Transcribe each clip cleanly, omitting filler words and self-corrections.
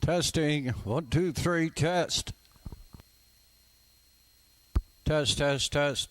Testing. 1, 2, 3, test. Test, test, test.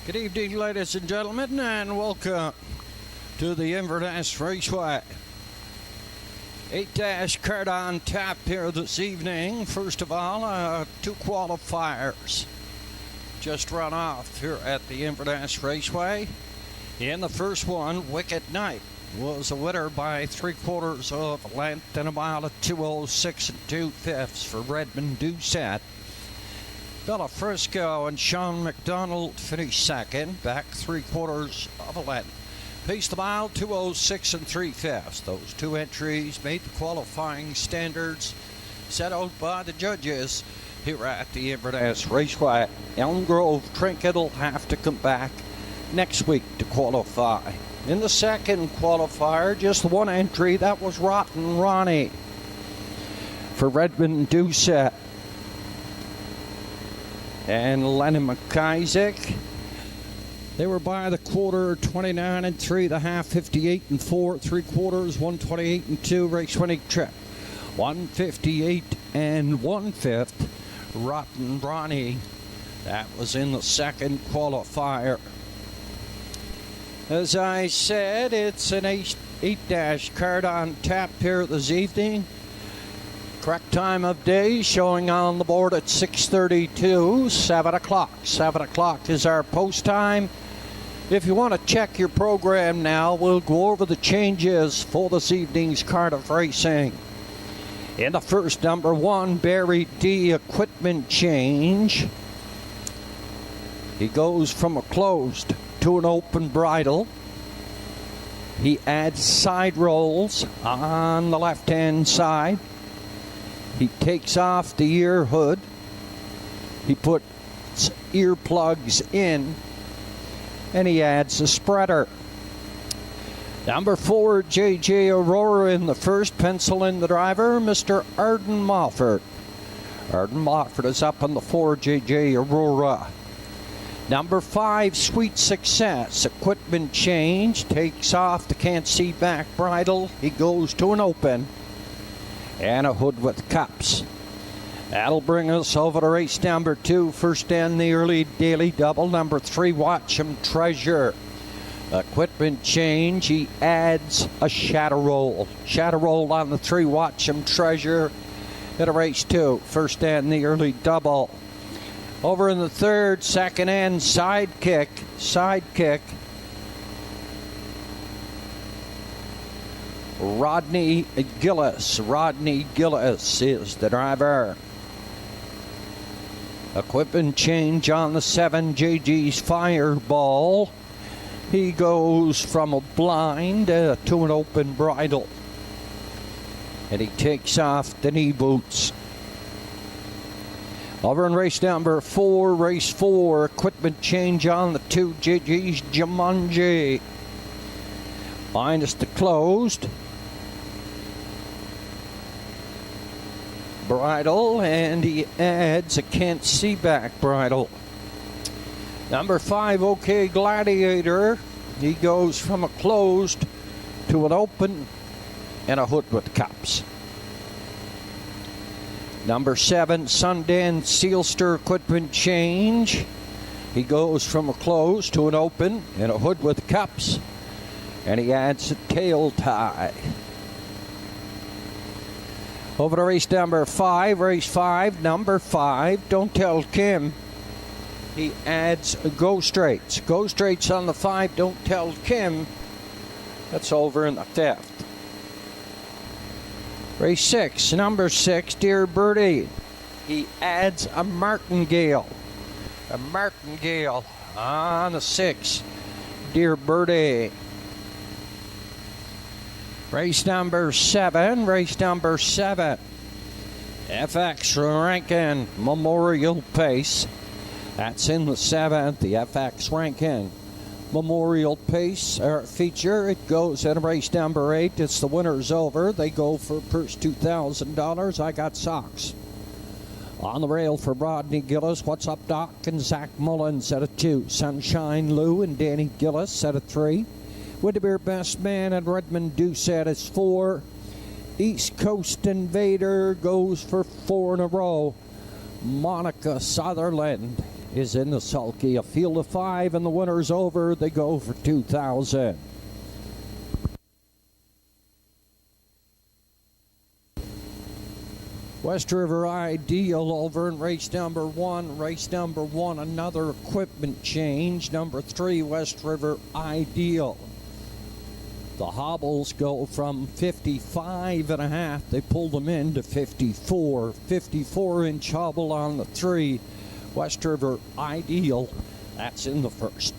Good evening, ladies and gentlemen, and welcome to the Inverness Raceway. 8- card on tap here this evening. First of all, 2 qualifiers just run off here at the Inverness Raceway. In the first one, Wicked Night was a winner by 3/4 of a length and a mile at 2:06 2/5 for Redmond Doucette. Bella Frisco and Sean McDonald finished second, back 3/4 of a length. Paced the mile, 2:06 3/5. Those 2 entries made the qualifying standards set out by the judges here at the Inverness Raceway. Elm Grove Trinket will have to come back next week to qualify. In the second qualifier, just 1 entry, that was Rotten Ronnie for Redmond Doucette and Lenny McIsaac. They were by the quarter, 29 3, the half, 58 4, 3/4, 128 2, race winning trip, 158 1/5. Rotten Ronnie, that was in the second qualifier. As I said, it's an 8- card on tap here this evening. Correct time of day showing on the board at 6:32, 7 o'clock. 7 o'clock is our post time. If you want to check your program now, we'll go over the changes for this evening's card of racing. In the first, number 1, Barry D, equipment change. He goes from a closed to an open bridle. He adds side rolls on the left-hand side. He takes off the ear hood. He puts earplugs in, and he adds a spreader. Number 4, J.J. Aurora in the first, pencil in the driver, Mr. Arden Moffat. Arden Moffat is up on the 4, J.J. Aurora. Number 5, Sweet Success, equipment change, takes off the can't see back bridle. He goes to an open and a hood with cups. That'll bring us over to race number 2, first and the early daily double. Number 3, Watch'em Treasure, equipment change. He adds a shadow roll. Shadow roll on the 3, Watch'em Treasure at a race 2, first and the early double. Over in the third, second and sidekick. Rodney Gillis. Rodney Gillis is the driver. Equipment change on the 7, JG's Fireball. He goes from a blind to an open bridle, and he takes off the knee boots. Over in race number 4, race 4, equipment change on the 2, JG's Jumanji. Minus the closed bridle, and he adds a can't see back bridle. Number 5, OK Gladiator. He goes from a closed to an open and a hood with cups. Number 7, Sundance Sealster, equipment change. He goes from a closed to an open and a hood with cups, and he adds a tail tie. Over to race number 5, race 5, number 5, Don't Tell Kim. He adds Go Straights. Go Straights on the 5, Don't Tell Kim. That's over in the 5th. Race 6, number 6, Dear Birdie. He adds a martingale. A martingale on the 6, Dear Birdie. Race number 7, FX Rankin Memorial Pace. That's in the 7th, the FX Rankin Memorial Pace feature. It goes in race number 8. It's the winner's over. They go for purse $2,000. I got socks. On the rail for Rodney Gillis. What's Up Doc and Zach Mullins at a 2. Sunshine Lou and Danny Gillis at a 3. Windermere Best Man and Redmond Doucette is 4. East Coast Invader goes for 4 in a row. Monica Sutherland is in the sulky. A field of 5, and the winner's over. They go for 2,000. West River Ideal over in race number 1. Race number 1, another equipment change. Number 3, West River Ideal. The hobbles go from 55.5. They pulled them into 54. 54-inch hobble on the 3. West River Ideal. That's in the first.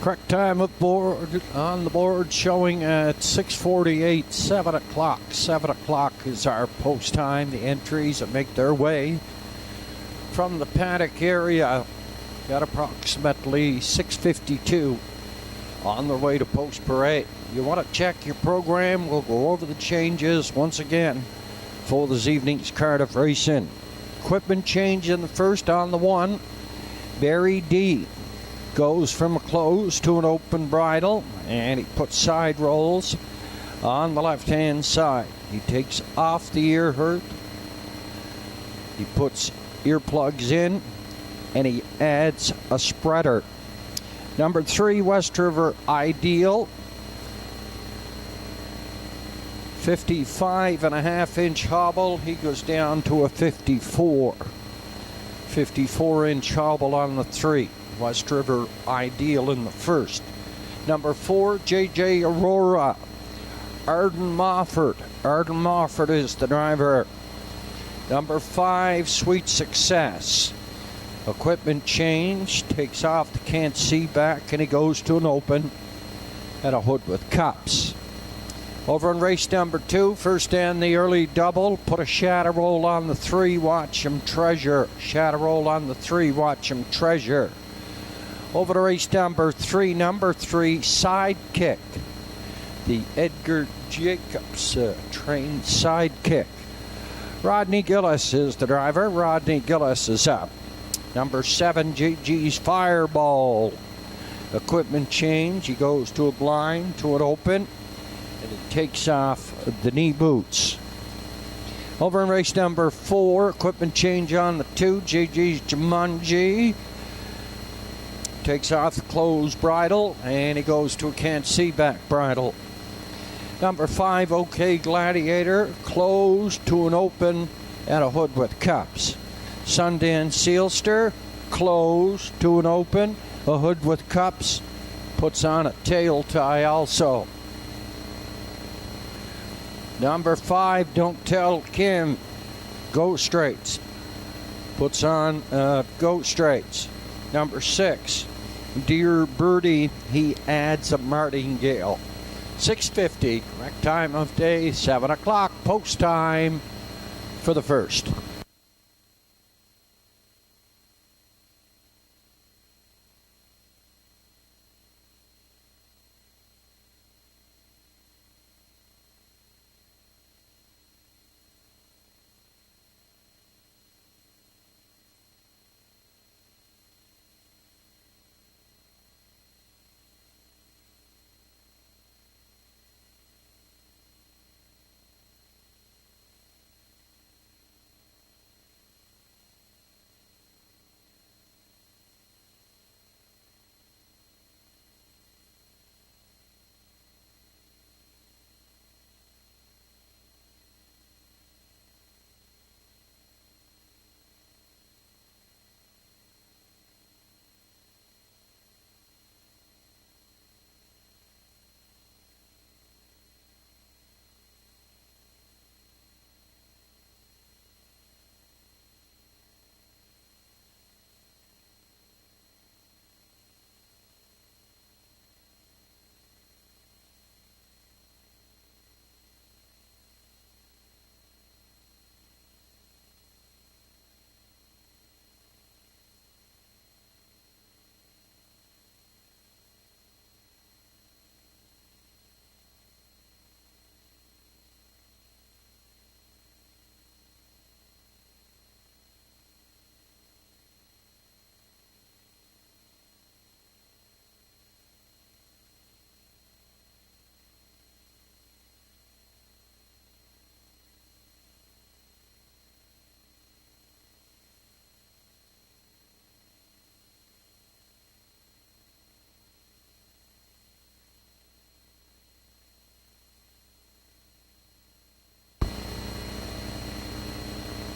Correct time of board on the board showing at 6:48, 7 o'clock. 7 o'clock is our post time. The entries that make their way from the paddock area at approximately 6:52 on their way to post parade. You want to check your program, we'll go over the changes once again for this evening's Cardiff racing. Equipment change in the first on the 1. Barry D goes from a closed to an open bridle, and he puts side rolls on the left-hand side. He takes off the ear hurt. He puts earplugs in, and he adds a spreader. Number 3, West River Ideal. 55.5-inch hobble. He goes down to a 54. 54-inch hobble on the 3. West River Ideal in the first. Number 4, JJ Aurora. Arden Mofford. Arden Mofford is the driver. Number 5, Sweet Success. Equipment change. Takes off the can't see back, and he goes to an open at a hood with cups. Over in race number 2, first and the early double. Put a shadow roll on the 3, watch him treasure. Shadow roll on the 3, watch him treasure. Over to race number 3, Sidekick. The Edgar Jacobs trained Sidekick. Rodney Gillis is the driver. Rodney Gillis is up. Number 7, JG's Fireball. Equipment change. He goes to a blind, to an open, and he takes off the knee boots. Over in race number 4, equipment change on the 2, JG's Jumanji. Takes off the closed bridle, and he goes to a can't see back bridle. Number 5, OK Gladiator, closed to an open and a hood with cups. Sundance Sealster, closed to an open, a hood with cups, puts on a tail tie also. Number 5, Don't Tell Kim, Go Straights, puts on Go Straights. Number 6, Dear Birdie, he adds a martingale. 6:50, correct time of day, 7 o'clock, post time for the first.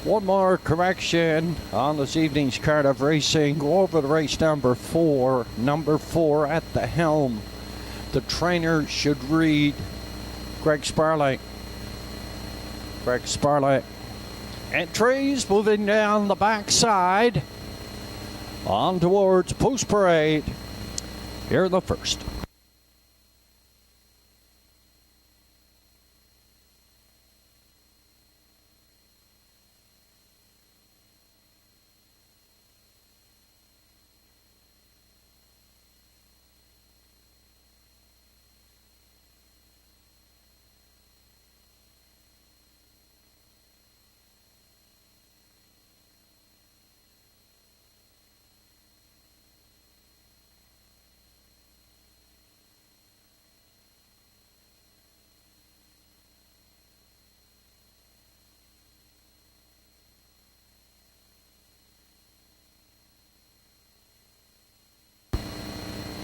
One more correction on this evening's Cardiff racing. Go over to race number 4. Number 4 at the helm. The trainer should read Greg Sparley. Greg Sparley. Entries moving down the backside on towards post parade. here in the first.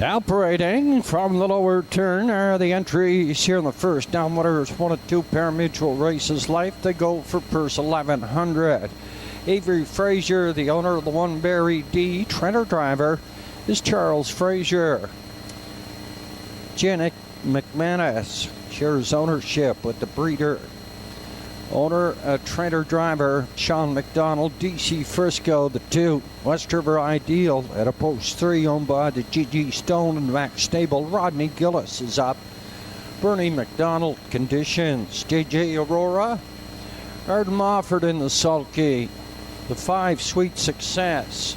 Operating from the lower turn are the entries here in the first. Down there's 1 and 2 pari-mutuel races left. They go for purse 1100. Avery Fraser, the owner of the one Barry D. Trenter driver is Charles Fraser. Janet McManus shares ownership with the breeder. Owner, Trenter driver, Sean McDonald, DC Frisco, the 2. West River Ideal at a post 3, owned by the GG Stone and Max Stable. Rodney Gillis is up. Bernie McDonald, Conditions. JJ Aurora. Arden Mofford in the sulky. The 5, Sweet Success.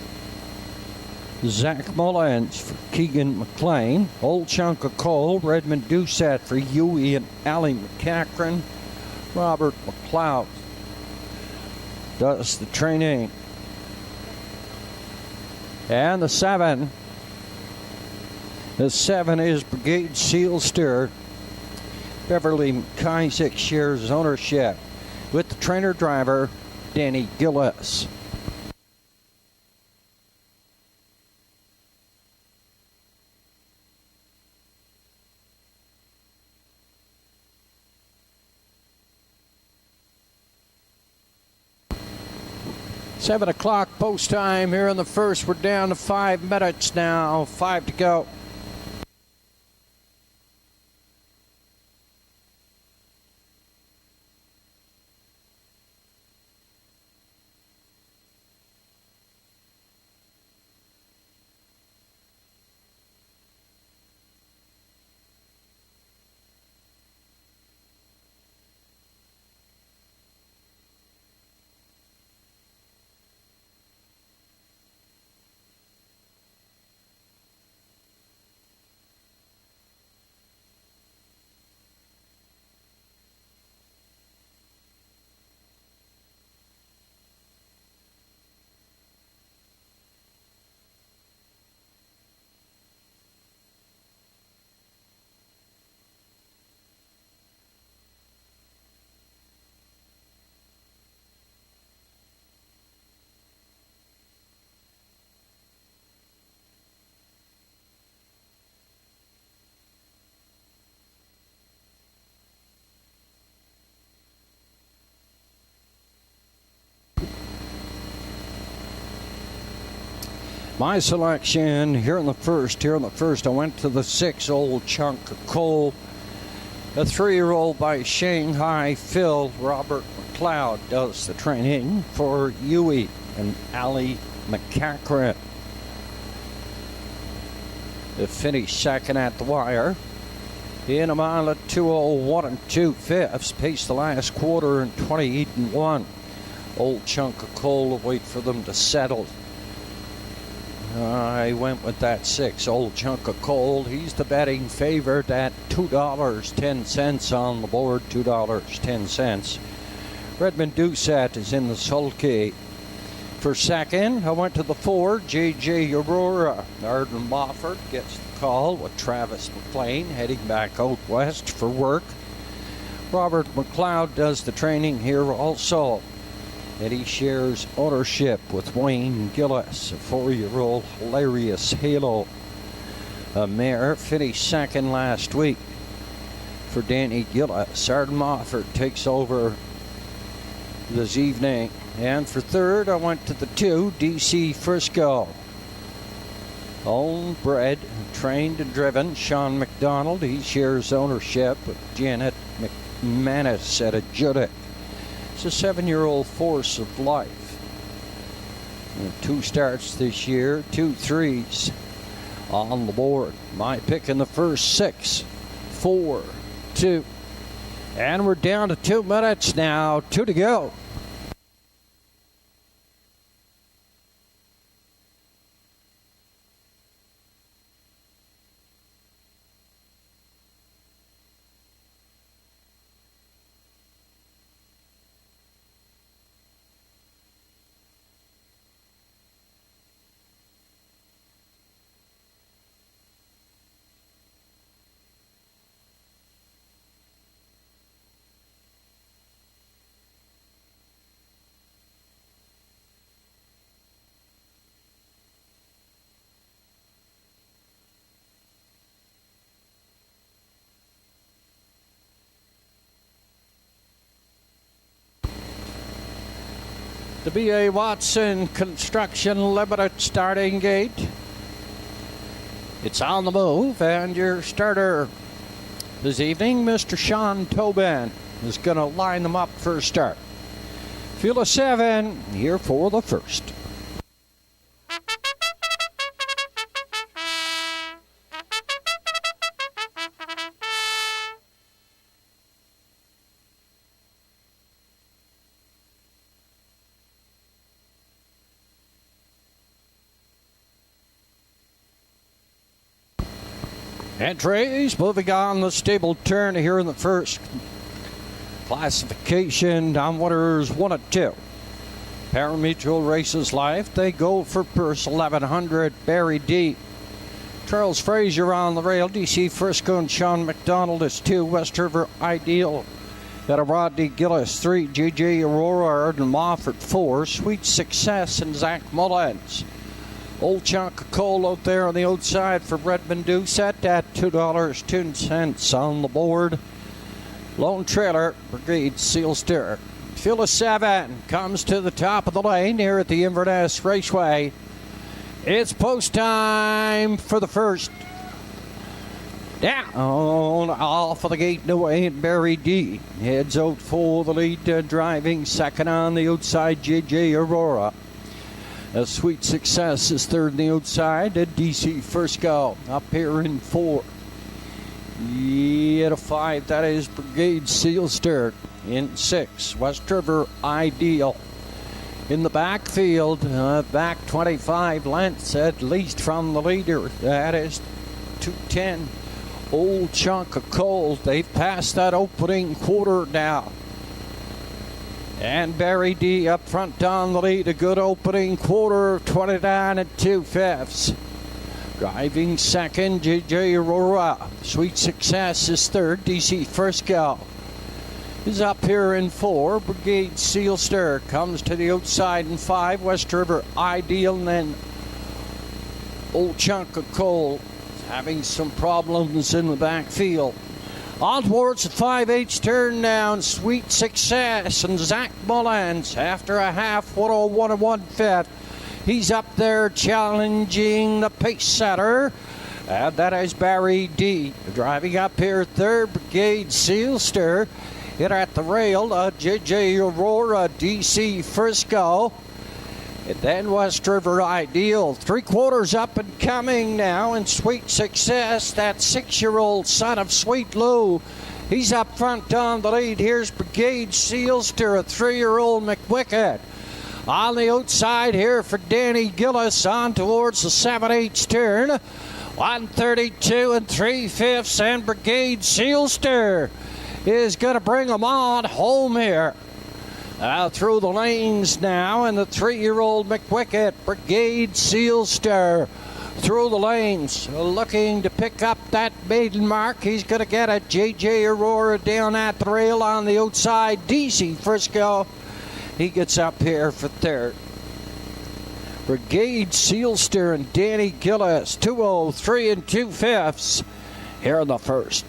Zach Mullins for Keegan McLean. Old Chunk of Coal. Redmond Doucette for Huey and Allie McCachran. Robert McLeod does the training. And the 7. The 7 is Brigade Sealster. Beverly McIsaac shares ownership with the trainer driver, Danny Gillis. Seven o'clock post time here in the first. We're down to 5 minutes now. 5 to go. My selection here in the first. I went to the 6, Old Chunk of Coal. A 3-year-old by Shanghai Phil. Robert McLeod does the training for Huey and Allie McCachran. They finished second at the wire. In a mile at 2:01 2/5. Paced the last quarter in 28-1. Old Chunk of Coal to wait for them to settle. I went with that 6, Old Chunk of Coal. He's the betting favorite at $2.10 on the board, $2.10. Redmond Doucette is in the sulky. For second, I went to the 4, JJ Aurora. Arden Mofford gets the call with Travis McLean heading back out west for work. Robert McLeod does the training here also. And he shares ownership with Wayne Gillis, a 4-year-old Hilarious Halo. A mare finished second last week for Danny Gillis. Arden Mofford takes over this evening. And for third, I went to the 2, DC Frisco. Owned, bred, trained and driven, Sean McDonald. He shares ownership with Janet McManus at a Judic. It's a 7-year-old force of life. 2 starts this year, 2 3s. on the board. My pick in the first 6, 4, 2. And we're down to 2 minutes now. 2 to go. The B.A. Watson Construction Limited starting gate. It's on the move, and your starter this evening, Mr. Sean Tobin, is going to line them up for a start. Field of 7 here for the first. Entries moving on the stable turn here in the first. Classification on winners 1 and 2. Paramutual Races Life, they go for purse 1100. Barry D. Charles Fraser on the rail. DC Frisco and Sean McDonald is 2. West River Ideal. Got a Rodney Gillis 3. JJ Aurora and Moffat 4. Sweet Success and Zach Mullins. Old chunk of coal out there on the outside for Redmond Doucette at $2.02 on the board. Lone Trailer, Brigade Seal Stir. Field of 7 comes to the top of the lane here at the Inverness Raceway. It's post time for the first. Down off of the gate and away, and Barry D heads out for the lead, driving second on the outside, JJ Aurora. A Sweet Success is third on the outside. DC Frisco up here in 4. To 5, that is Brigade Seal Stir. In 6, West River Ideal. In the backfield, back 25 lengths at least from the leader. That is 210. Old Chunk of Coal. They've passed that opening quarter now. And Barry D up front on the lead. A good opening quarter of 29 2/5. Driving second, JJ Aurora. Sweet Success is third. DC Frisco is up here in 4. Brigade Seal Stir comes to the outside in 5. West River Ideal, and then Old Chunk of Coal having some problems in the backfield. On towards the 5/8 turn down, Sweet Success and Zach Mullins after a half 101 1/5. He's up there challenging the pace setter. And that is Barry D. Driving up here third, Brigade Seal Stir. Hit at the rail, JJ Aurora, DC Frisco. And then West River Ideal. 3/4 up and coming now, and Sweet Success, that 6-year-old son of Sweet Lou. He's up front on the lead. Here's Brigade Seal Stir, a 3-year-old McWicked. On the outside here for Danny Gillis on towards the 7/8 turn. 132 3/5, and Brigade Seal Stir is going to bring them on home here. Through the lanes now, and the 3-year-old McWicked, Brigade Seal Stir through the lanes, looking to pick up that maiden mark. He's going to get it. JJ Aurora down at the rail on the outside. DC Frisco, he gets up here for third. Brigade Seal Stir and Danny Gillis, 203 2/5 here in the first.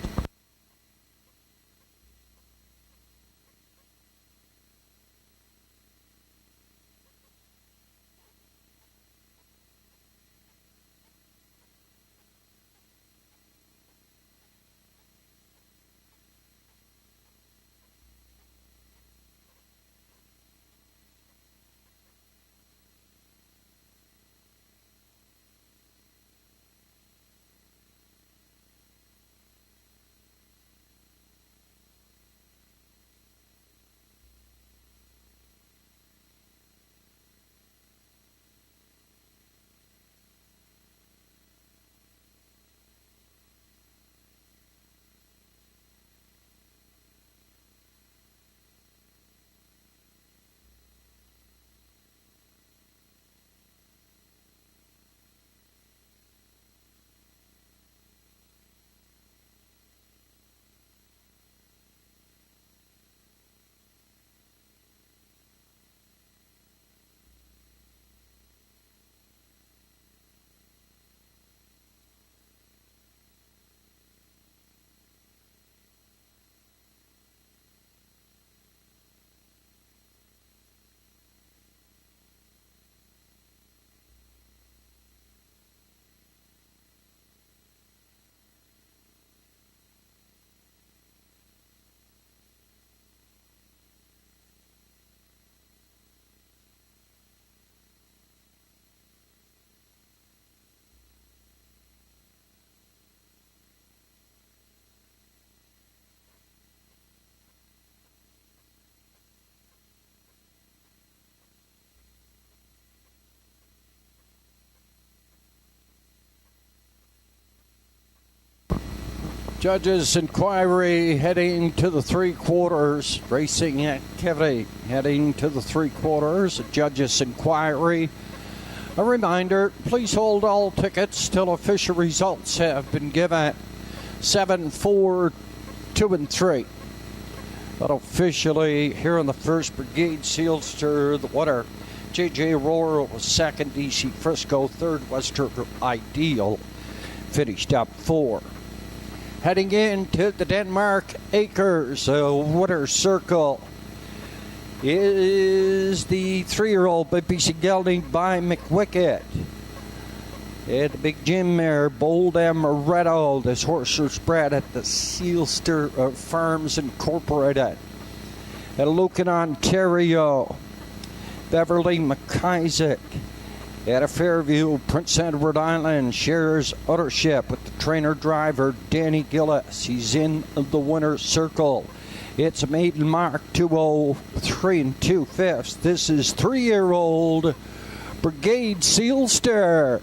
Judges' inquiry heading to the 3/4. Racing activity heading to the 3/4. Judges' inquiry. A reminder, please hold all tickets till official results have been given. 7, 4, 2, and 3. But officially, here in the 1st Brigade, Sealster, the winner. J.J. Aurora was 2nd, DC Frisco 3rd, Western Ideal finished up 4. Heading into the Denmark Acres, winner's circle is the 3-year-old BBC gelding by McWicked. And the big Jim mare, Bold Amaretto. This horse was bred at the Sealster Farms Incorporated at Lucan, Ontario. Beverly McIsaac at a Fairview, Prince Edward Island, shares ownership with the trainer-driver Danny Gillis. He's in the winner's circle. It's a maiden mark, 2:03 2/5. This is 3-year-old Brigade Sealster.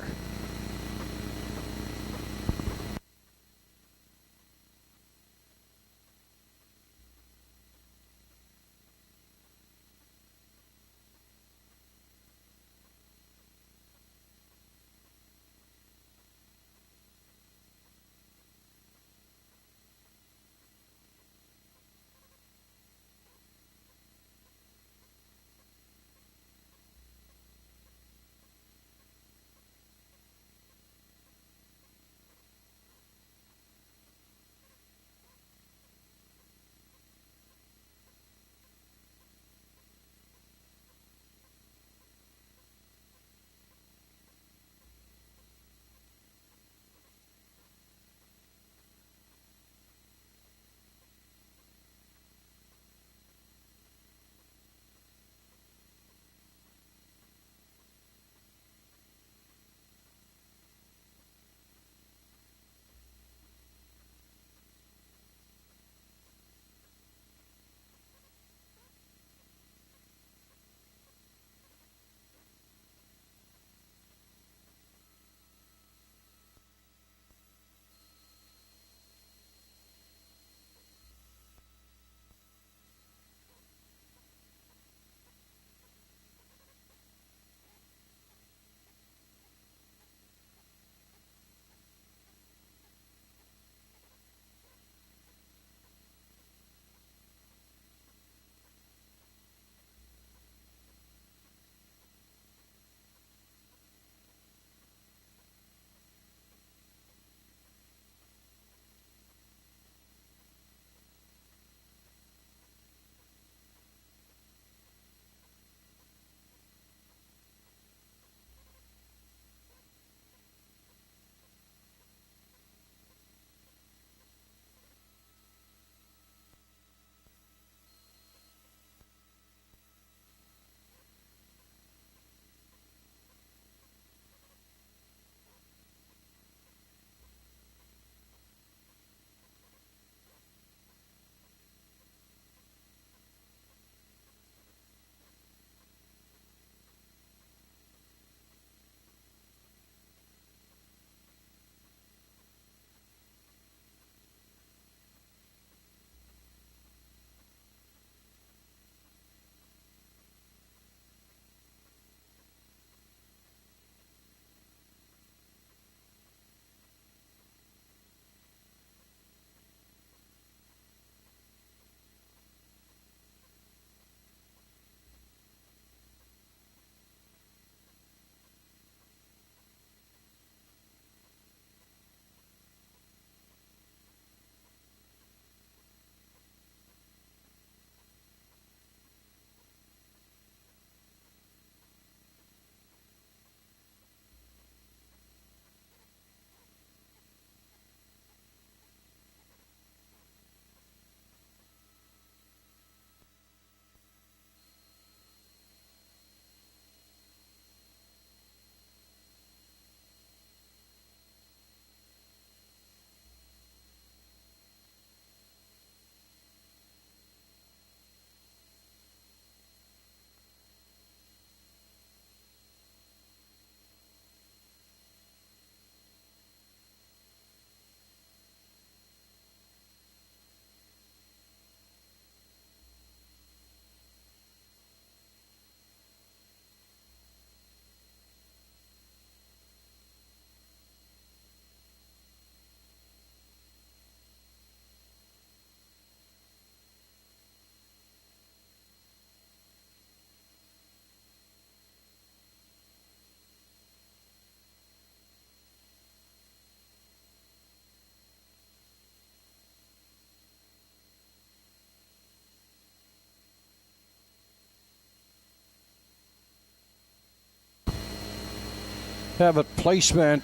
have a placement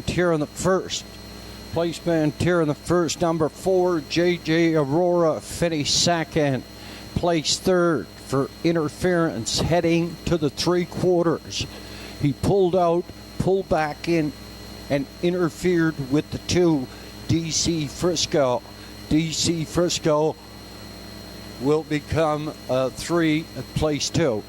here in the first. Placement here in the first. Number 4, JJ Aurora, finished second. Placed third for interference heading to the 3/4. He pulled back in, and interfered with the 2, DC Frisco. DC Frisco will become 3 at place 2.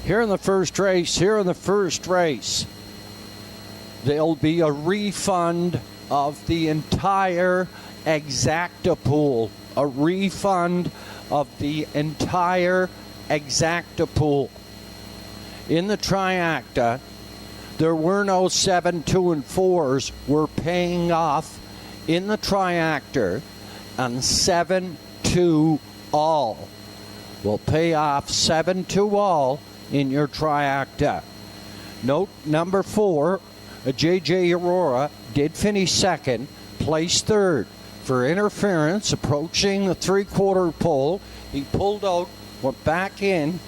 Here in the first race, there'll be a refund of the entire exacta pool. A refund of the entire exacta pool. In the triacta, there were no 7, 2, and 4s. We're paying off in the triactor on 7, 2, all. We'll pay off 7, 2, all in your triacta. Note number 4, JJ Aurora did finish second, placed third for interference approaching the 3/4 pole. He pulled out, went back in,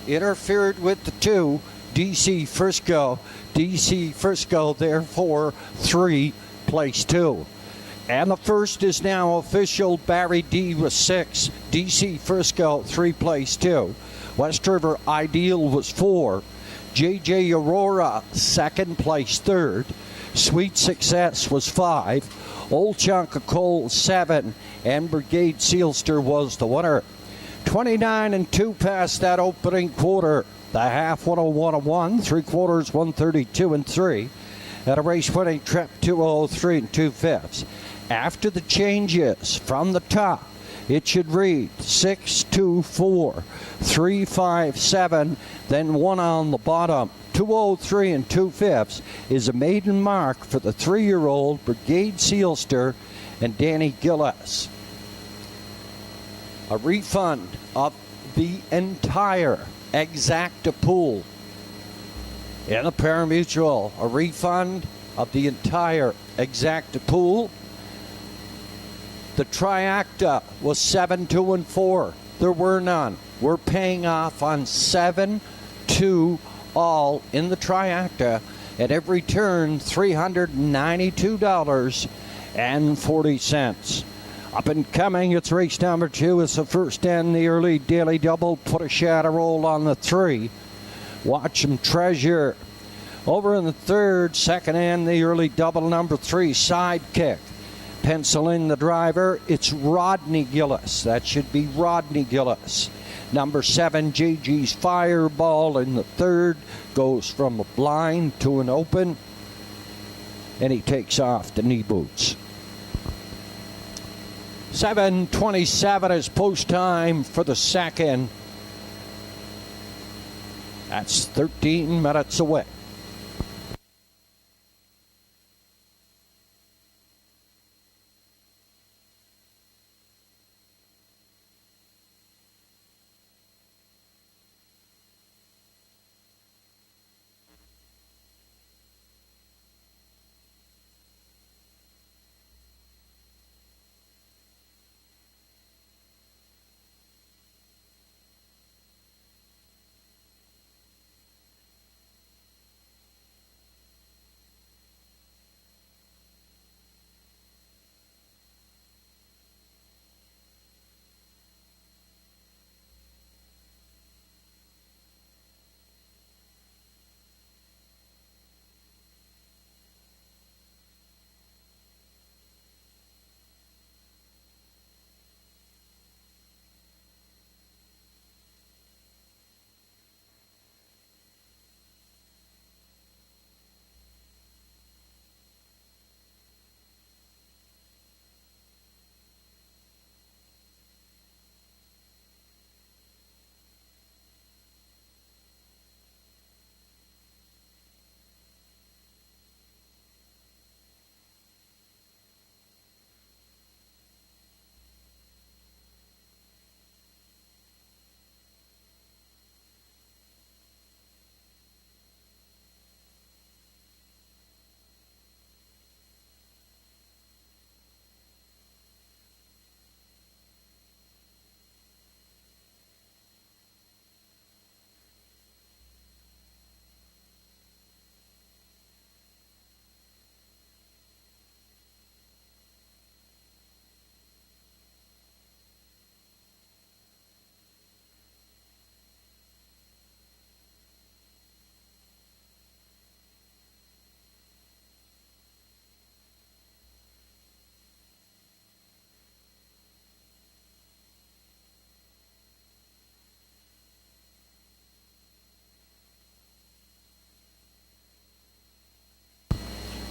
interfered with the 2, DC Frisco. DC Frisco, therefore 3, place 2. And the first is now official. Barry D was 6. DC Frisco, 3, place 2. West River Ideal was 4. JJ Aurora, second, place 3rd. Sweet Success was 5. Old Chunk of Coal, 7. And Brigade Sealster was the winner. 29 and 2 past that opening quarter. The half 101 and 1, 3/4 132 and 3. At a race winning trip 203 and 2/5. After the changes from the top, it should read 6, 2, 4, 3, 5, 7, then 1 on the bottom. 203 and 2/5 is a maiden mark for the 3-year-old Brigade Sealster and Danny Gillis. A refund of the entire exacta pool. In the parimutuel, a refund of the entire exacta pool. The triacta was 7, 2, and 4. There were none. We're paying off on 7, 2, all in the triacta. At every turn, $392.40. Up and coming, it's race number 2. It's the first and the early daily double. Put a shadow roll on the 3. Watch 'em treasure. Over in the third, second and the early double, number 3, Sidekick. Pencil in the driver. It's Rodney Gillis. That should be Rodney Gillis. Number 7, JG's Fireball in the third. Goes from a blind to an open. And he takes off the knee boots. 7:27 is post time for the second. That's 13 minutes away.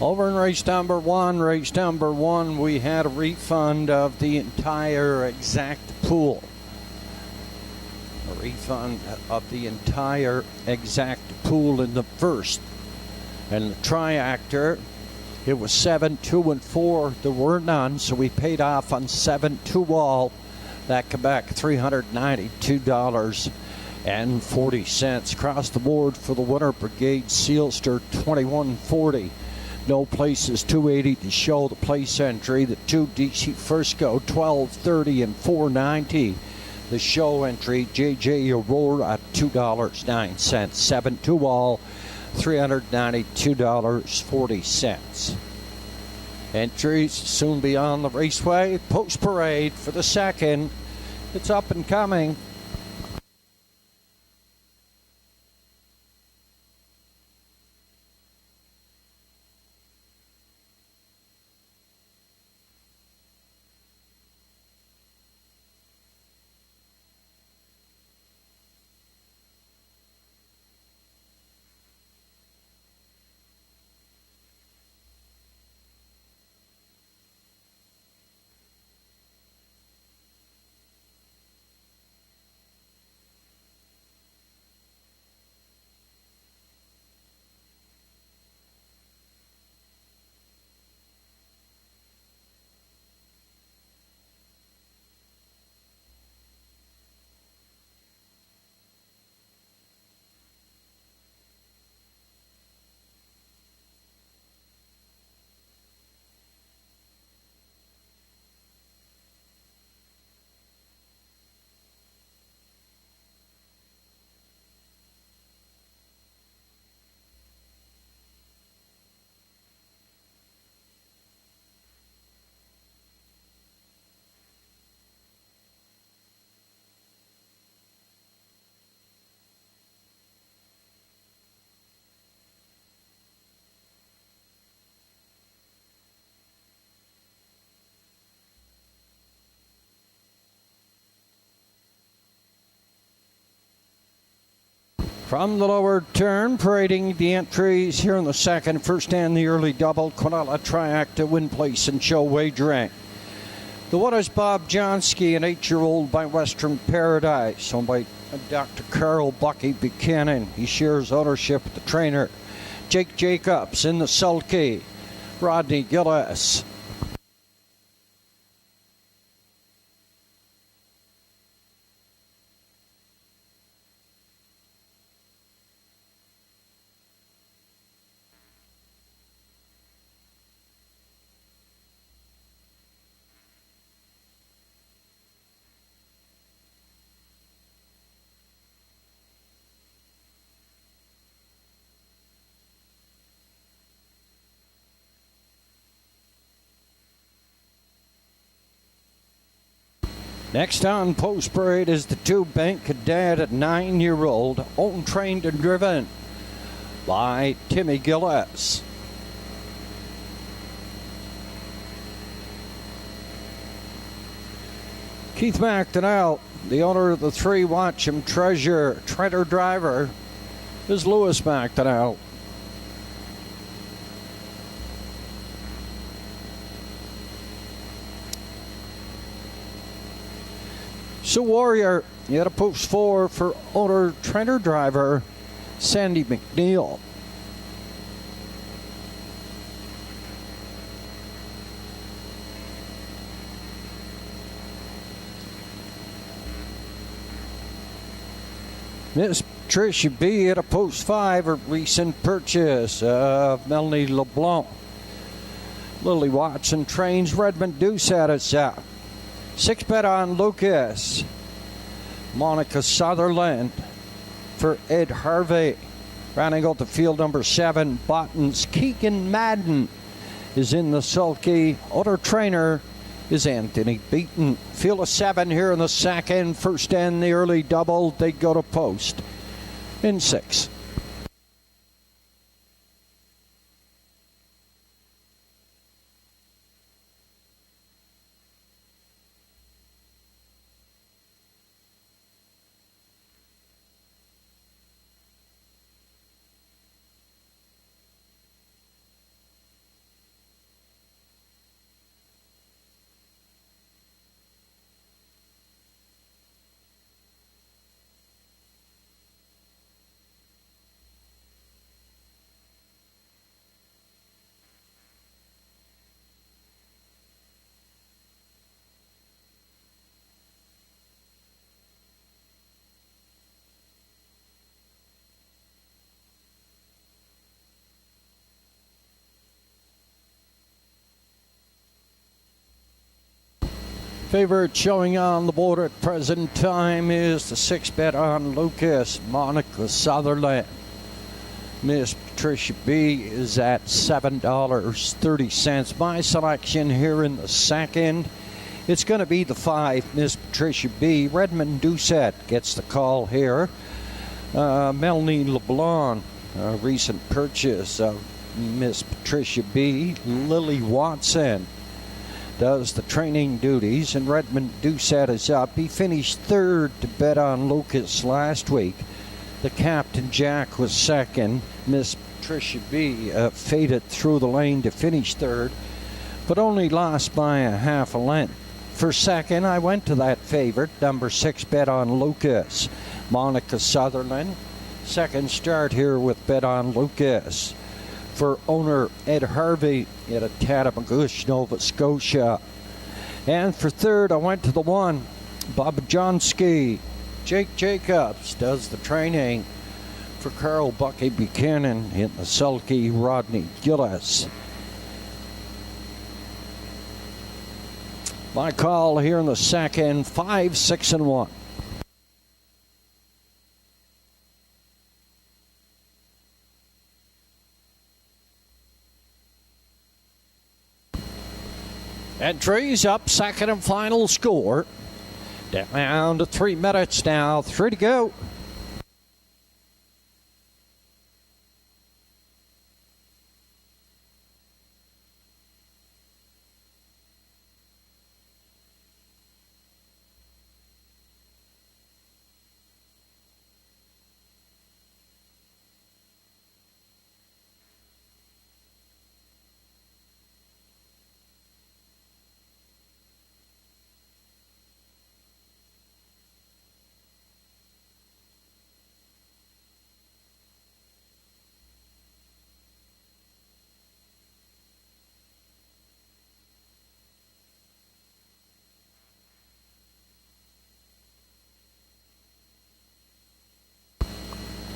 Over in race number one, we had a refund of the entire exact pool. A refund of the entire exact pool in the first. And the triactor, it was 7, 2, and 4. There were none, so we paid off on 7, 2 all. That came back $392.40. Across the board for the winner, Brigade Sealster, $21.40. No places, $280 to show the place entry. The 2 DC Frisco, $12.30 and $4.90. The show entry, JJ Aurora, $2.09. 7, 2 all, $392.40. Entries soon be on the Raceway. Post parade for the second. It's up and coming. From the lower turn, parading the entries here in the second. First and the early double, Quinella Triacta, win place and show wagering. The winner's Bob Johnsky, an 8-year-old by Western Paradise, owned by Dr. Carl Bucky Buchanan. He shares ownership with the trainer. Jake Jacobs in the sulky. Rodney Gillis. Next on post parade is the 2 Bank Cadet, a 9-year-old, owned, trained, and driven by Timmy Gillis. Keith McDonnell, the owner of the 3 Watch 'em Treasure Treader driver, is Lewis McDonnell. Sioux Warrior, you had a post 4 for owner trainer driver Sandy McNeil. Miss Tricia B at a post 5, a recent purchase of Melanie LeBlanc. Lily Watson trains Redmond Deuce at us. 6 bet on Lucas. Monica Sutherland for Ed Harvey. Rounding out the field, number 7, Botton's Keegan Madden is in the sulky. Other trainer is Anthony Beaton. Field of 7 here in the second. First and the early double. They go to post in 6. Favorite showing on the board at present time is the 6 Bet on Lucas, Monica Sutherland. Miss Patricia B is at $7.30. My selection here in the second, it's going to be the 5, Miss Patricia B. Redmond Doucette gets the call here. Melanie LeBlanc, a recent purchase of Miss Patricia B. Lily Watson does the training duties, and Redmond Doucette is up. He finished third to Bet on Lucas last week. The Captain Jack was second. Miss Patricia B faded through the lane to finish third, but only lost by a half a length. For second, I went to that favorite, number 6, Bet on Lucas, Monica Sutherland. Second start here with Bet on Lucas. For owner Ed Harvey at Attatamagush, Nova Scotia. And for third, I went to the 1, Bob Johnski. Jake Jacobs does the training for Carl Bucky Buchanan in the sulky Rodney Gillis. My call here in the second, 5, 6, and 1. Entries up, second and final score. Down to 3 minutes now, 3 to go.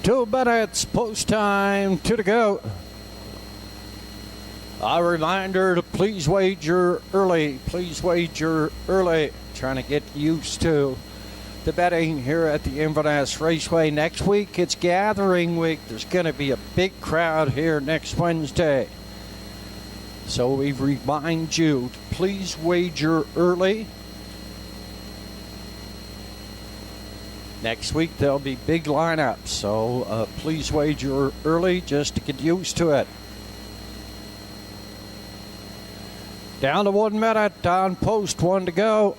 Two minutes, post time, 2 to go. A reminder to please wager early. Please wager early. Trying to get used to the betting here at the Inverness Raceway. Next week, it's gathering week. There's going to be a big crowd here next Wednesday. So we remind you to please wager early. Next week, there'll be big lineups, so please wager early just to get used to it. Down to 1 minute, on post, 1 to go.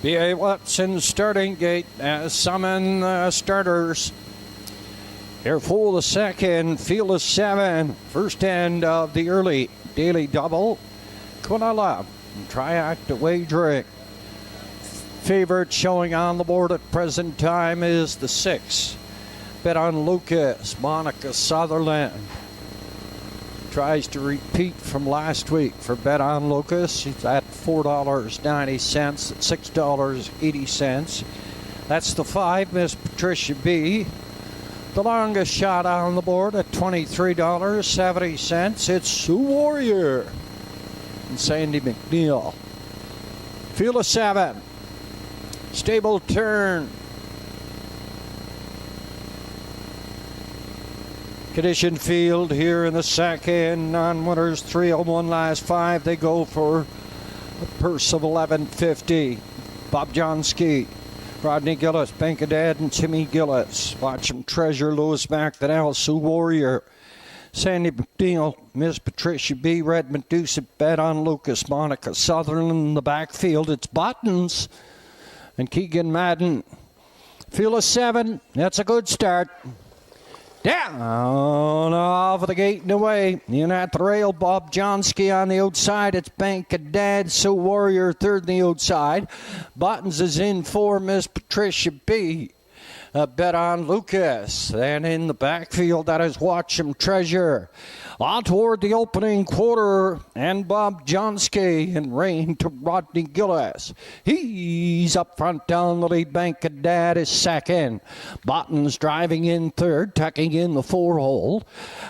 B.A. Watson starting gate summon starters. Airful the second, field of 7. First end of the early daily double. Quinella, Triac wagering. Favorite showing on the board at present time is the 6. Bet on Lucas, Monica Sutherland. Tries to repeat from last week for Bet on Lucas. He's at $4.90 at $6.80. That's the 5, Miss Patricia B. The longest shot on the board at $23.70. It's Sioux Warrior and Sandy McNeil. Field of 7. Stable turn. Condition field here in the second. Non-winners 301 last 5. They go for a purse of $11.50. Bob Johnski, Rodney Gillis, Bankadad, and Timmy Gillis. Watch him treasure Lewis McDonnell, Sioux Warrior, Sandy McNeil, Miss Patricia B, Red Medusa, Bet on Lucas, Monica Sutherland in the backfield. It's Buttons and Keegan Madden. Field of 7. That's a good start. Down off of the gate and away. In at the rail, Bob Johnski on the outside. It's Bankadad, Sioux Warrior third on the outside. Buttons is in for Miss Patricia B. Bet on Lucas. And in the backfield, that is Watch 'em Treasure. On toward the opening quarter, and Bob Johnski in rain to Rodney Gillis. He's up front down the lead. Bankadad is second. Buttons driving in third, tucking in the 4-hole.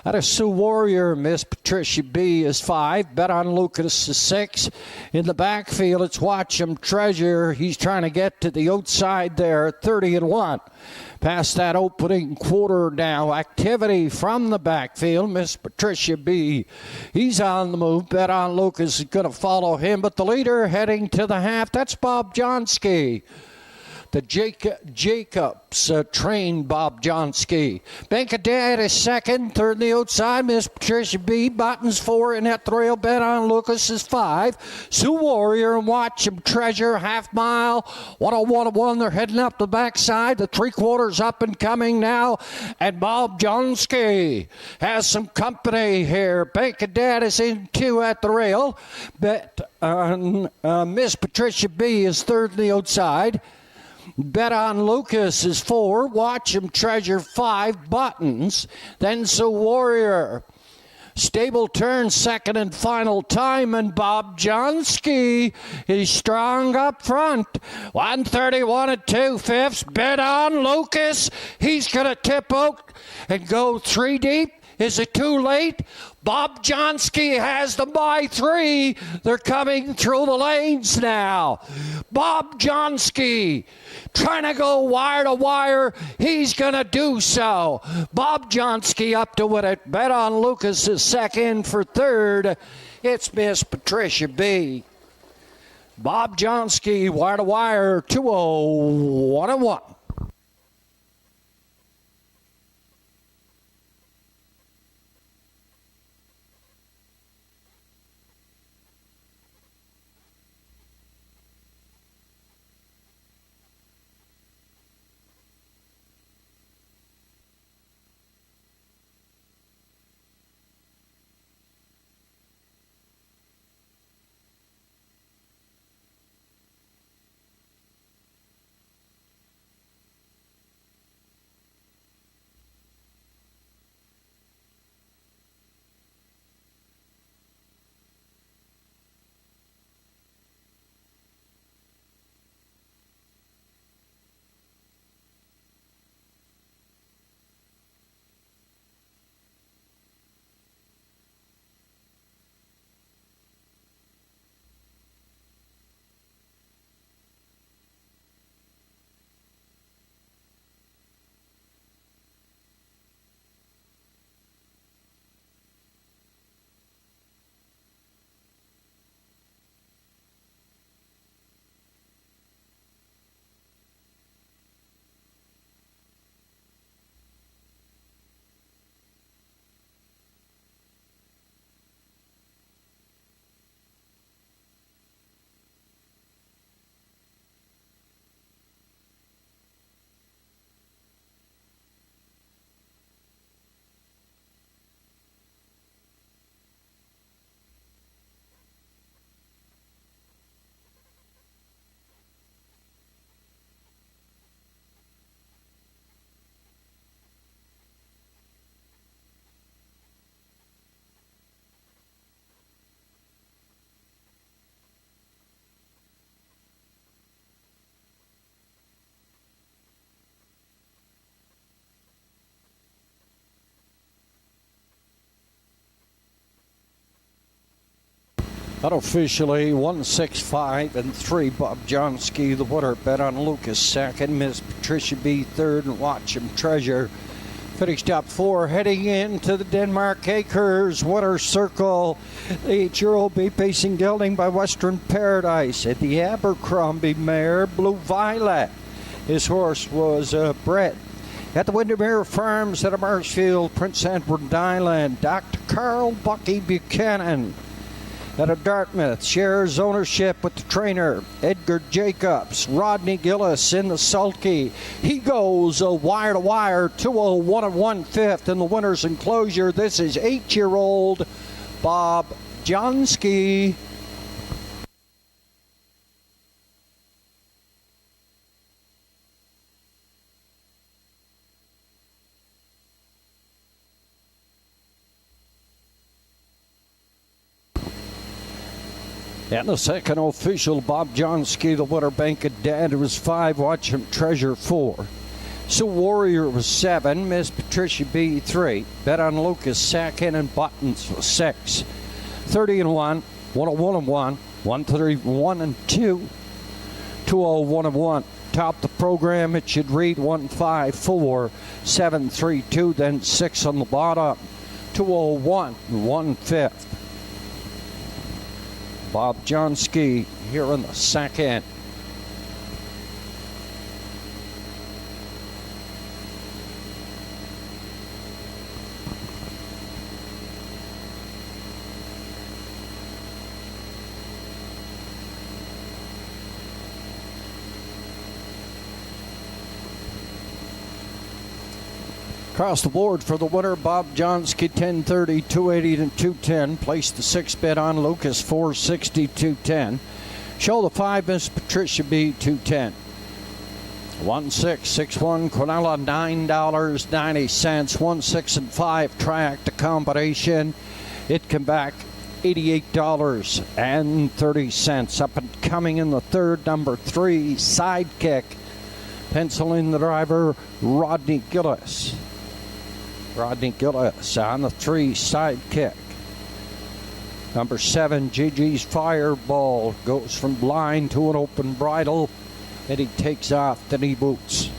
That is Sioux Warrior. Miss Patricia B is 5. Bet on Lucas is 6. In the backfield, it's Watch 'em Treasure. He's trying to get to the outside there, 30-1. Past that opening quarter now. Activity from the backfield. Miss Patricia B. He's on the move. Bet on Lucas is going to follow him. But the leader heading to the half, that's Bob Johnski. The Jacobs trained Bob Johnski. Bankadad is second. Third on the outside, Miss Patricia B. Buttons 4 in at the rail. Bet on Lucas is 5. Sioux Warrior and Watch 'em Treasure. Half mile. 101-1. They're heading up the backside. The 3/4 up and coming now. And Bob Johnski has some company here. Bankadad is in 2 at the rail. Bet on Miss Patricia B is third on the outside. Bet on Lucas is 4. Watch 'em Treasure 5. Buttons. Then Sioux Warrior. Stable turn, second and final time, and Bob Johnski is strong up front. 131 2/5. Bet on Lucas. He's going to tip out and go 3 deep. Is it too late? Bob Johnski has them by 3. They're coming through the lanes now. Bob Johnski trying to go wire to wire. He's going to do so. Bob Johnski up to win it. Bet on Lucas is second. For third, it's Miss Patricia B. Bob Johnski, wire to wire, 201-1. Unofficially, 165 and 3. Bob Johnski, the winner. Bet on Lucas second. Miss Patricia B third. And Watch 'em Treasure Finished up 4, heading into the Denmark Acres winner's circle. The 8-year-old be pacing gelding by Western Paradise at the Abercrombie mare Blue Violet. His horse was bred at the Windermere Farms at Marshfield, Prince Edward Island. Dr. Carl Bucky Buchanan out of Dartmouth shares ownership with the trainer Edgar Jacobs. Rodney Gillis in the sulky. He goes wire to wire, 201 1/5 in the winner's enclosure. This is 8-year-old Bob Johnsky. And the second official, Bob Johnsky, the winner. Bank Dad was 5. Watch him treasure 4. So Warrior was 7. Miss Patricia B 3. Bet on Lucas, Sackin, and Buttons was 6. 30-1, 101-1, 131-2, 201-1. Top the program, it should read 154, 732, then 6 on the bottom. 201 1/5. Bob Johnsky here in the second. Across the board for the winner, Bob Johnsky, 1030, 280, and 210. Placed the 6 bet on Lucas, 460, 210. Show the 5, Miss Patricia B, 210. 1661, Quinella, $9.90. 16 and 5, track the combination. It came back $88.30. Up and coming in the third, number 3, Sidekick. Pencil in the driver, Rodney Gillis. Rodney Gillis on the 3, Sidekick. Number 7, Gigi's Fireball, goes from blind to an open bridle, and he takes off the knee boots.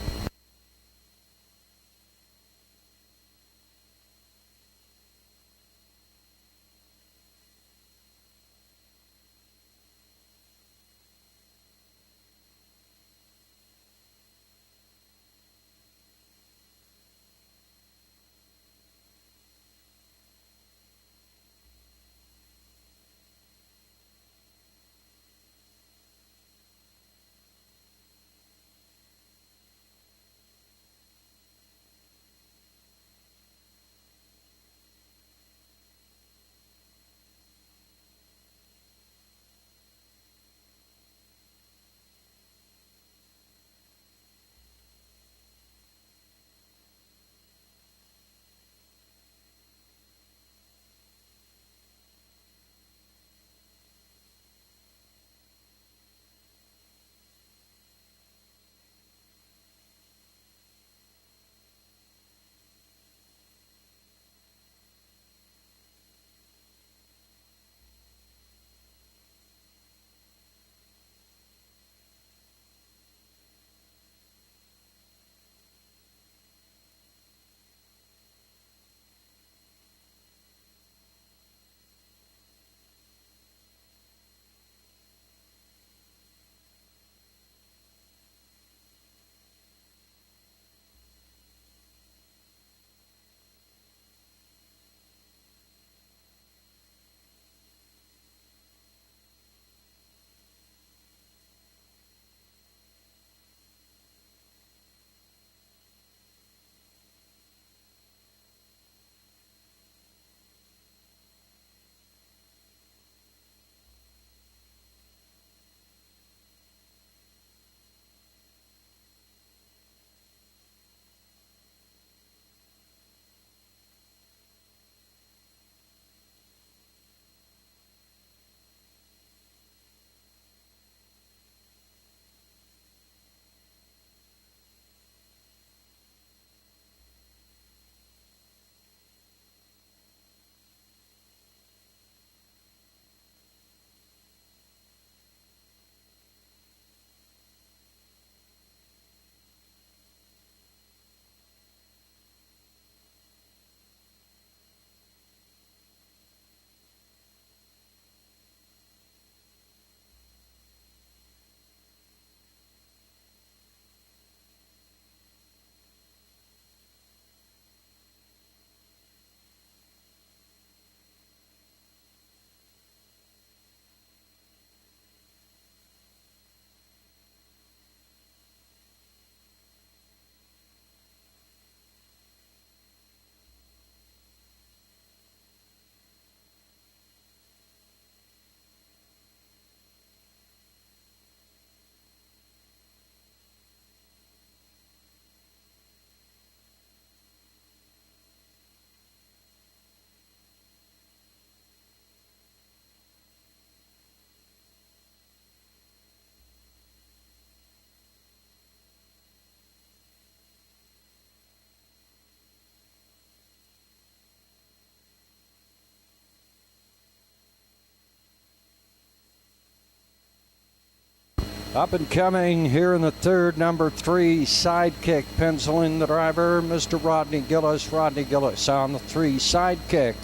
Up and coming here in the third, number 3, Sidekick, penciling the driver, Mr. Rodney Gillis. Rodney Gillis on the 3, Sidekick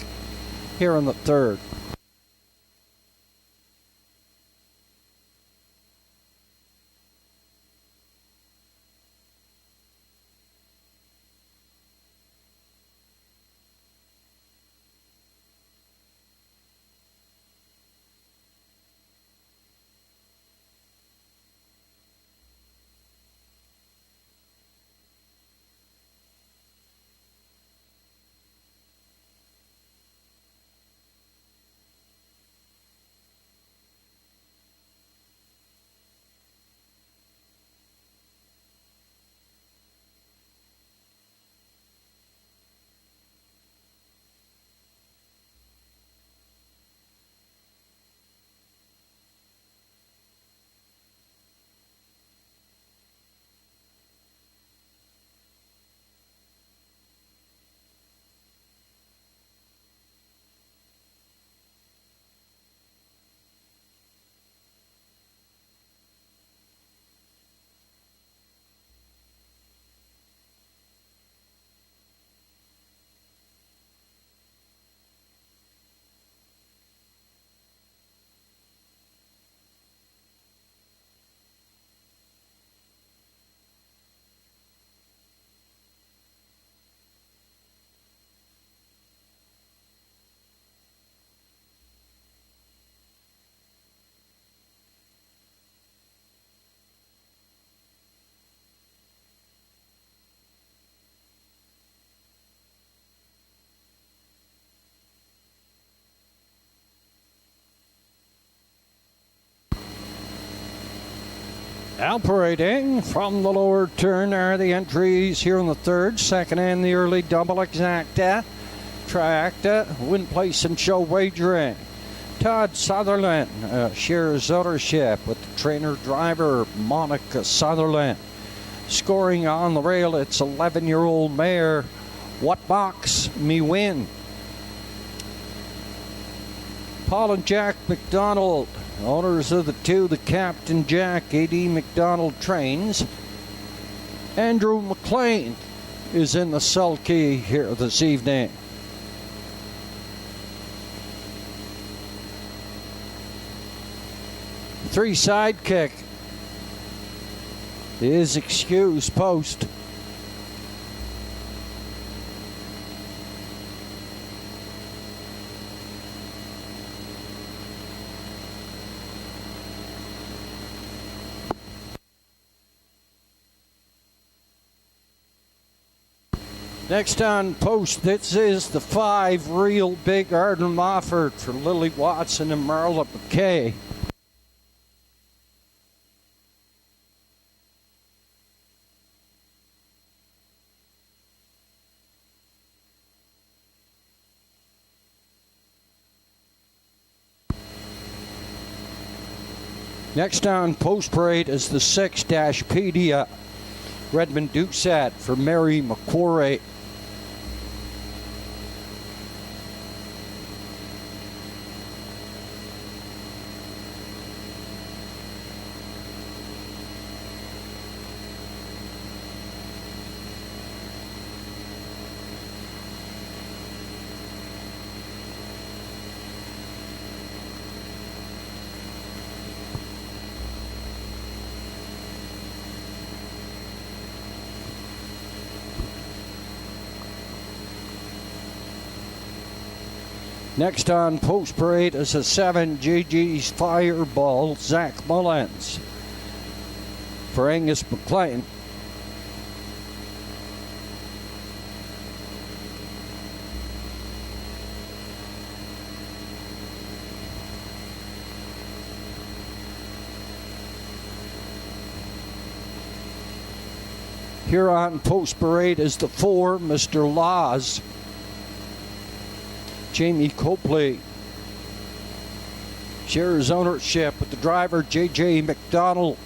here in the third. Operating from the lower turn are the entries here in the third, second, and the early double exacta. Tracta, win, place, and show wagering. Todd Sutherland shares ownership with the trainer-driver Monica Sutherland. Scoring on the rail, it's 11-year-old mare, What Box Me Win. Paul and Jack McDonald, owners of the 2, the Captain Jack, A.D. McDonald trains. Andrew McLean is in the sulky here this evening. Three, Sidekick is excused post. Next on post, this is the 5, Real Big Arden Mofford for Lily Watson and Marla McKay. Next on post parade is the 6, Dashpedia, Redmond Doucette for Mary McQuarrie. Next on post parade is a 7, GG's Fireball, Zach Mullins for Angus McLean. Here on post parade is the 4, Mr. Laws, Jamie Copley shares ownership with the driver J.J. McDonald.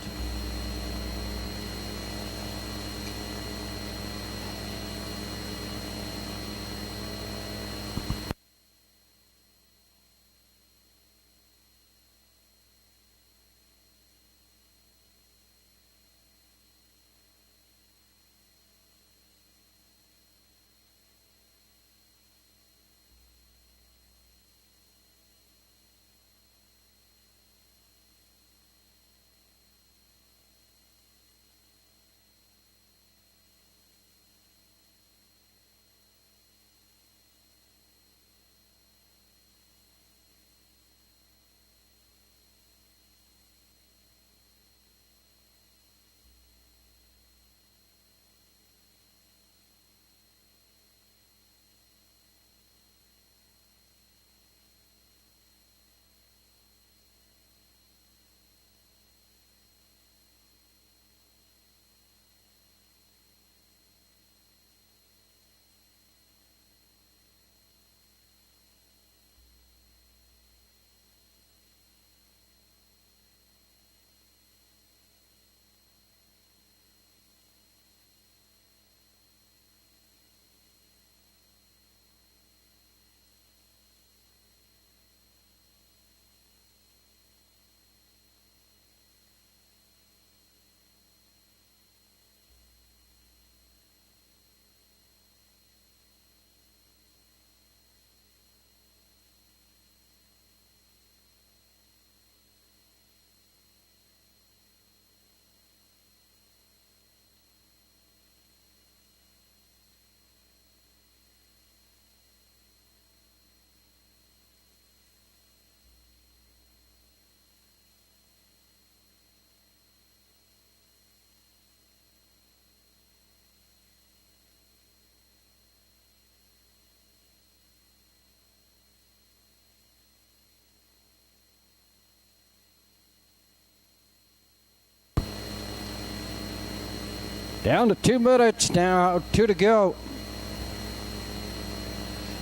Down to 2 minutes now, 2 to go.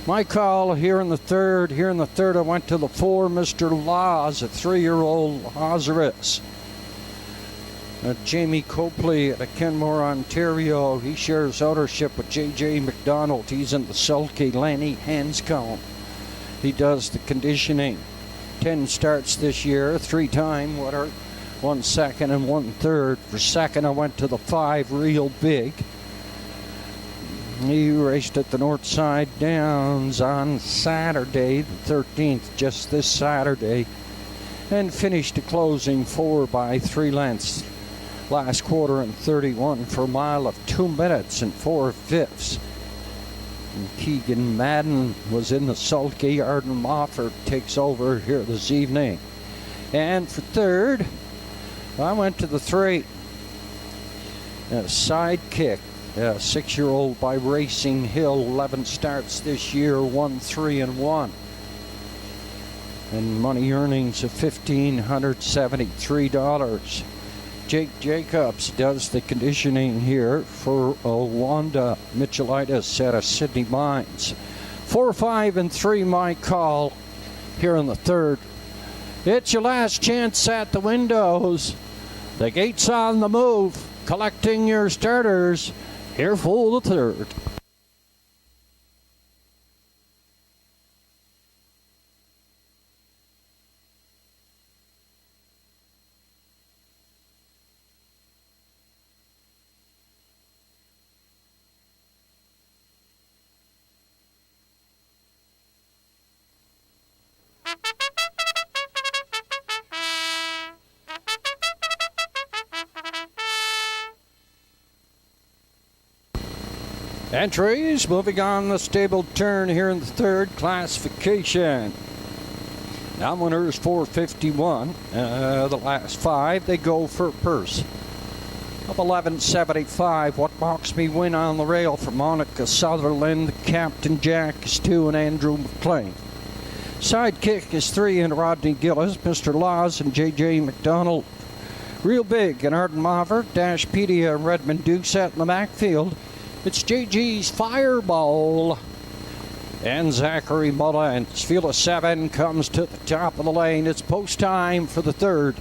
My call here in the third. Here in the third, I went to the 4, Mr. Laws, a 3-year-old Lazarus. Jamie Copley at Kenmore, Ontario. He shares ownership with J.J. McDonald. He's in the sulky. Lanny Hanscombe. He does the conditioning. 10 starts this year, 3-time winner, 1 second and 1 third. For second, I went to the 5, Real Big. He raced at the Northside Downs on Saturday, the 13th, just this Saturday, and finished a closing 4 by 3 lengths. Last quarter and 31 for a mile of 2 minutes and 4/5. And Keegan Madden was in the sulky. Arden Moffat takes over here this evening. And for third, I went to the 3. Sidekick. 6-year-old by Racing Hill, 11 starts this year, 1, 3, and 1. And money earnings of $1,573. Jake Jacobs does the conditioning here for Wanda Michelitis out of Sydney Mines. 4, 5, and 3, my call here in the third. It's your last chance at the windows. The gate's on the move. Collecting your starters. Here for the third. Entries moving on the stable turn here in the third classification. Now winners 451. The last 5, they go for a purse of $11.75. What box me win on the rail for Monica Sutherland. Captain Jack is 2 and Andrew McLean. Sidekick is 3 and Rodney Gillis. Mr. Laws and J.J. McDonald. Real Big and Arden Moffat. Dashpedia and Redmond Doucette in the backfield. It's JG's Fireball and Zachary Mullins. Field of 7 comes to the top of the lane. It's post time for the third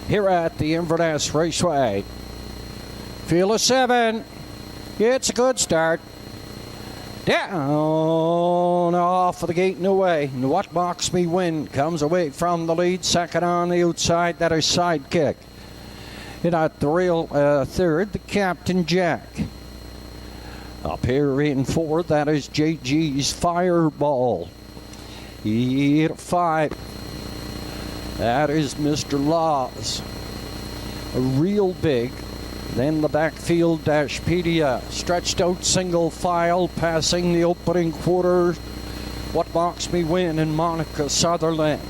here at the Inverness Raceway. Field of 7. It's a good start. Down off of the gate and away. And What Box Me Win comes away from the lead. Second on the outside, that is Sidekick. And at the rail third, the Captain Jack. Up here in 4, that is JG's Fireball. At 5, that is Mr. Laws. A Real Big. Then the backfield, Dashpedia. Stretched out single file, passing the opening quarter. What Box Me Win and Monica Sutherland.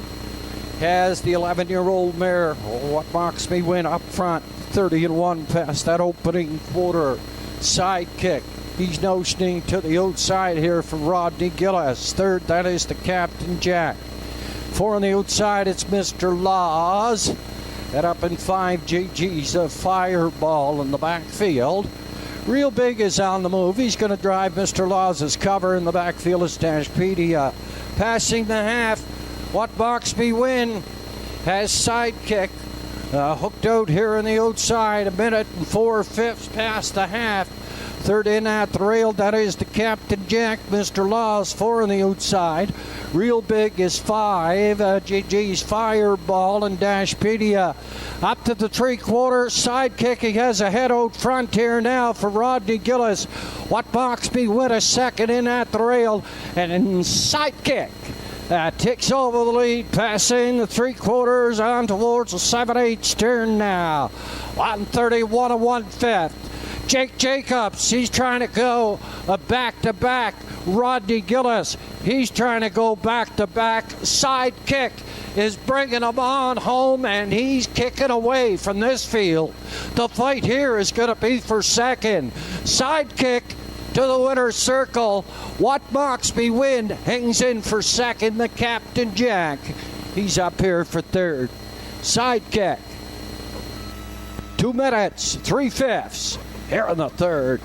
Has the 11-year-old mare. What Box Me Win up front. 30 and 1 past that opening quarter. Sidekick. He's notioning to the outside here from Rodney Gillis. Third, that is the Captain Jack. 4 on the outside, it's Mr. Laws. And up in 5, JG's a Fireball in the backfield. Real Big is on the move. He's going to drive Mr. Laws' cover in the backfield is Dashpedia. Passing the half, What Box Me Win has Sidekick. Hooked out here on the outside, 1 minute and 4/5 past the half. Third in at the rail, that is the Captain Jack. Mr. Laws, 4 on the outside. Real Big is 5. JG's Fireball and Dashpedia. Up to the 3/4. Sidekick, he has a head out front here now for Rodney Gillis. What Box Me Win a second in at the rail. And in Sidekick takes over the lead, passing the 3/4 on towards the 7/8 turn now. 1:31 and 1/5. Jake Jacobs, he's trying to go back-to-back. Rodney Gillis, he's trying to go back-to-back. Sidekick is bringing him on home, and he's kicking away from this field. The fight here is going to be for second. Sidekick to the winner's circle. What Box Me Win hangs in for second. The Captain Jack, he's up here for third. Sidekick, 2 minutes, 3/5. here in the third.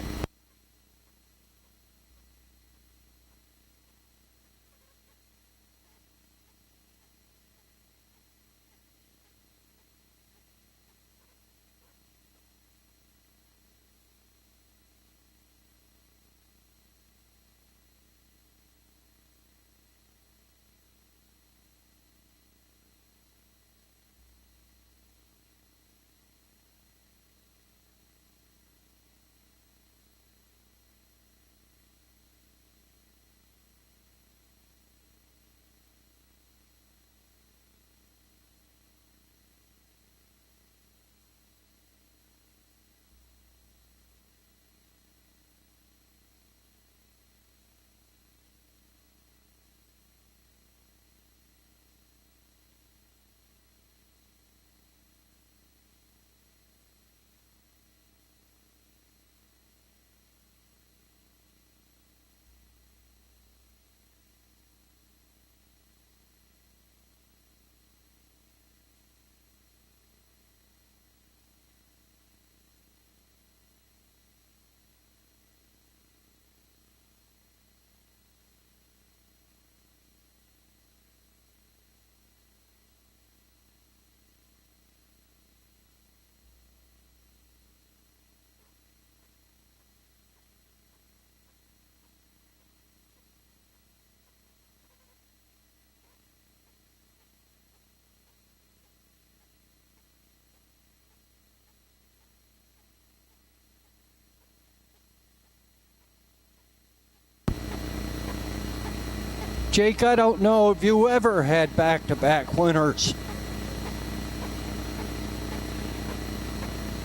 Jake, I don't know if you ever had back-to-back winners.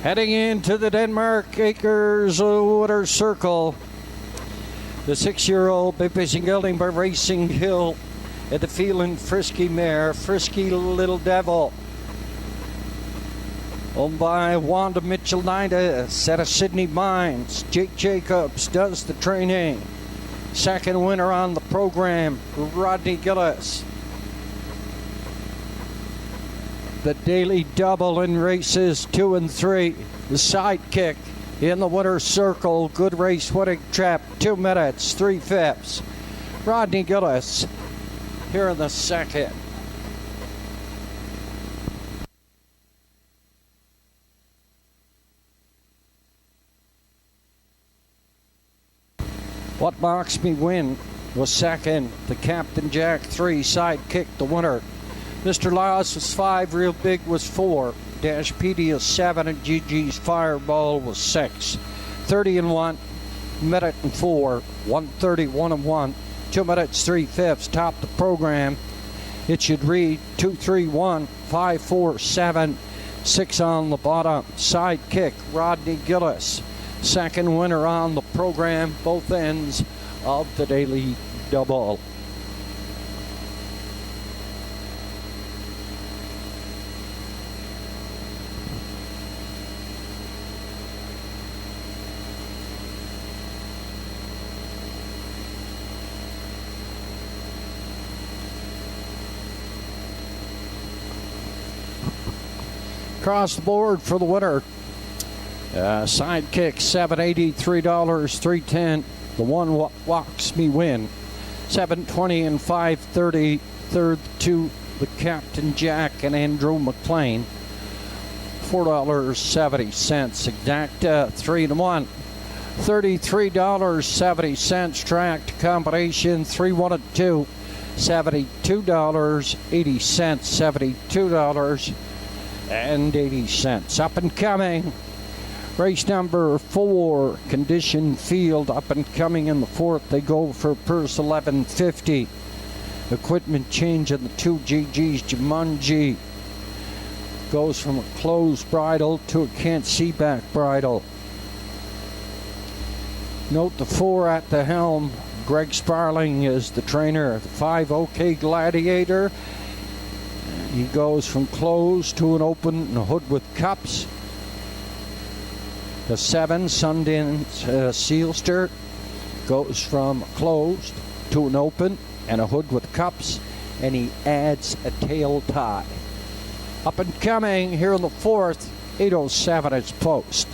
Heading into the Denmark Acres Water Circle, the 6-year-old Bippis gelding by Racing Hill at the Feeling Frisky mare, Frisky Little Devil. Owned by Wanda Mitchell-Nida, set of Sydney Mines. Jake Jacobs does the training. Second winner on the program, Rodney Gillis. The daily double in races 2 and 3. The sidekick in the winner's circle. Good race winning trap, 2 minutes, 3/5. Rodney Gillis here in the second. What Marks Me Win was second. The Captain Jack 3 sidekick the winner. Mr. Laws was 5, Real Big was 4. Dashpedia 7 and GG's Fireball was 6. 30 and 1, minute and 4, 131 and 1, 2 minutes 3/5. Top the program. It should read 231 547 6 on the bottom. Sidekick Rodney Gillis. Second winner on the program, both ends of the daily double. Across the board for the winner. Sidekick $7.80, $3, $3.10. The one Walks Me Win, $7.20 and $5.30. Third to the Captain Jack and Andrew McLean, $4.70. Exacta 3 and 1, $33.70. Tracked combination 3, 1 and 2, $72.80. $72.80. Up and coming. Race number 4, Condition Field, up and coming in the 4th. They go for purse $11.50. Equipment change in the 2 GG's. Jumanji goes from a closed bridle to a can't see back bridle. Note the 4 at the helm. Greg Sparling is the trainer. The 5 OK Gladiator. He goes from closed to an open and a hood with cups. The 7 Sundance Sealster goes from closed to an open and a hood with cups, and he adds a tail tie. Up and coming here in the 4th, 8:07 is post.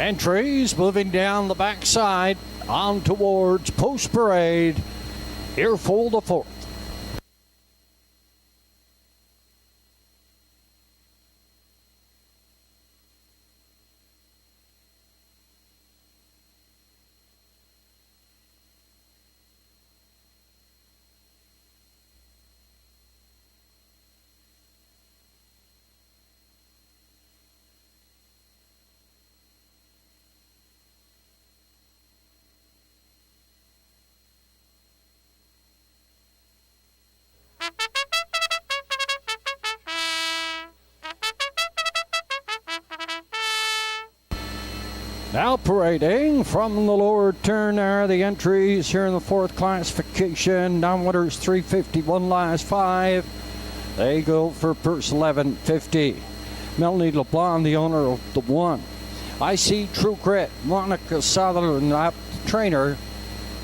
Entries moving down the backside on towards Post Parade. Earful the fourth. Now parading from the lower turn are the entries here in the fourth classification. Downwaters 351 last 5. They go for purse 1150. Melanie LeBlanc, the owner of the 1. I see True Grit, Monica Sutherland, the trainer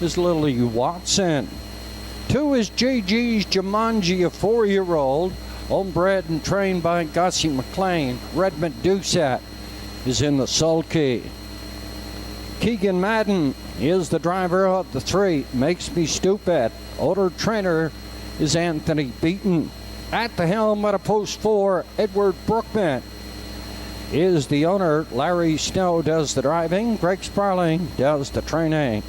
is Lily Watson. 2 is JG's Jumanji, a 4-year-old, homebred and trained by Gussie McLean. Redmond Doucette is in the sulky. Keegan Madden is the driver of the 3. Makes Me Stupid. Owner trainer is Anthony Beaton. At the helm at a post 4, Edward Brookman is the owner. Larry Snow does the driving. Greg Sparling does the training.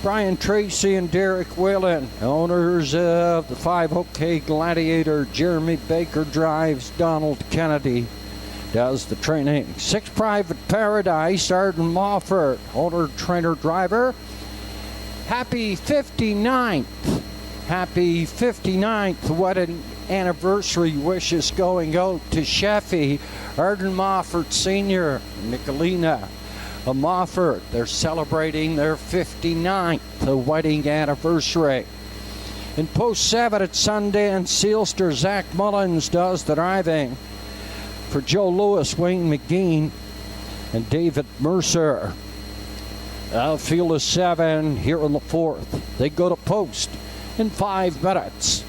Brian Tracy and Derek Whalen, owners of the 5 OK Gladiator. Jeremy Baker drives. Donald Kennedy does the training. 6 Private Paradise, Arden Mofford, owner, trainer, driver. Happy 59th wedding anniversary wishes going out to Sheffy, Arden Mofford Sr., Nicolina Mofford. They're celebrating their 59th wedding anniversary. In post 7 at Sundance, Sealster, Zach Mullins does the driving. For Joe Lewis, Wayne McGee, and David Mercer. Field of 7 here in the 4th. They go to post in 5 minutes.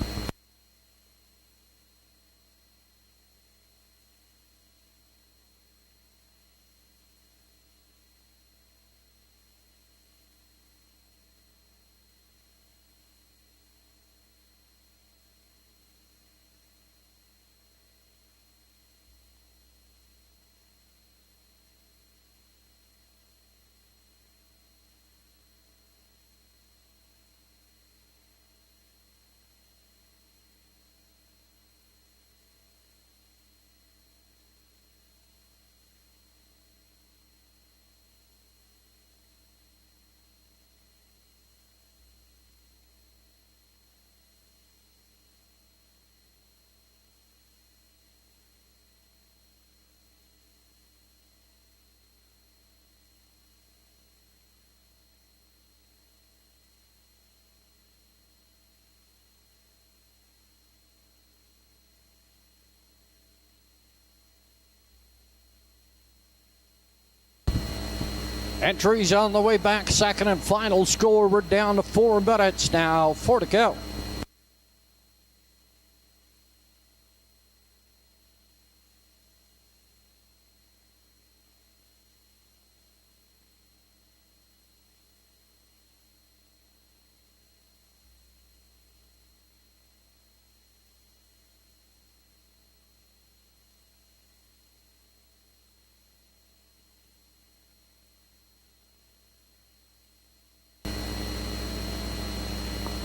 Entries on the way back, second and final score. We're down to 4 minutes now. 4 to go.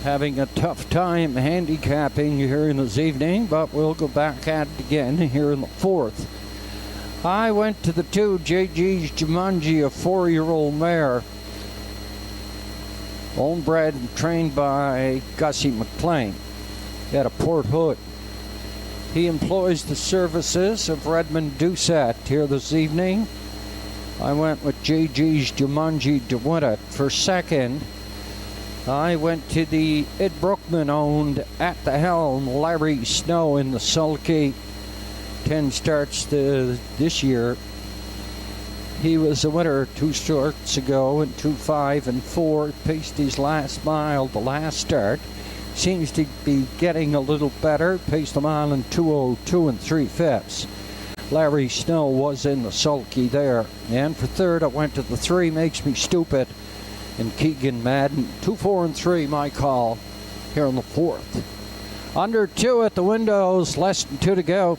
Having a tough time handicapping here in this evening, but we'll go back at it again here in the 4th. I went to the 2 JG's Jumanji, a 4-year-old mare, homebred and trained by Gussie McLean at a Port Hood. He employs the services of Redmond Doucette here this evening. I went with JG's Jumanji to win it. For second, I went to the Ed Brookman owned At the Helm, Larry Snow in the sulky. 10 starts this year. He was a winner 2 starts ago in 2, 5, and 4. Paced his last mile the last start. Seems to be getting a little better. Paced them on in 2:02 and 3/5. Larry Snow was in the sulky there. And for third, I went to the 3, Makes Me Stupid, and Keegan Madden. 2, 4, and 3, my call here in the 4th. Under 2 at the windows, less than 2 to go.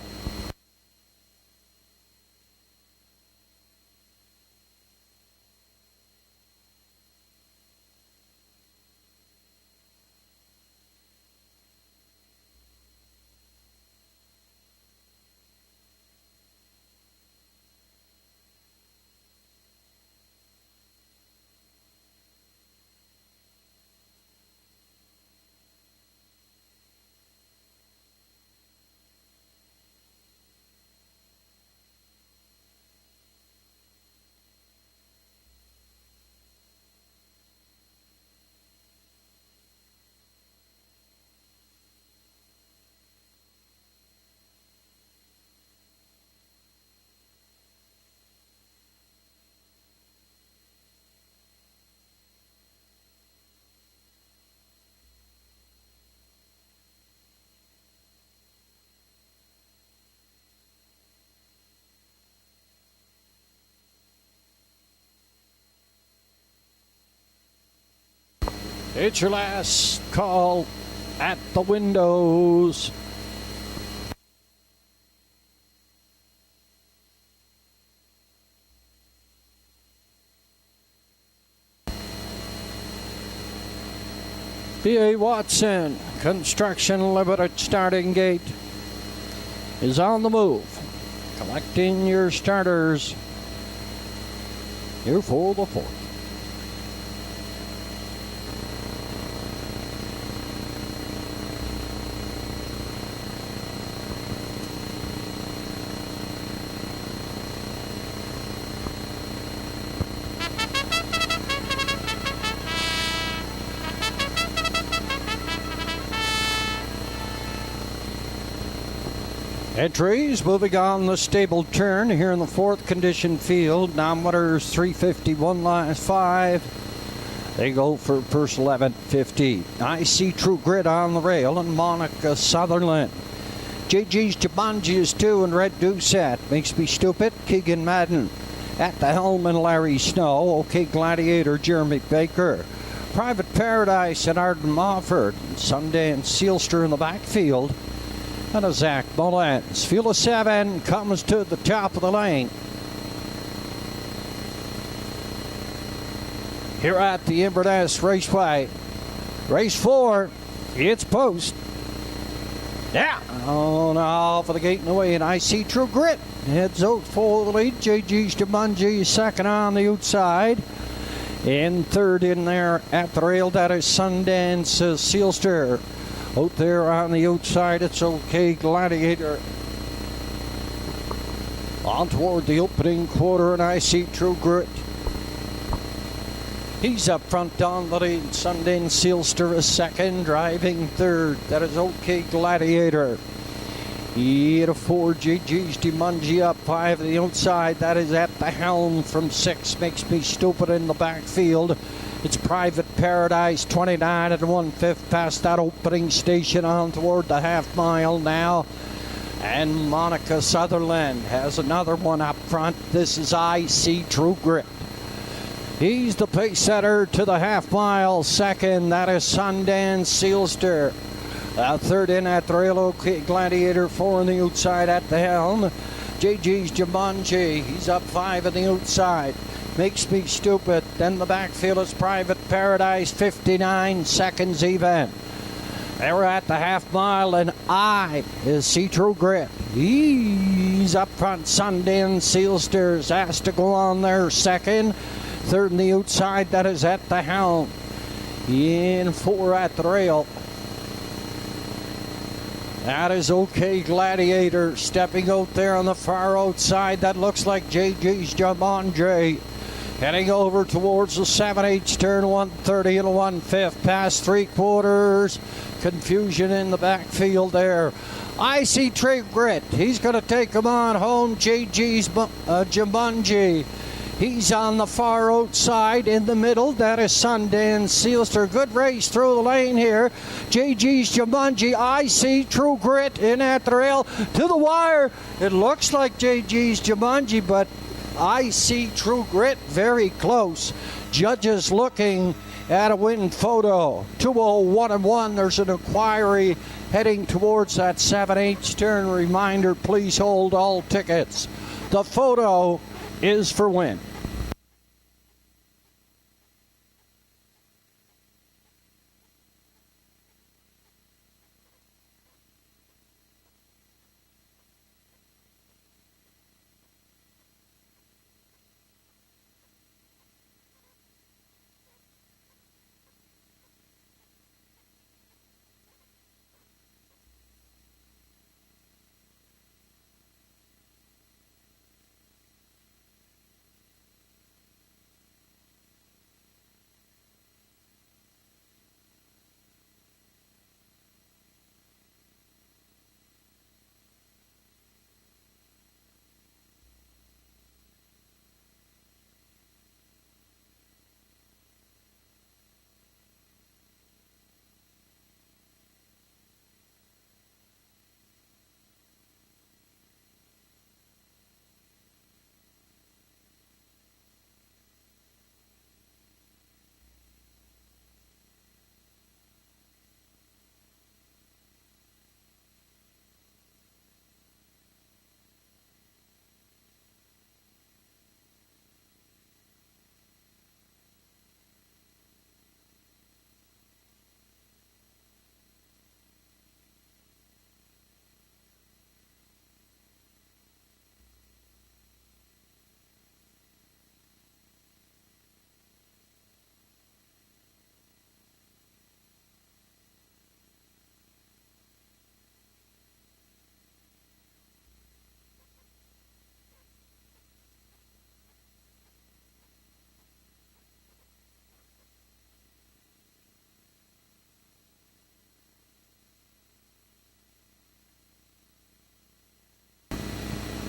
It's your last call at the windows. B.A. Watson, Construction Limited starting gate, is on the move. Collecting your starters here for the 4th. Entries moving on the stable turn here in the 4th condition field. Nominators 351 last 5. They go for first 1150. I See True Grit on the rail and Monica Sutherland. JG's Jumanji is 2 and Red Doucette. Makes Me Stupid, Keegan Madden. At the helm and Larry Snow. OK Gladiator, Jeremy Baker. Private Paradise and Arden Mofford. Sundance Sealster in the backfield. And a Zach Mullins. Field of 7 comes to the top of the lane. Here at the Inverness Raceway. Race 4, it's post. Yeah. Oh, now for the gate and away, and I See True Grit heads out for the lead. JG's Jumanji second on the outside. In third in there at the rail, that is Sundance Sealster. Out there on the outside, it's OK Gladiator. On toward the opening quarter, and I See True Grit. He's up front on the lead. Sundance Sealster is second, driving third. That is OK Gladiator. 8 of 4, JG's Jumanji up 5 on the outside. That is at the helm from 6. Makes Me Stupid in the backfield. It's Private Paradise, 29 and 1/5 past that opening station on toward the half mile now. And Monica Sutherland has another one up front. This is I See True Grit. He's the pace setter to the half mile. Second, that is Sundance Sealster. Third in at the rail, OK Gladiator. 4 on the outside at the helm. JG's Jumanji, he's up 5 on the outside. Makes Me Stupid. Then the backfield is Private Paradise, 59 seconds even. They were at the half mile, and I See True Grit. He's up front. Sundance Sealster's asked to go on there second. Third on the outside, that is at the helm. In 4 at the rail. That is OK Gladiator stepping out there on the far outside. That looks like JG's Jumanji. Heading over towards the 7/8 turn, 130 and 1/5 past 3/4. Confusion in the backfield there. I See True Grit. He's going to take him on home. JG's Jumanji. He's on the far outside. In the middle, that is Sundance Sealster. Good race through the lane here. JG's Jumanji, I see True Grit in at the rail to the wire. It looks like JG's Jumanji, but I see True Grit very close. Judges looking at a win photo. 201-1. There's an inquiry heading towards that 7/8 turn. Reminder, please hold all tickets. The photo is for win.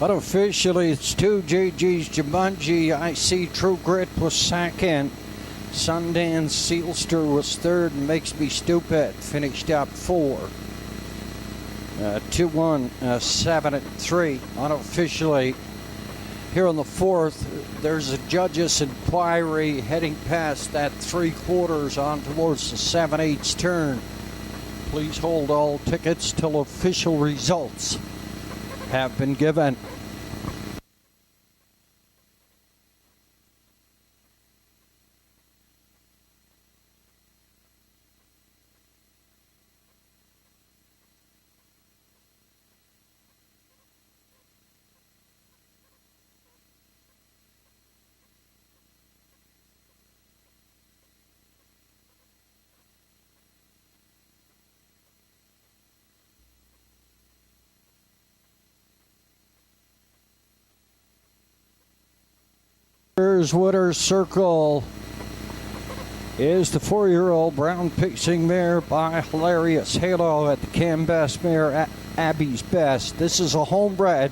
But officially, it's 2 JG's Jumanji. I see True Grit was second. Sundance Sealster was third, and Makes Me Stupid finished up 4. 2-1, 7 and 3. Unofficially, here on the 4th, there's a judge's inquiry heading past that 3/4 on towards the 7/8 turn. Please hold all tickets till official results have been given. Winner's Circle is the 4-year-old brown pixing mare by Hilarious Halo at the Cam Best mare Abby's Best. This is a homebred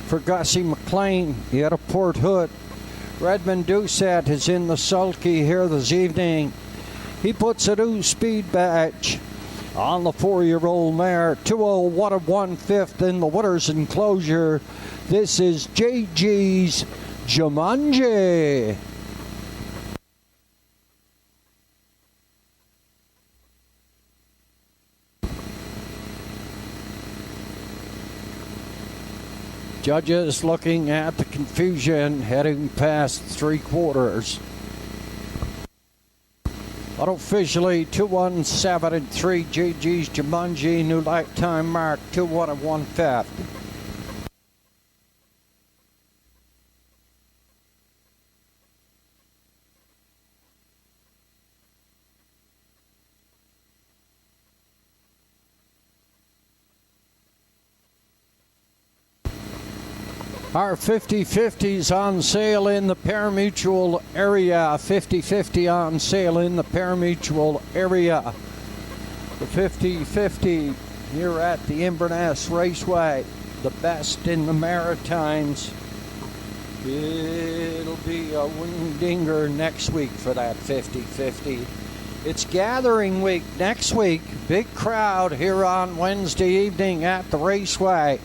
for Gussie McLean. He had a Port Hood. Redmond Doucette is in the sulky here this evening. He puts a new speed badge on the 4-year-old mare. 201 1/5 in the winner's enclosure. This is JG's Jumanji. Judges looking at the confusion heading past 3/4. Unofficially 2-1, 7 and 3. JG's Jumanji, new lifetime mark 2-1 1/5. Our 50/50s on sale in the parimutuel area. 50/50 on sale in the parimutuel area. The 50/50 here at the Inverness Raceway. The best in the Maritimes. It'll be a wing-dinger next week for that 50-50. It's gathering week next week. Big crowd here on Wednesday evening at the Raceway.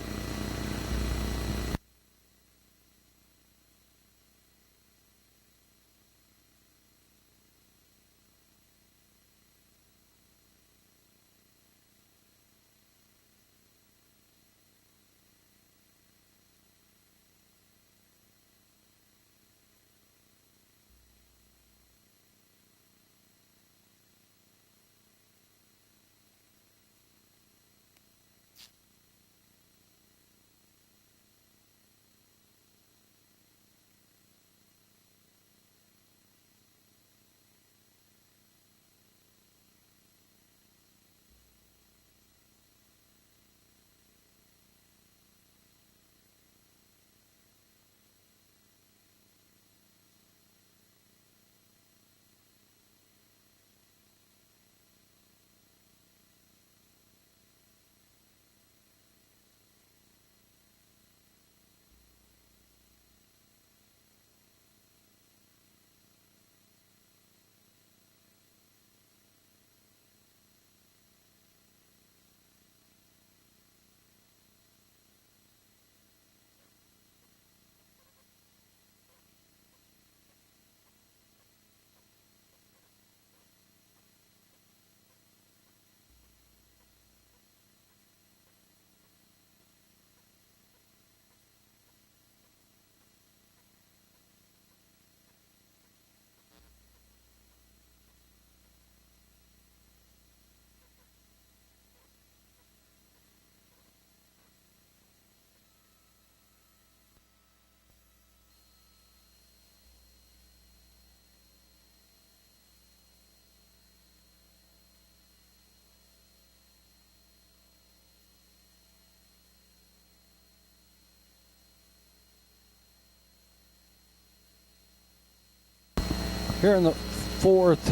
Here in the fourth,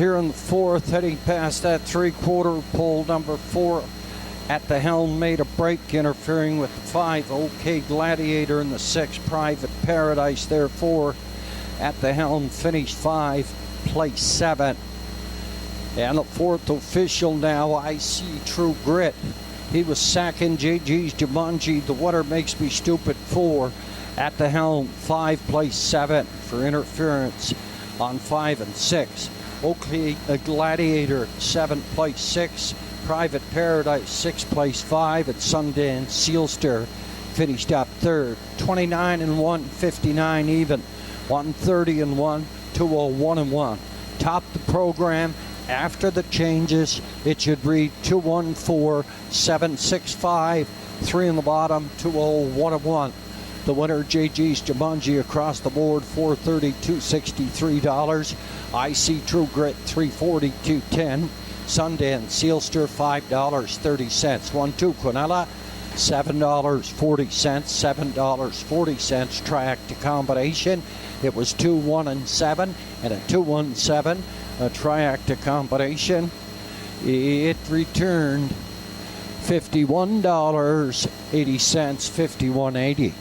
heading past that three-quarter pole, number 4 at the helm made a break, interfering with the 5, OK Gladiator, in the 6, Private Paradise, therefore, at the helm, finished 5, place 7. And the fourth official now, I See True Grit. He was second, JG's Jumanji, The Water Makes Me Stupid, 4, at the helm, 5, place 7 for interference on 5 and 6. Oakley Gladiator, 7th place 6. Private Paradise, 6th place 5. And Sundance Sealster finished up 3rd. 29 and 1, 59 even. 130 and 1, 201 and 1. Top the program after the changes. It should read 214, 765. 3 in the bottom, 201 and 1. The winner, JG's Jumanji, across the board, $430, $263. I See True Grit, $340, $210. Sundance Sealster, $5.30. 1-2 Quinella, $7.40, $7.40. Triac combination. It was 2, 1, and 7, and a 2, 1, 7. A Triac combination. It returned $51.80, $51.80.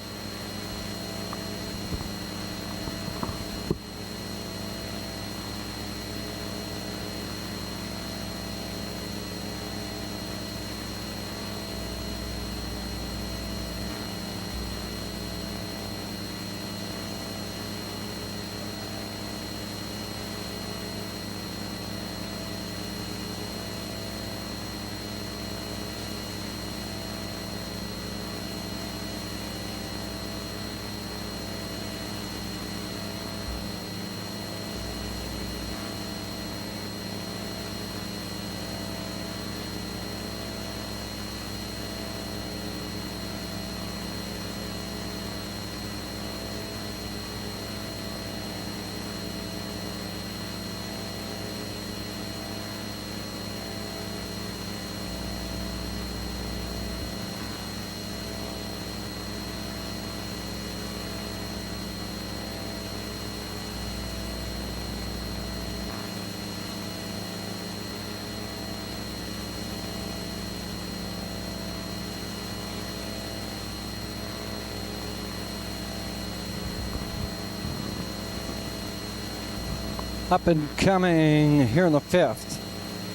Up and coming here in the 5th.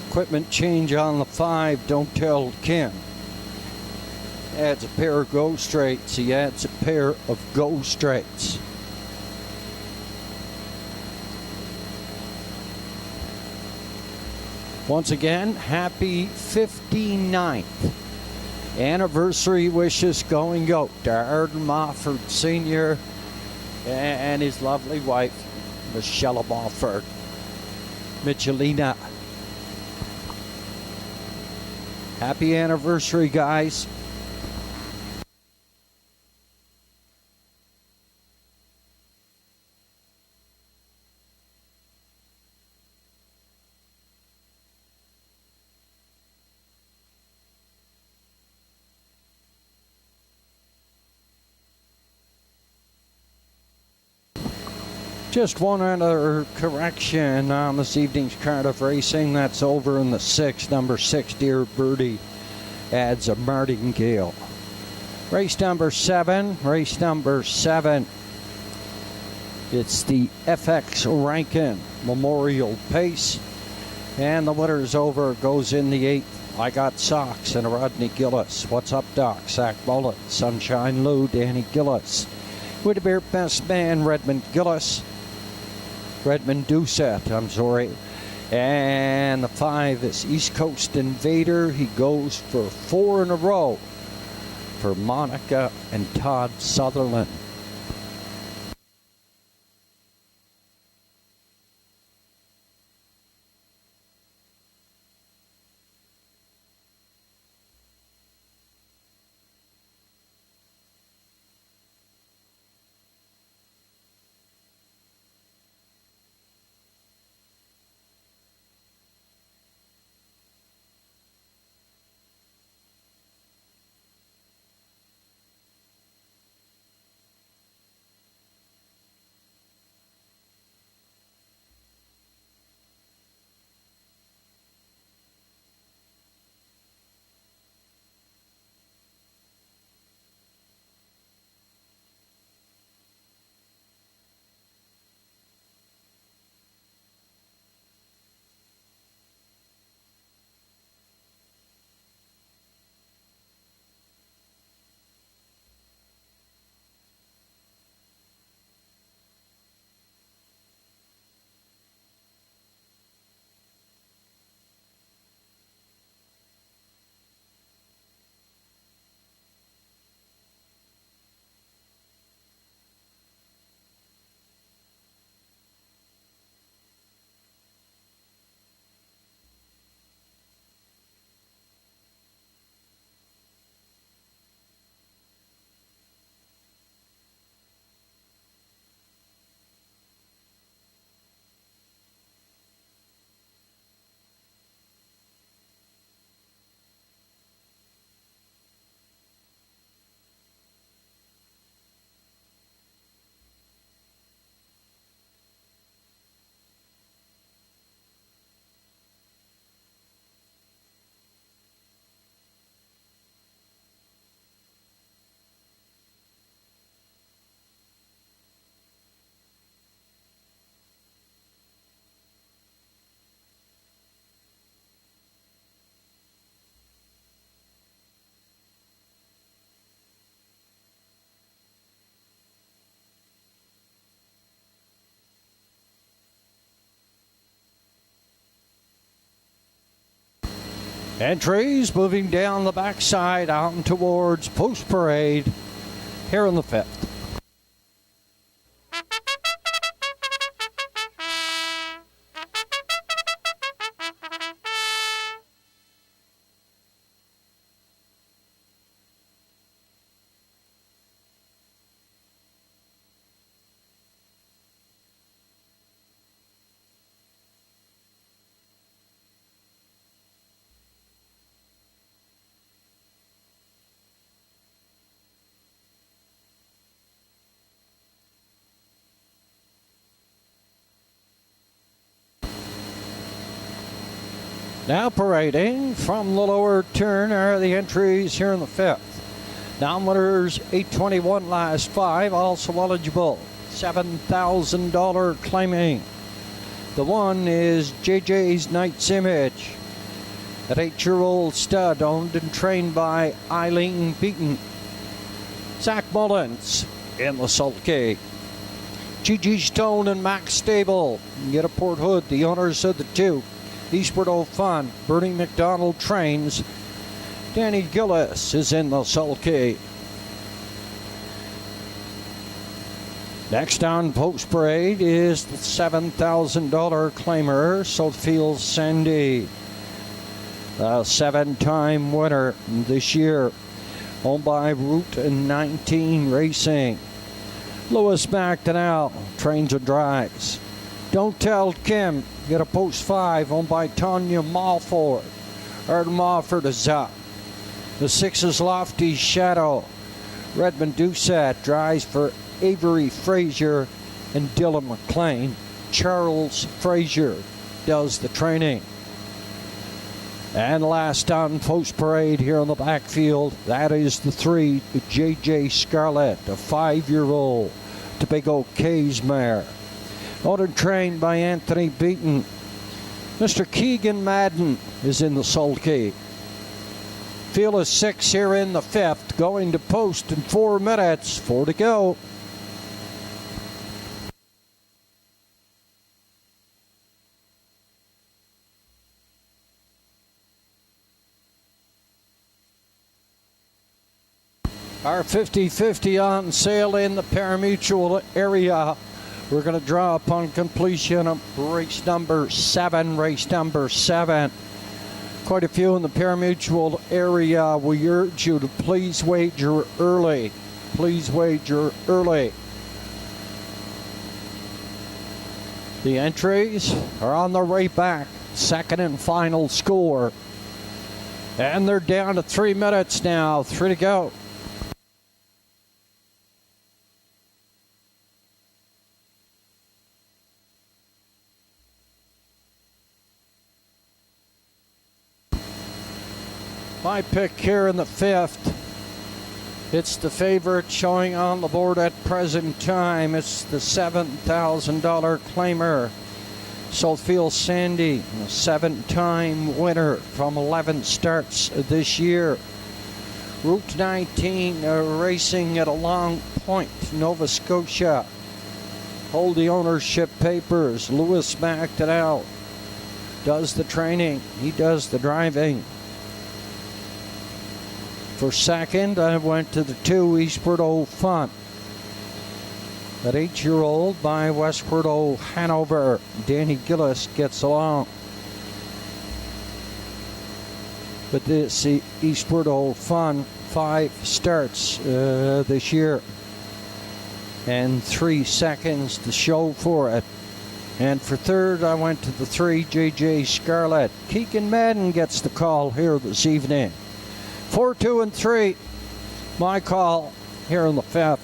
Equipment change on the 5, Don't Tell Kim. Adds a pair of go straights. He adds a pair of go straights. Once again, happy 59th anniversary wishes going out to Arden Mofford Sr. and his lovely wife, Michelle Mofford. Michelina. Happy anniversary, guys. Just one other correction on this evening's Cardiff Racing. That's over in the 6th. Number 6, Dear Birdie, adds a martingale. Race number 7. It's the FX Rankin Memorial Pace. And the winner's over, goes in the 8th. I Got Socks and Rodney Gillis. What's up, Doc? Zach Mullet, Sunshine Lou, Danny Gillis. Whittier Best Man, Redmond Doucette, I'm sorry. And the 5 is East Coast Invader. He goes for 4 in a row for Monica and Todd Sutherland. Entries moving down the backside out towards Post Parade here in the 5th. Now parading from the lower turn are the entries here in the 5th. Downwinners 821 last 5, also eligible. $7,000 claiming. The one is JJ's Knight's Image, an 8-year-old stud owned and trained by Eileen Beaton. Zach Mullins in the sulky. Gigi Stone and Max Stable get a Port Hood, the owners of the two. Eastward O'Fun, Bernie McDonald trains. Danny Gillis is in the sulky. Next on Post Parade is the $7,000 claimer, Southfield Sandy. A 7-time winner this year, owned by Route 19 Racing. Lewis McDonnell trains and drives. Don't Tell Kim, get a Post 5, owned by Tanya Malford. Art Malford is up. The 6 is Lofty Shadow. Redmond Doucette drives for Avery Frazier and Dylan McLean. Charles Frazier does the training. And last on Post Parade here on the backfield, that is the 3, JJ Scarlett, a 5-year-old Tobago K's mare. Owned and trained by Anthony Beaton. Mr. Keegan Madden is in the sulky. Field is 6 here in the 5th, going to post in 4 minutes, 4 to go. Our 50-50 on sale in the parimutuel area. We're going to draw upon completion of race number 7. Quite a few in the parimutuel area. We urge you to please wager early. Please wager early. The entries are on their way back. Second and final score. And they're down to 3 minutes now. 3 to go. My pick here in the 5th. It's the favorite showing on the board at present time. It's the $7,000 claimer. Southfield Sandy, a 7-time winner from 11 starts this year. Route 19 racing at a Long Point, Nova Scotia. Hold the ownership papers. Lewis McDonnell does the training. He does the driving. For second, I went to the 2, Eastward O'Fun. That 8-year-old by Westward O'Hanover. Danny Gillis gets along. But this Eastward O'Fun, 5 starts this year. And 3 seconds to show for it. And for third, I went to the 3, JJ Scarlett. Keegan Madden gets the call here this evening. 4, 2, and 3. My call here in the 5th.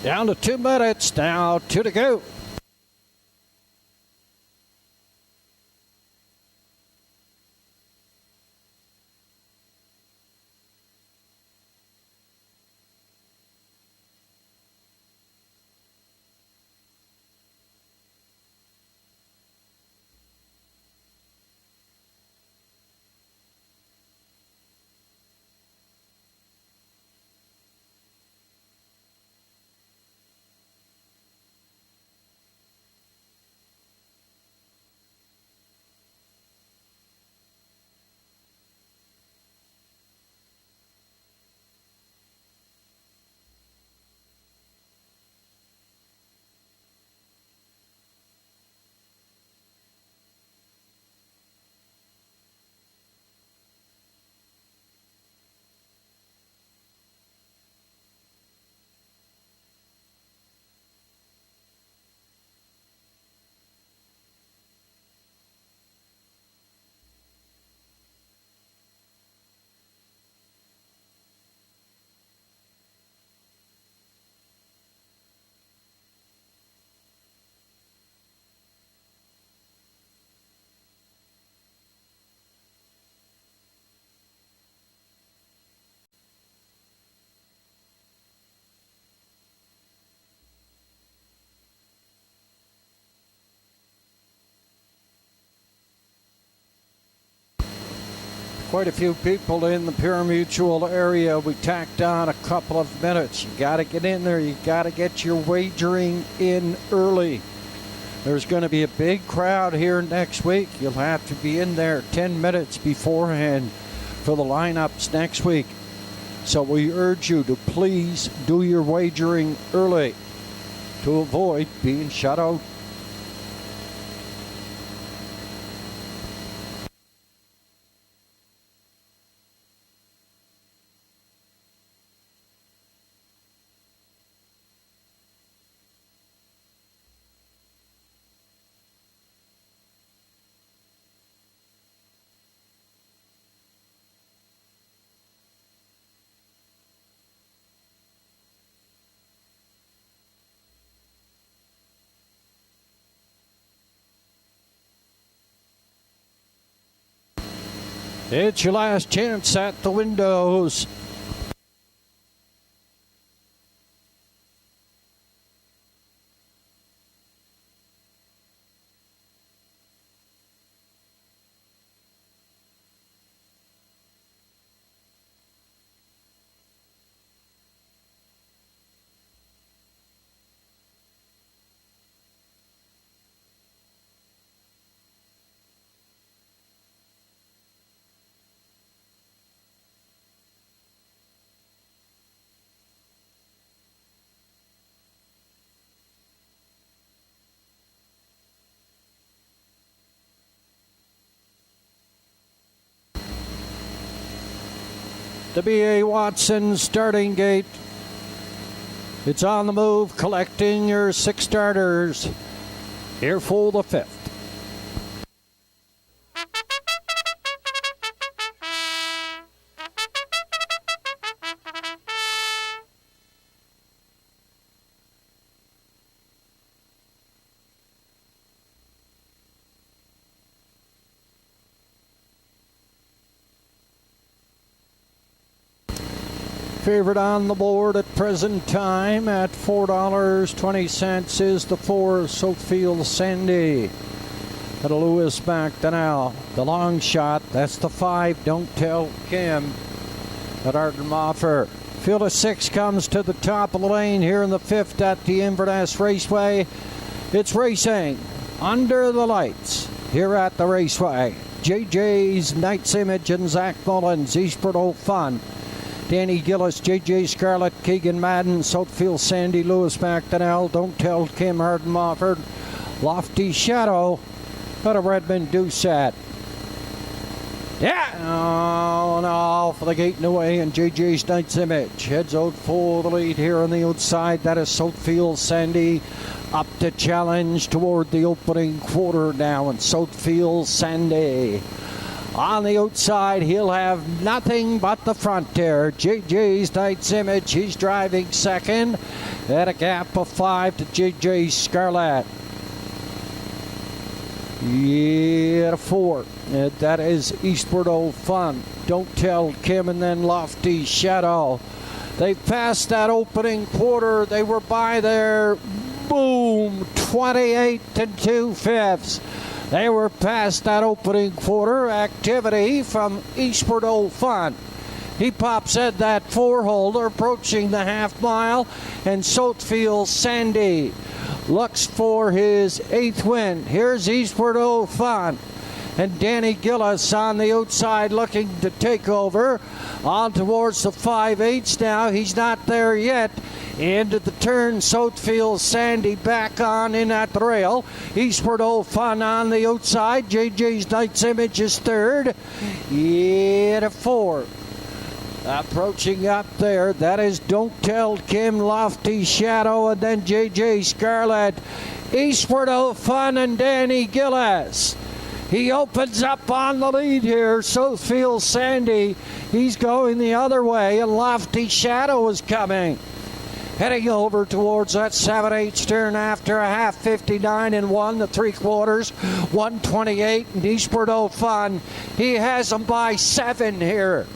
Down to 2 minutes now, 2 to go. Quite a few people in the Pure Mutual area. We tacked on a couple of minutes. You got to get in there. You got to get your wagering in early. There's going to be a big crowd here next week. You'll have to be in there 10 minutes beforehand for the lineups next week. So we urge you to please do your wagering early to avoid being shut out. It's your last chance at the windows. The B.A. Watson starting gate. It's on the move, collecting your 6 starters. Here for the 5th. Favorite on the board at present time at $4.20 is the 4 Soapfield Sandy. At a Lewis McDonnell. The long shot, that's the 5 Don't Tell Kim at Arden-Moffer. Field of 6 comes to the top of the lane here in the 5th at the Inverness Raceway. It's racing under the lights here at the Raceway. JJ's Knight's Image and Zach Mullins, Eastport Old Fun. Danny Gillis, J.J. Scarlett, Keegan Madden, Southfield Sandy, Lewis McDonnell, Don't Tell Kim, Arden-Mofford, Lofty Shadow, out of Redmond Doucette. Yeah! Oh, no, for the gate and away, and J.J.'s Knight's Image heads out for the lead here on the outside. That is Southfield Sandy up to challenge toward the opening quarter now, and Southfield Sandy. On the outside, he'll have nothing but the front there. JJ's Knight's Image, he's driving second at a gap of 5 to JJ Scarlett. Yeah, 4. That is Eastward Old Fun. Don't Tell Kim, and then Lofty Shadow. They passed that opening quarter. They were by there. Boom! 28 2/5. They were past that opening quarter. Activity from Eastward Old Fun. He pops at that 4-holder, approaching the half mile, and Southfield Sandy looks for his 8th win. Here's Eastward Old Fun. And Danny Gillis on the outside looking to take over. On towards the 5/8 now. He's not there yet. Into the turn, Southfield Sandy back on in at the rail. Eastward Old Fun on the outside. JJ's Knight's Image is 3rd. Yeah, to 4. Approaching up there, that is Don't Tell Kim, Lofty Shadow, and then JJ Scarlett. Eastward Old Fun and Danny Gillis. He opens up on the lead here. Southfield Sandy, he's going the other way, and Lofty Shadow is coming. Heading over towards that 7/8 turn after a half, 59 and 1, the 3/4, 128, and Eastward Old Fun. He has them by 7 here.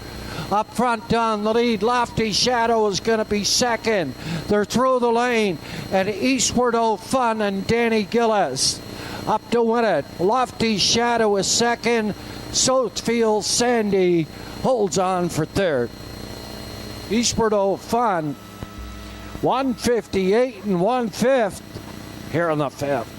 Up front on the lead, Lofty Shadow is going to be second. They're through the lane, and Eastward Old Fun and Danny Gillis up to win it. Lofty Shadow is second. Southfield Sandy holds on for third. Eastward O'Fun, 158 and 1/5 here in the fifth.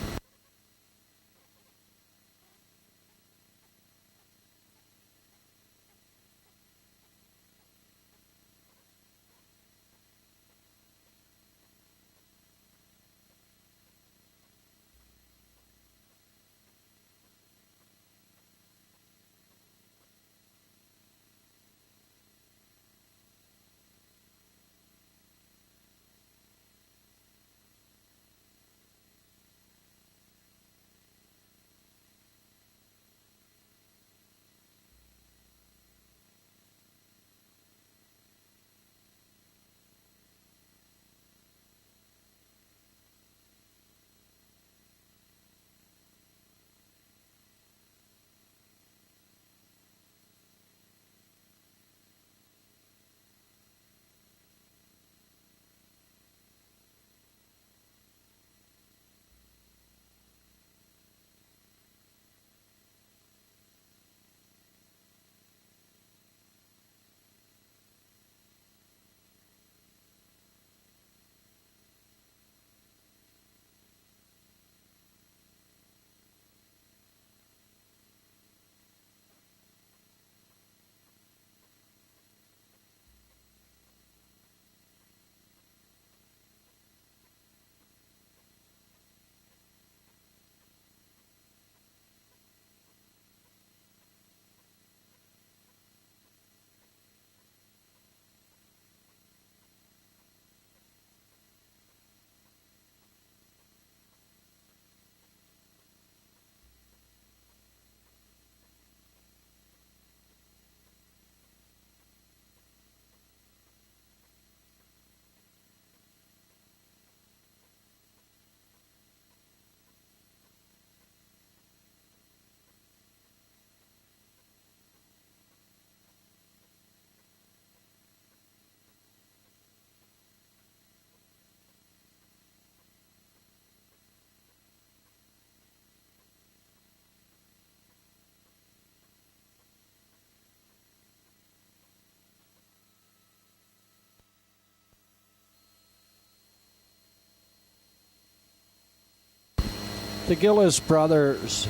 The Gillis brothers,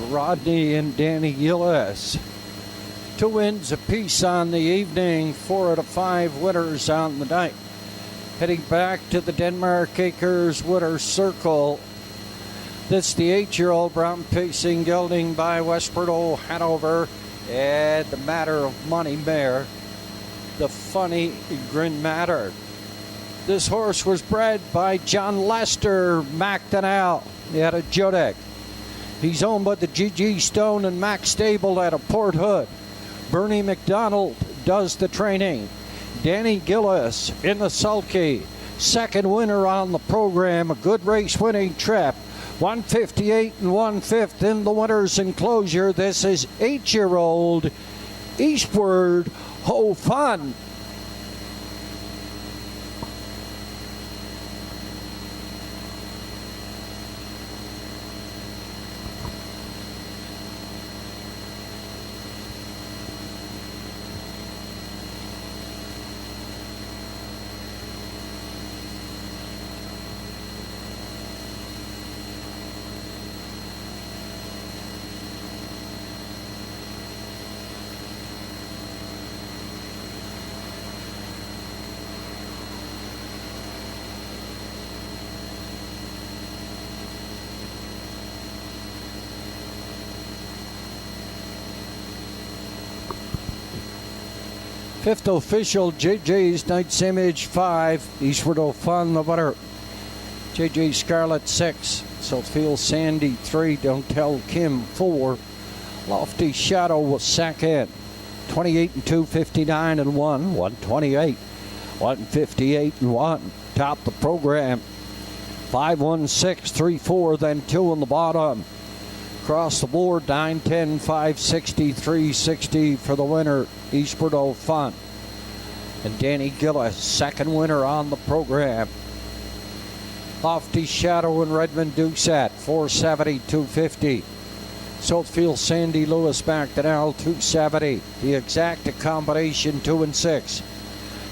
Rodney and Danny Gillis. 2 wins apiece on the evening, 4 out of 5 winners on the night. Heading back to the Denmark Acres Winner's Circle. This the 8-year-old Brown Pacing gelding by Westward Hanover and the Matter of Money mare, the Funny Grin Matter. This horse was bred by John Lester McDonnell. He had a Jodek. He's owned by the G.G. Stone and Mac Stable out of Port Hood. Bernie McDonald does the training. Danny Gillis in the sulky. Second winner on the program. A good race winning trip. 158 and 1/5 in the winner's enclosure. This is 8-year-old Eastward Ho Fun. Fifth official, JJ's Knight's Image 5, Eastward O'Fun the winner. JJ Scarlet 6, Southfield Sandy 3, Don't Tell Kim 4, Lofty Shadow was second, 28 and 2, 59 and 1, 128, 158 and 1. Top the program, 5, 1, 6, 3, 4, then 2 on the bottom. Across the board, 9, 10, 5, 60, 360 for the winner, Eastward O'Fun. And Danny Gillis, second winner on the program. Lofty Shadow and Redmond Doucette, 470, 250. Southfield Sandy Lewis back to now, 270. The exacta combination 2 and 6.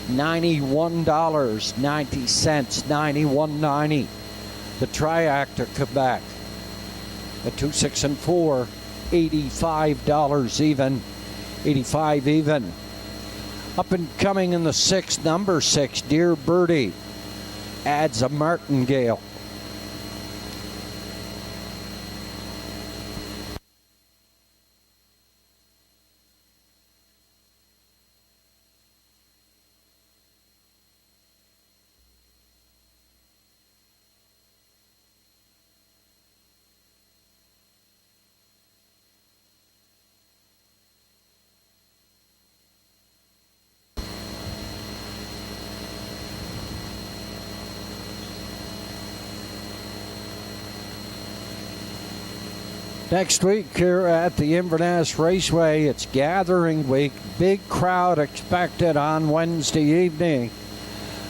$91.90, $91.90. The triactor Quebec at 2, 6, and 4, $85 even, 85 even. Up and coming in the 6, number 6, Dear Birdie, adds a martingale. Next week here at the Inverness Raceway, it's gathering week. Big crowd expected on Wednesday evening.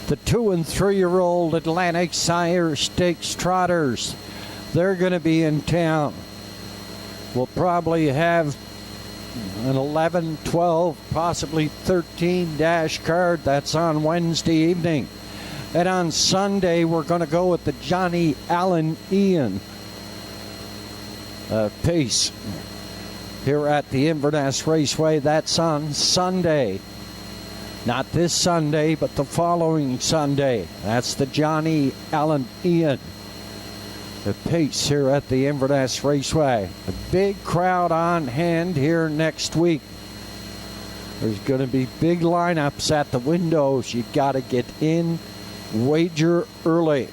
The 2 and 3-year-old Atlantic Sire Stakes Trotters, they're going to be in town. We'll probably have an 11, 12, possibly 13 dash card. That's on Wednesday evening. And on Sunday, we're going to go with the Johnny Allen Ian pace here at the Inverness Raceway. That's on Sunday. Not this Sunday, but the following Sunday. That's the Johnny Allen Ian pace here at the Inverness Raceway. A big crowd on hand here next week. There's going to be big lineups at the windows. You've got to get in, wager early.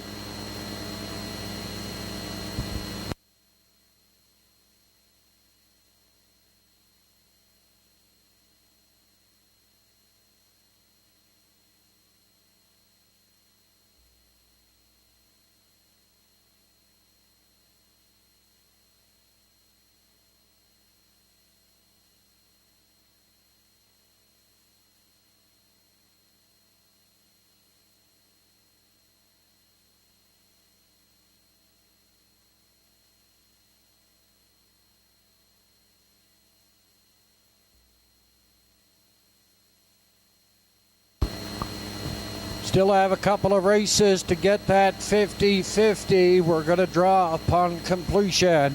Still have a couple of races to get that 50-50. We're going to draw upon completion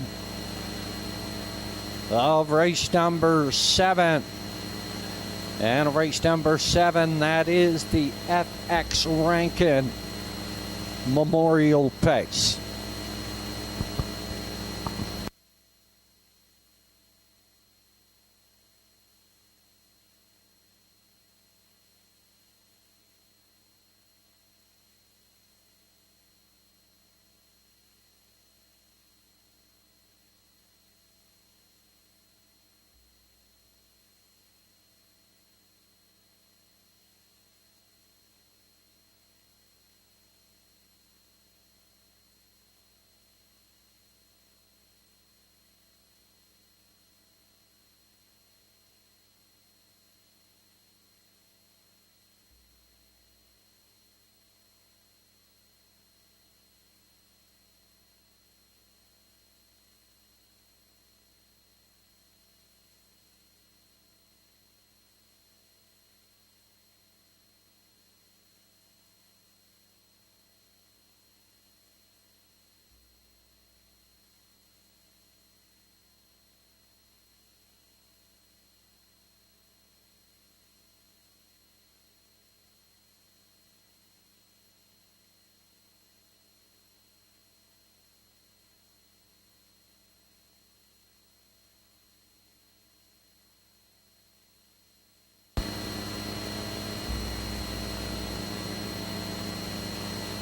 of race number 7. And race number 7, that is the FX Rankin Memorial Pace.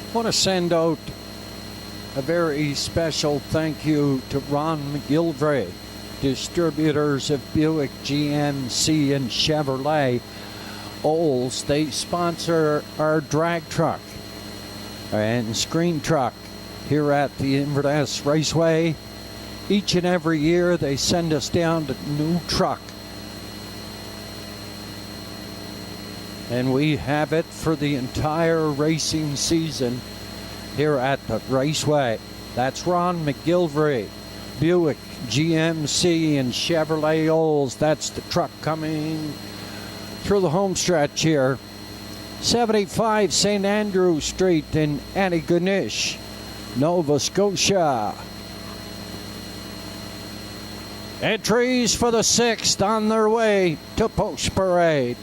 I want to send out a very special thank you to Ron McGilvray, distributors of Buick, GMC, and Chevrolet Olds. They sponsor our drag truck and screen truck here at the Inverness Raceway. Each and every year they send us down to new truck. And we have it for the entire racing season here at the Raceway. That's Ron McGilvray, Buick, GMC, and Chevrolet Olds. That's the truck coming through the home stretch here. 75 St. Andrew Street in Antigonish, Nova Scotia. Entries for the 6th on their way to Post Parade.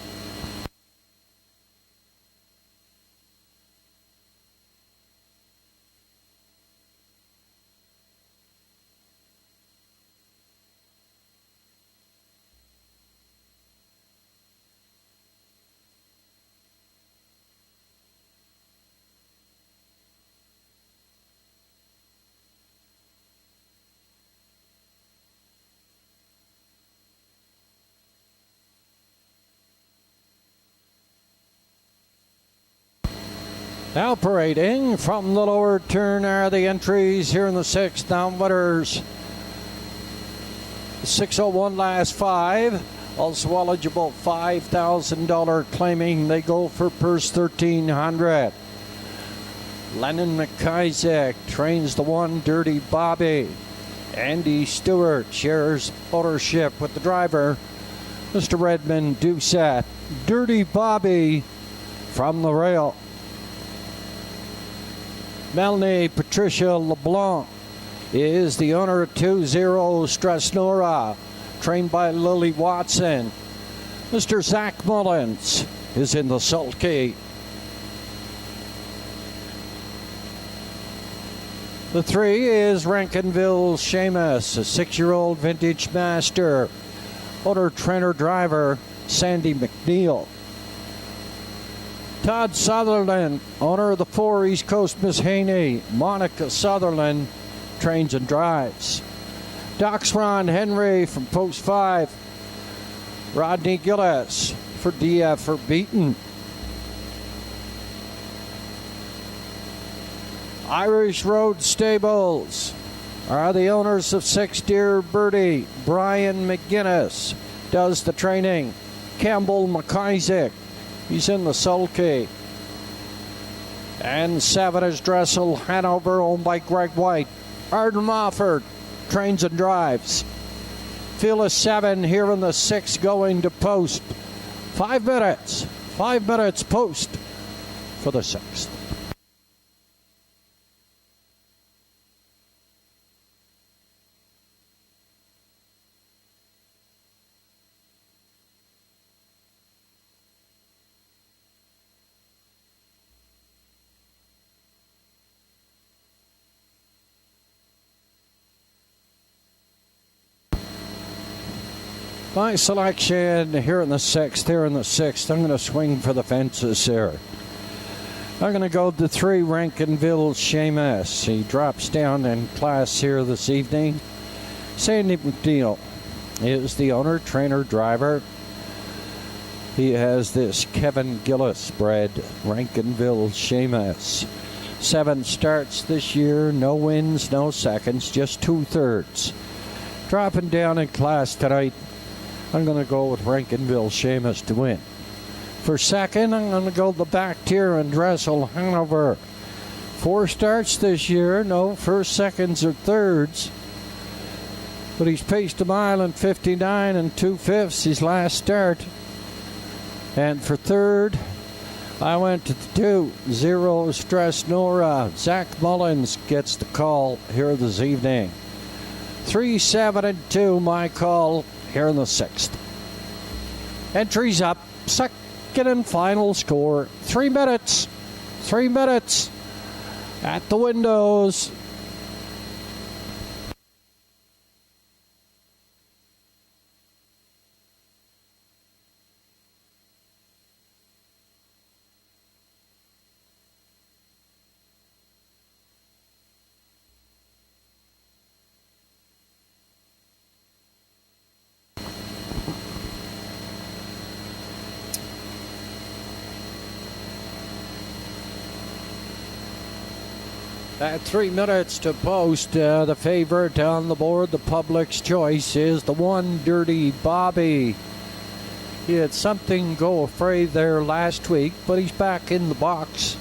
Now parading from the lower turn are the entries here in the 6th. Downwinners 601 last 5. Also eligible $5,000 claiming they go for purse $1,300. Lennon McIsaac trains the 1 Dirty Bobby. Andy Stewart shares ownership with the driver, Mr. Redmond Doucette. Dirty Bobby from the rail. Melanie Patricia LeBlanc is the owner of 20 Strasnora, trained by Lily Watson. Mr. Zach Mullins is in the sulky. The 3 is Rankinville Seamus, a 6-year-old vintage master. Owner, trainer, driver, Sandy McNeil. Todd Sutherland, owner of the 4 East Coast Miss Haney. Monica Sutherland trains and drives. Doc's Ron Henry from Post 5. Rodney Gillis for DF for Beaton. Irish Road Stables are the owners of 6 Dear Birdie. Brian McGuinness does the training. Campbell McIsaac, he's in the sulky. And 7 is Dressel Hanover, owned by Greg White. Arden Mofford trains and drives. Phyllis 7 here in the 6th going to Post. 5 minutes. 5 minutes Post for the 6th. My selection here in the 6th, I'm going to swing for the fences here. I'm going to go to 3 Rankinville Seamus. He drops down in class here this evening. Sandy McNeil is the owner, trainer, driver. He has this Kevin Gillis bred Rankinville Seamus. 7 starts this year, no wins, no seconds, just 2/3. Dropping down in class tonight, I'm going to go with Rankinville Seamus to win. For 2nd, I'm going to go the back tier and Dressel Hanover. 4 starts this year, no first, seconds, or thirds. But he's paced a mile in 59 and 2/5 his last start. And for 3rd, I went to the 2 Stress Nora. Zach Mullins gets the call here this evening. 3, 7, and 2, my call here in the 6th. Entries up, 2nd and final score. 3 minutes. 3 minutes at the windows. At 3 minutes to Post, the favorite on the board, the public's choice, is the 1 Dirty Bobby. He had something go afraid there last week, but he's back in the box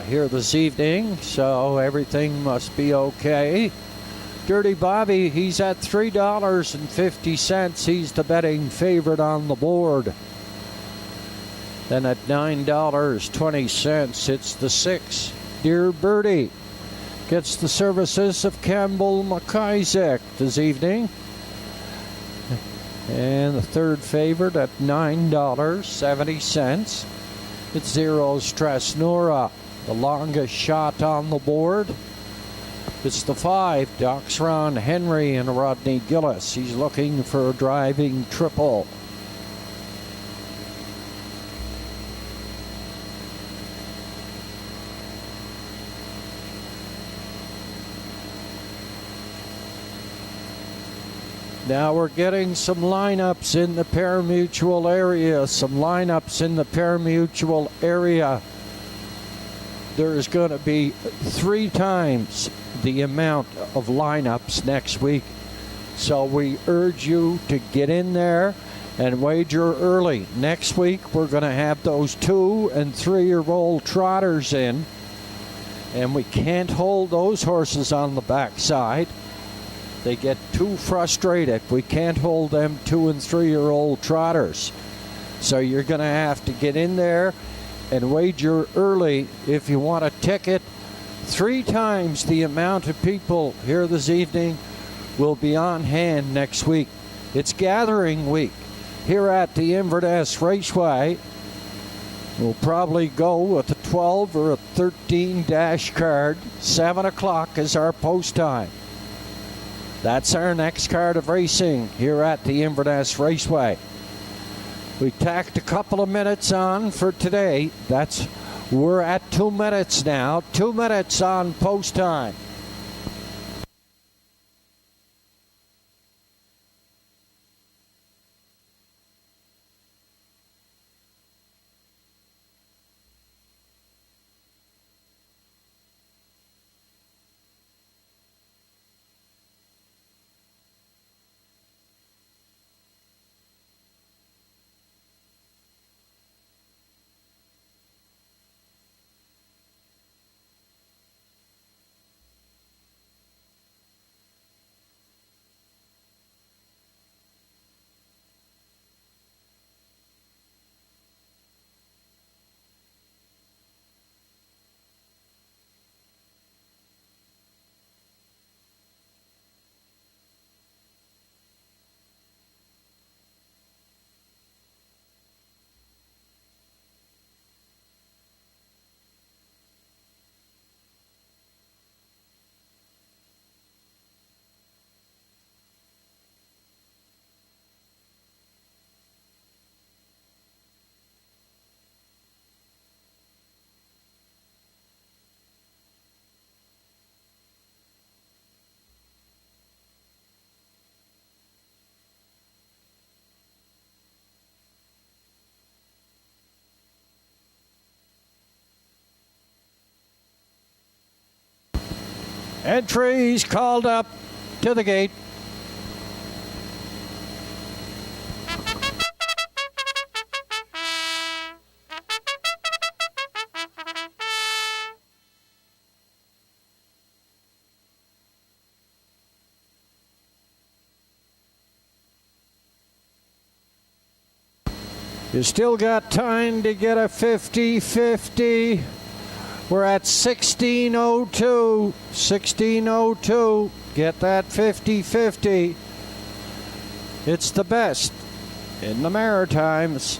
here this evening, so everything must be okay. Dirty Bobby, he's at $3.50. He's the betting favorite on the board. Then at $9.20, it's the 6. Dear Birdie gets the services of Campbell McIsaac this evening. And the third favorite at $9.70. It's Zero Stress Nora, the longest shot on the board. It's the 5, Doxron Henry and Rodney Gillis. He's looking for a driving triple. Now we're getting some lineups in the pari-mutuel area. There's going to be 3 times the amount of lineups next week. So we urge you to get in there and wager early. Next week we're going to have those 2- and 3-year-old trotters in. And we can't hold those horses on the backside. They get too frustrated. We can't hold them 2- and 3-year-old trotters. So you're going to have to get in there and wager early if you want a ticket. 3 times the amount of people here this evening will be on hand next week. It's gathering week here at the Inverness Raceway. We'll probably go with a 12 or a 13 dash card. 7 o'clock is our post time. That's our next card of racing here at the Inverness Raceway. We tacked a couple of minutes on for today. We're at 2 minutes now. 2 minutes on post time. Entries called up to the gate. You still got time to get a 50-50. We're at 16:02. 16:02. Get that 50-50. It's the best in the Maritimes.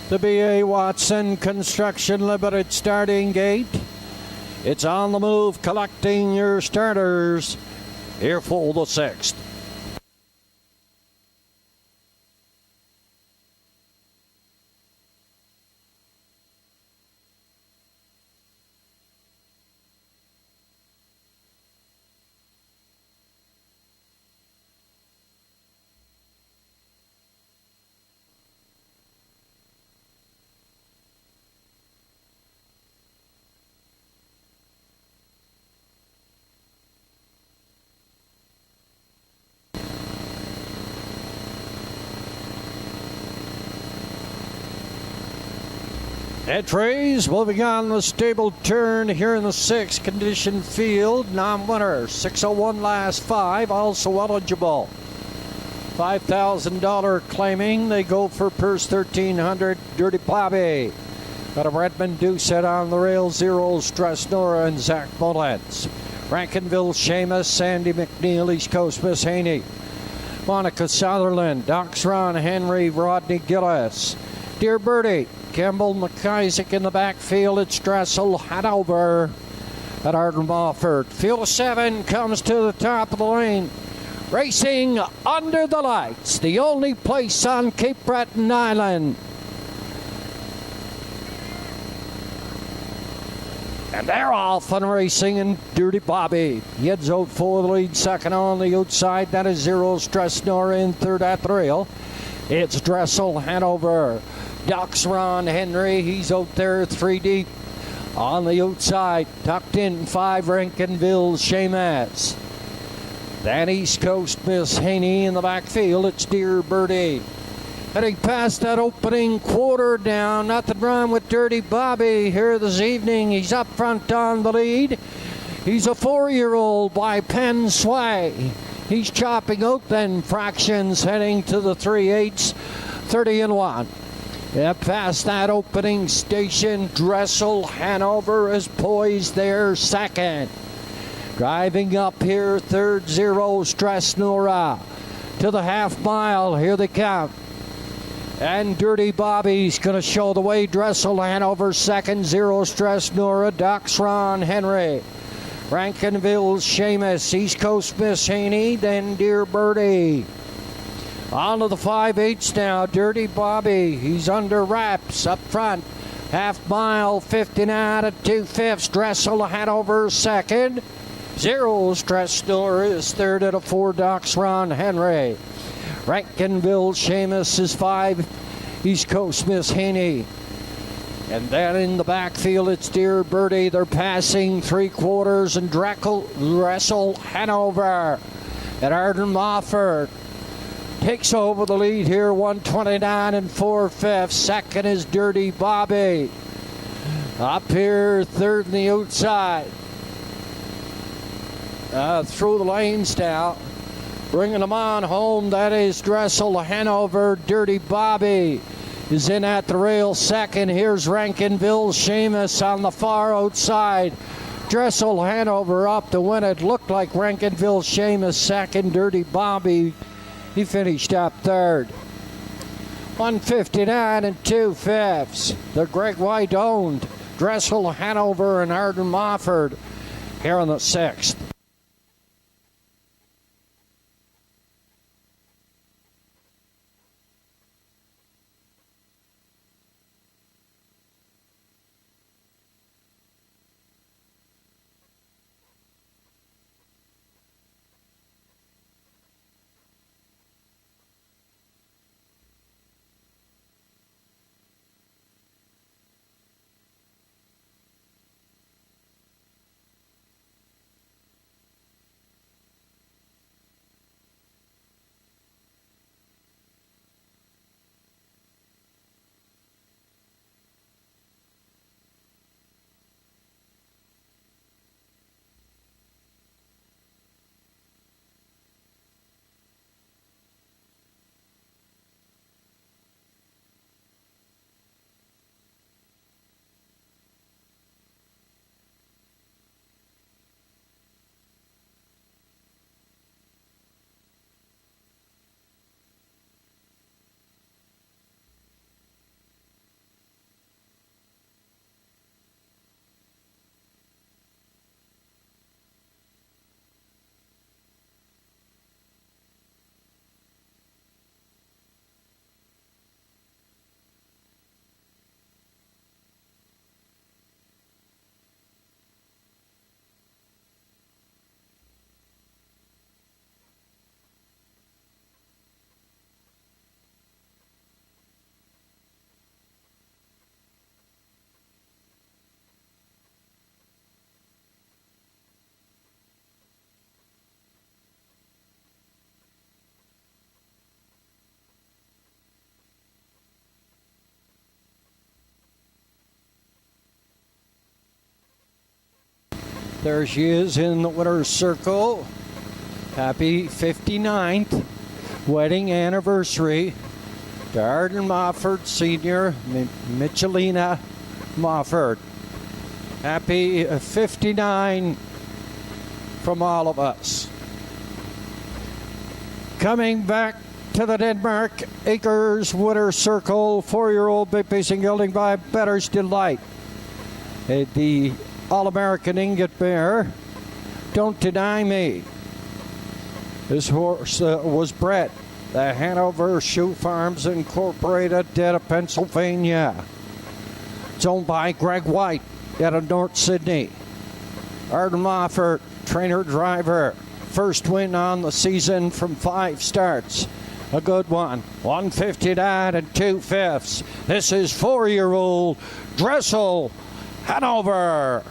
The B.A. Watson Construction Limited starting gate. It's on the move, collecting your starters here for the 6th. Entries moving on the stable turn here in the 6th condition field. Non-winner, 601 last 5, also eligible. $5,000 claiming. They go for purse 1,300. Dirty Bobby. Got a Redmond Doucette on the rail. Zeros, Stress Nora and Zach Mullins. Rankinville, Seamus, Sandy McNeil, East Coast, Miss Haney. Monica Sutherland, Docs Ron Henry, Rodney Gillis. Dear Birdie, Campbell McIsaac in the backfield. It's Dressel Hanover at Arden Mofford. Field of 7 comes to the top of the lane. Racing under the lights, the only place on Cape Breton Island. And they're off and racing, and Dirty Bobby. Heads out for the lead, second on the outside. That is Zero Stress Nora in third at the rail. It's Dressel Hanover. Docs Ron Henry, he's out there 3 deep. On the outside, tucked in 5, Rankinville Seamus. Then East Coast Miss Haney in the backfield. It's Dear Birdie. Heading past that opening quarter down. Nothing wrong with Dirty Bobby here this evening. He's up front on the lead. He's a 4-year-old by Penn Sway. He's chopping out then fractions heading to the 3/8, 30-1. Yeah, past that opening station, Dressel Hanover is poised there second. Driving up here, third, Zero Stress Nora. To the half mile, here they come. And Dirty Bobby's going to show the way. Dressel Hanover second, Zero Stress Nora, Docs Ron Henry. Rankinville Seamus, East Coast Miss Haney, then Dear Birdie. On to the 5/8 now, Dirty Bobby. He's under wraps up front. Half mile, 59 at 2/5. Dressel Hanover second. Zero Stress Nora is third at a 4, Docs Ron Henry. Rankinville Seamus is 5. East Coast Miss Haney. And then in the backfield, it's Dear Birdie. They're passing 3/4 and Dressel Hanover at Arden Mofford. Takes over the lead here, 129 and 4/5. Second is Dirty Bobby. Up here, third in the outside. Through the lanes now. Bringing them on home, that is Dressel Hanover. Dirty Bobby is in at the rail second. Here's Rankinville Seamus on the far outside. Dressel Hanover up to win it. Looked like Rankinville Seamus second. Dirty Bobby, he finished up third. 159 and 2/5. The Greg White owned Dressel Hanover and Arden Mofford here in the 6th. There she is in the winner's circle. Happy 59th wedding anniversary to Arden Mofford Sr., Michelina Mofford. Happy 59 from all of us. Coming back to the Denmark Acres Winner's Circle, 4-year-old Big Pacing Gelding by Bettor's Delight. The All-American Ingot Mare, Don't Deny Me. This horse was bred the Hanover Shoe Farms Incorporated out of Pennsylvania. It's owned by Greg White out of North Sydney. Arden Mofford, trainer driver. First win on the season from 5 starts. A good one. 159 and 2/5. This is 4-year-old Dressel Hanover.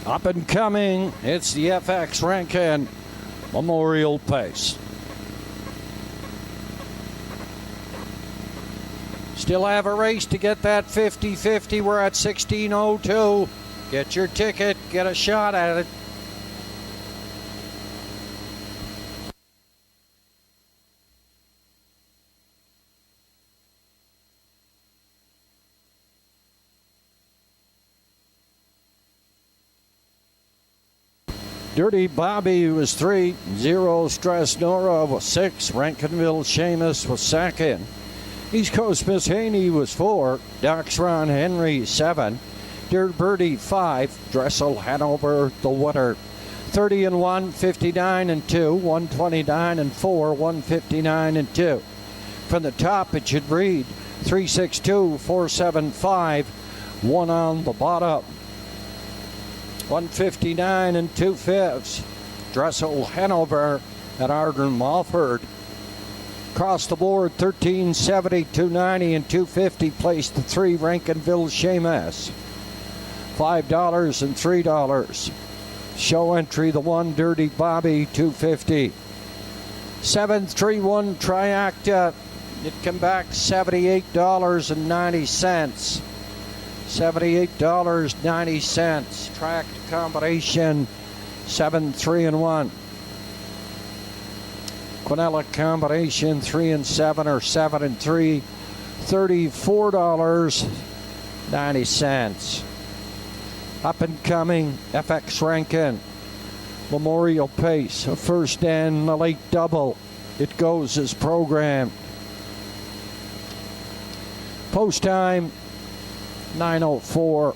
Up and coming, it's the FX Rankin Memorial Pace. Still have a race to get that 50-50. We're at 16:02. Get your ticket, get a shot at it. Dirty Bobby was 3, Zero Stress Nora was 6, Rankinville Seamus was 2nd, East Coast Miss Haney was 4, Doc's Ron Henry 7, Dirt Birdie 5, Dressel Hanover the winner. 30 and 1, 59 and 2, 129 and 4, 159 and 2. From the top it should read 362, 475, 1 on the bottom. 159 and 2/5. Dressel Hanover at Arden Mofford. Across the board, 1370, 290, and 250. Placed the 3 Rankinville Seamus. $5 and $3. Show entry the 1 Dirty Bobby, 250. 731 Triacta. It came back $78.90. $78.90. Track combination 7, 3, and 1. Quinella combination 3 and 7 or 7 and 3. $34.90. Up and coming FX Rankin Memorial Pace. A first and a late double. It goes as programmed. Post time 9:04.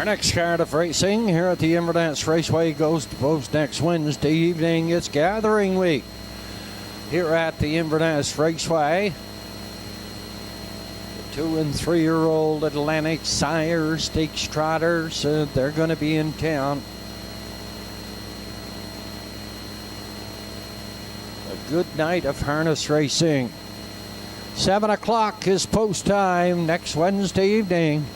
Our next card of racing here at the Inverness Raceway goes to post next Wednesday evening. It's Gathering Week here at the Inverness Raceway. The 2 and 3 year old Atlantic Sire Stakes trotters, they're going to be in town. A good night of harness racing. 7 o'clock is post time next Wednesday evening.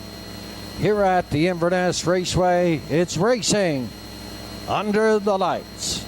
Here at the Inverness Raceway, it's racing under the lights.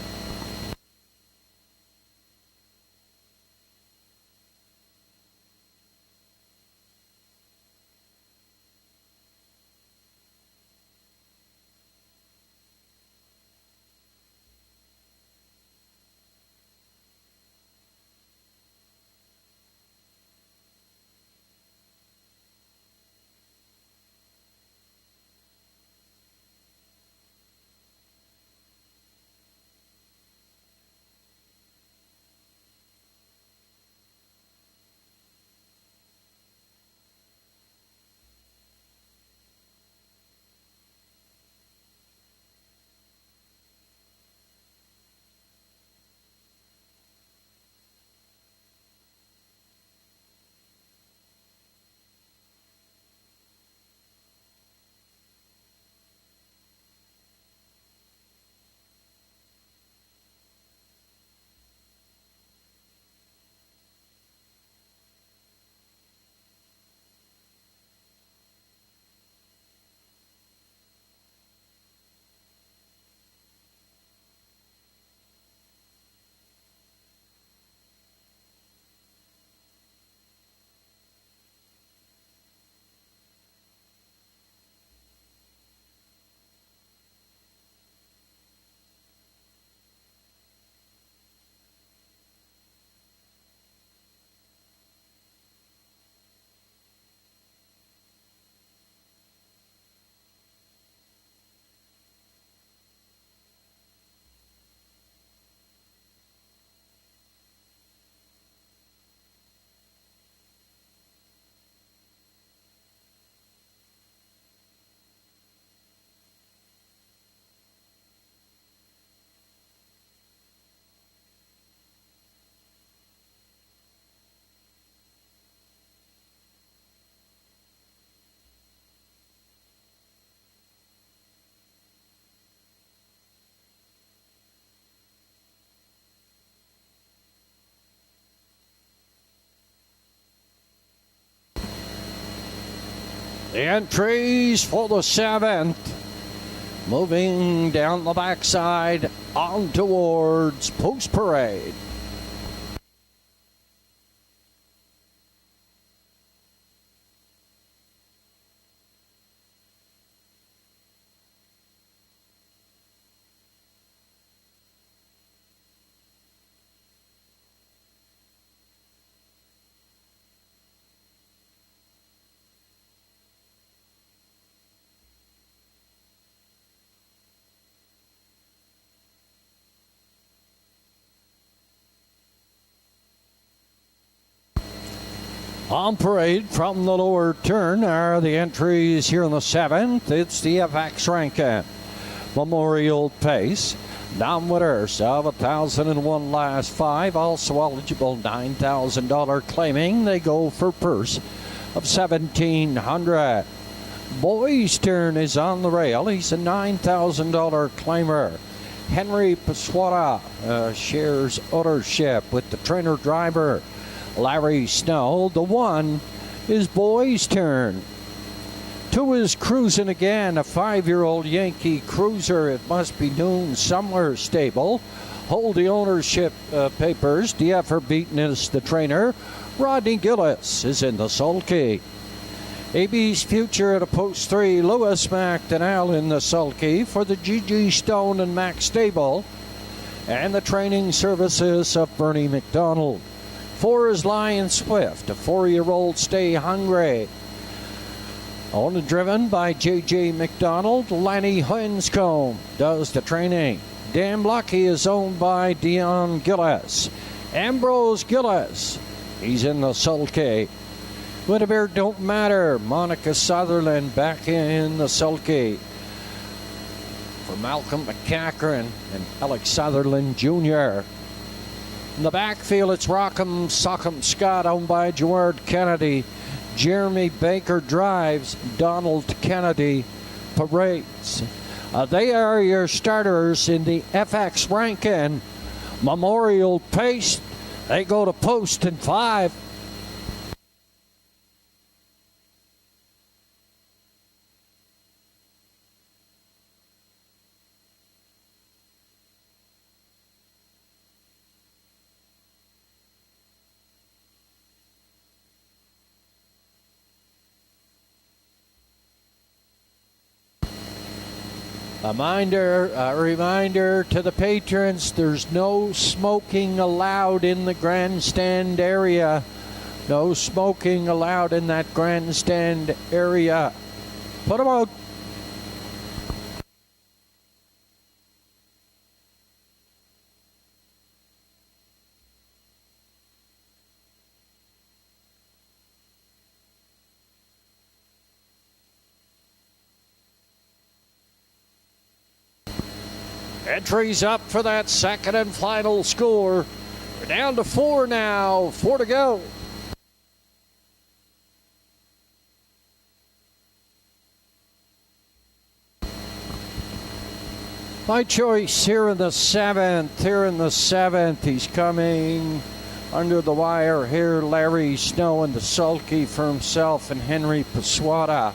The entries for the 7th. Moving down the backside on towards Post Parade. On parade from the lower turn are the entries here in the 7th. It's the FX Rankin Memorial Pace. Non-winners of 1,001 last 5. Also eligible $9,000 claiming. They go for purse of $1,700. Boy's Turn is on the rail. He's a $9,000 claimer. Henry Paswata shares ownership with the trainer driver Larry Snow. The 1 is Boy's Turn. 2 is Cruising Again, a 5-year-old Yankee cruiser. It must be noon somewhere stable. Hold the ownership papers. DF Beaton is the trainer. Rodney Gillis is in the sulky. AB's Future at a post 3. Lewis McDonnell in the sulky for the GG Stone and Max stable. And the training services of Bernie McDonald. 4 is Lion Swift, a 4-year-old Stay Hungry. Owned and driven by J.J. McDonald. Lanny Hinscombe does the training. Damn Lucky is owned by Dion Gillis. Ambrose Gillis, he's in the sulky. Whittabear Don't Matter, Monica Sutherland back in the sulky. for Malcolm McCachran and Alex Sutherland Jr. In the backfield, it's Rock'em Sock'em Scott, owned by Gerard Kennedy. Jeremy Baker drives. Donald Kennedy parades. They are your starters in the FX Rankin Memorial Pace. They go to post in 5. A reminder to the patrons, there's no smoking allowed in the grandstand area. No smoking allowed in that grandstand area. Put them out. Entries up for that second and final score. We're down to 4 now. 4 to go. My choice here in the 7th. He's coming under the wire here. Larry Snow in the sulky for himself and Henry Paswata.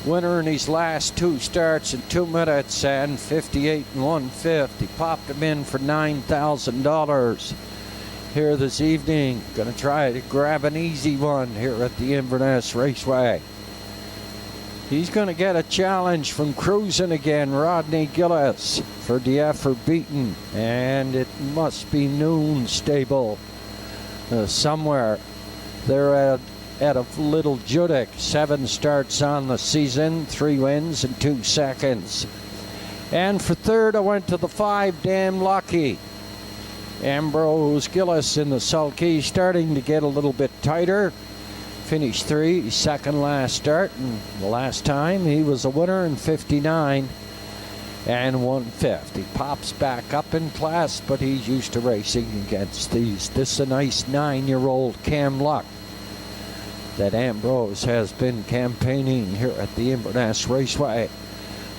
Winner in his last 2 starts in 2 minutes and 58 1/5. He popped him in for $9,000 here this evening. Going to try to grab an easy one here at the Inverness Raceway. He's going to get a challenge from cruising again, Rodney Gillis, for the effort beaten. And it must be Noon Stable somewhere. They're at a Little Judic. 7 starts on the season, 3 wins and 2 seconds. And for third, I went to the 5, Damn Lucky. Ambrose Gillis in the sulky, starting to get a little bit tighter. Finished 3, his second last start, and the last time he was a winner in 59 and 1/5. He pops back up in class, but he's used to racing against these. This is a nice 9-year-old Cam Luck that Ambrose has been campaigning here at the Inverness Raceway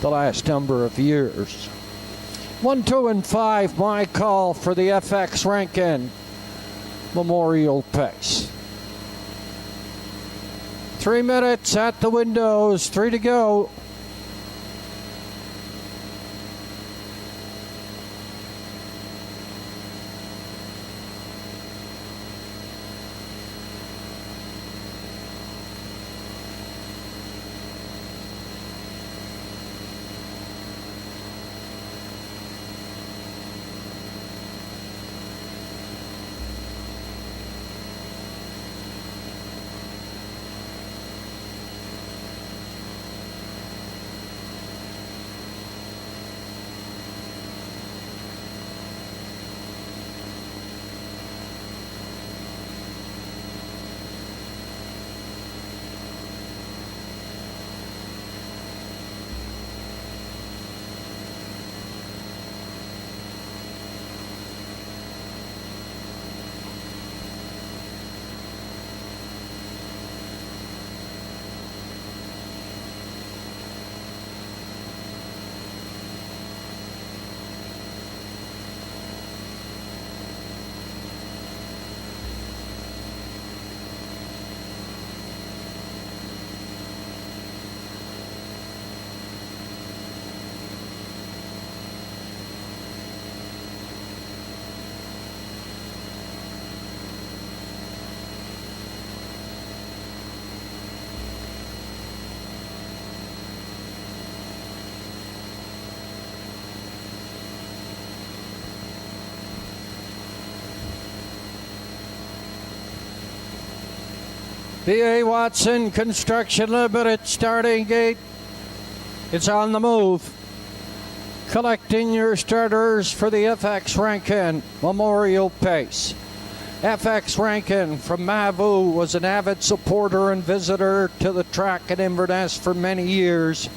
the last number of years. 1, 2, and 5, my call for the FX Rankin Memorial Pace. 3 minutes at the windows, 3 to go. B.A. Watson Construction Limited starting gate. It's on the move. Collecting your starters for the FX Rankin Memorial Pace. FX Rankin from Mavu was an avid supporter and visitor to the track at Inverness for many years.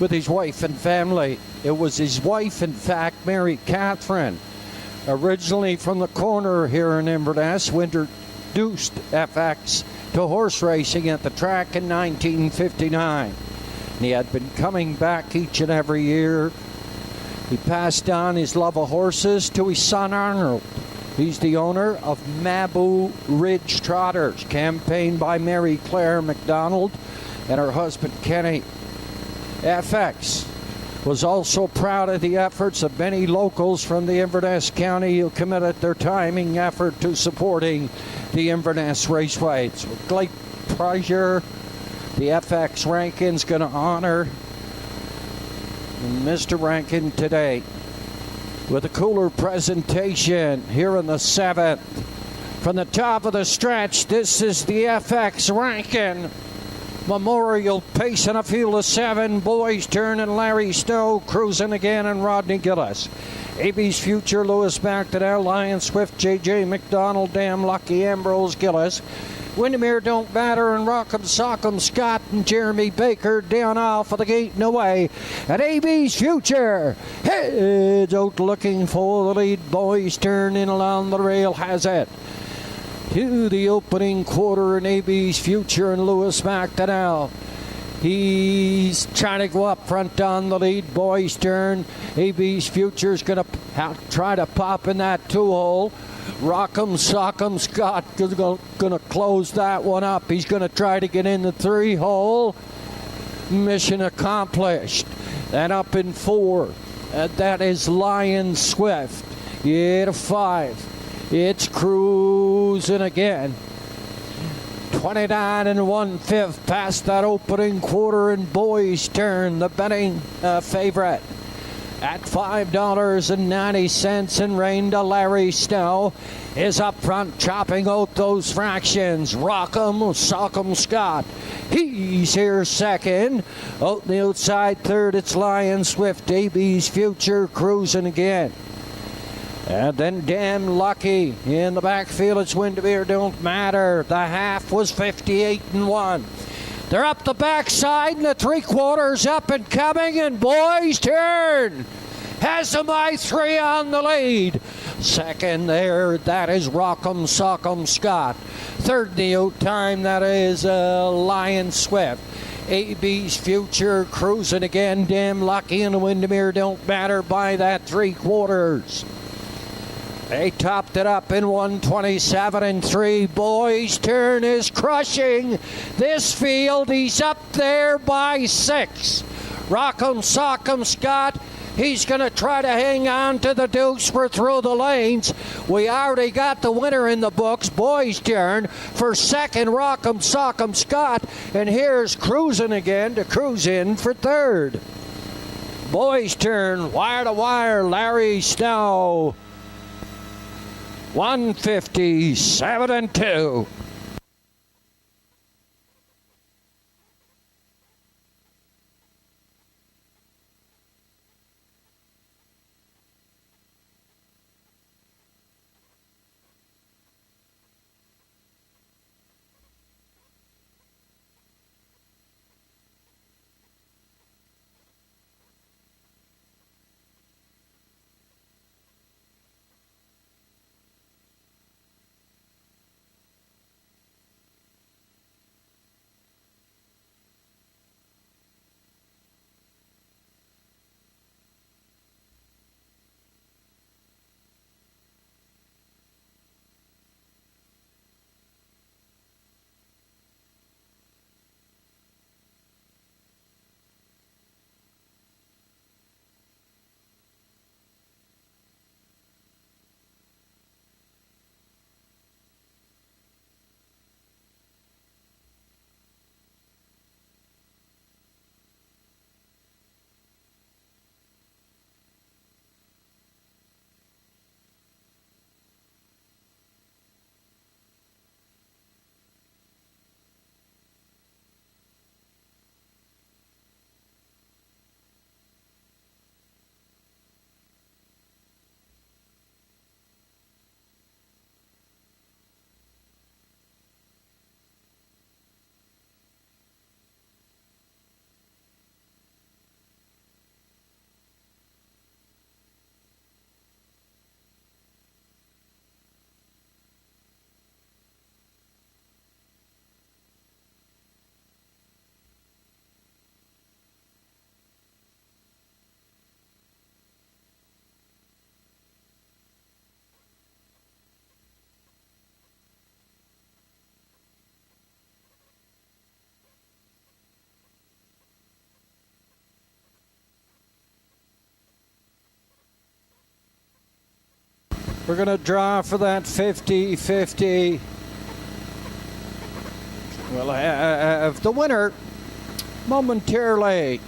with his wife and family. It was his wife, in fact, Mary Catherine, originally from the corner here in Inverness, who introduced FX to horse racing at the track in 1959. And he had been coming back each and every year. He passed on his love of horses to his son Arnold. He's the owner of Maboo Ridge Trotters, campaigned by Mary Claire McDonald and her husband Kenny. FX was also proud of the efforts of many locals from the Inverness County who committed their timing effort to supporting the Inverness Raceway. It's with great pleasure the FX Rankin's going to honor Mr. Rankin today with a cooler presentation here in the 7th. From the top of the stretch, this is the FX Rankin Memorial Pace in a field of 7. Boys Turn and Larry Stowe cruising again, and Rodney Gillis. AB's Future, Lewis McDonnell, Lion Swift, JJ McDonald, Damn Lucky, Ambrose Gillis. Windermere Don't Matter, and Rock'em Sock'em Scott and Jeremy Baker down off of the gate and away. At AB's Future, heads out looking for the lead. Boys Turn in along the rail has it to the opening quarter in AB's Future and Lewis McDonnell. He's trying to go up front on the lead. Boys Turn. AB's Future's going to try to pop in that 2-hole. Rock'em Sock'em Scott is going to close that one up. He's going to try to get in the 3-hole. Mission accomplished. And up in 4. That is Lion Swift. Yeah, to 5. It's cruising again. 29 1/5 past that opening quarter, and Boys Turn, the betting favorite, at $5.90, and Rain to Larry Stowe is up front chopping out those fractions. Rock'em Sock'em Scott, he's here second. Out the outside third, it's Lion Swift. AB's Future cruising again. And then Damn Lucky in the backfield. It's Windermere Don't Matter. The half was 58-1. They're up the backside, and the 3/4 up and coming, and Boys Turn has the by 3 on the lead. Second there, that is Rock'em Sock'em Scott. Third the out time, that is Lion Swift. AB's Future cruising again. Damn Lucky and Windermere Don't Matter by that 3/4. They topped it up in 1:27-3. Boys Turn is crushing this field. He's up there by 6. Rock'em Sock'em Scott, he's going to try to hang on to the deuce. We're through the lanes. We already got the winner in the books. Boys Turn for second, Rock'em Sock'em Scott. And here's cruising again to cruise in for third. Boys Turn, wire to wire, Larry Stowe. 157-2. We're going to draw for that 50-50. We'll have the winner momentarily.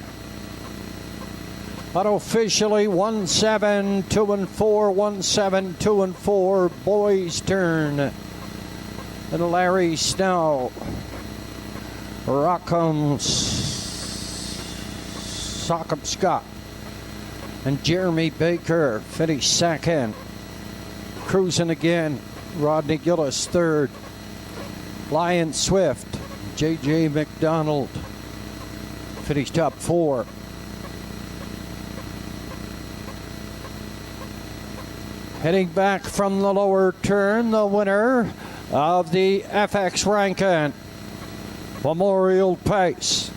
Unofficially 1-7, 2-4, 1-7, 2-4. Boys' turn. And Larry Snow. Rockham Sockham Scott. And Jeremy Baker finished second. Cruising again. Rodney Gillis third. Lion Swift. J.J. McDonald finished top four. Heading back from the lower turn, the winner of the FX Rankin Memorial Pace.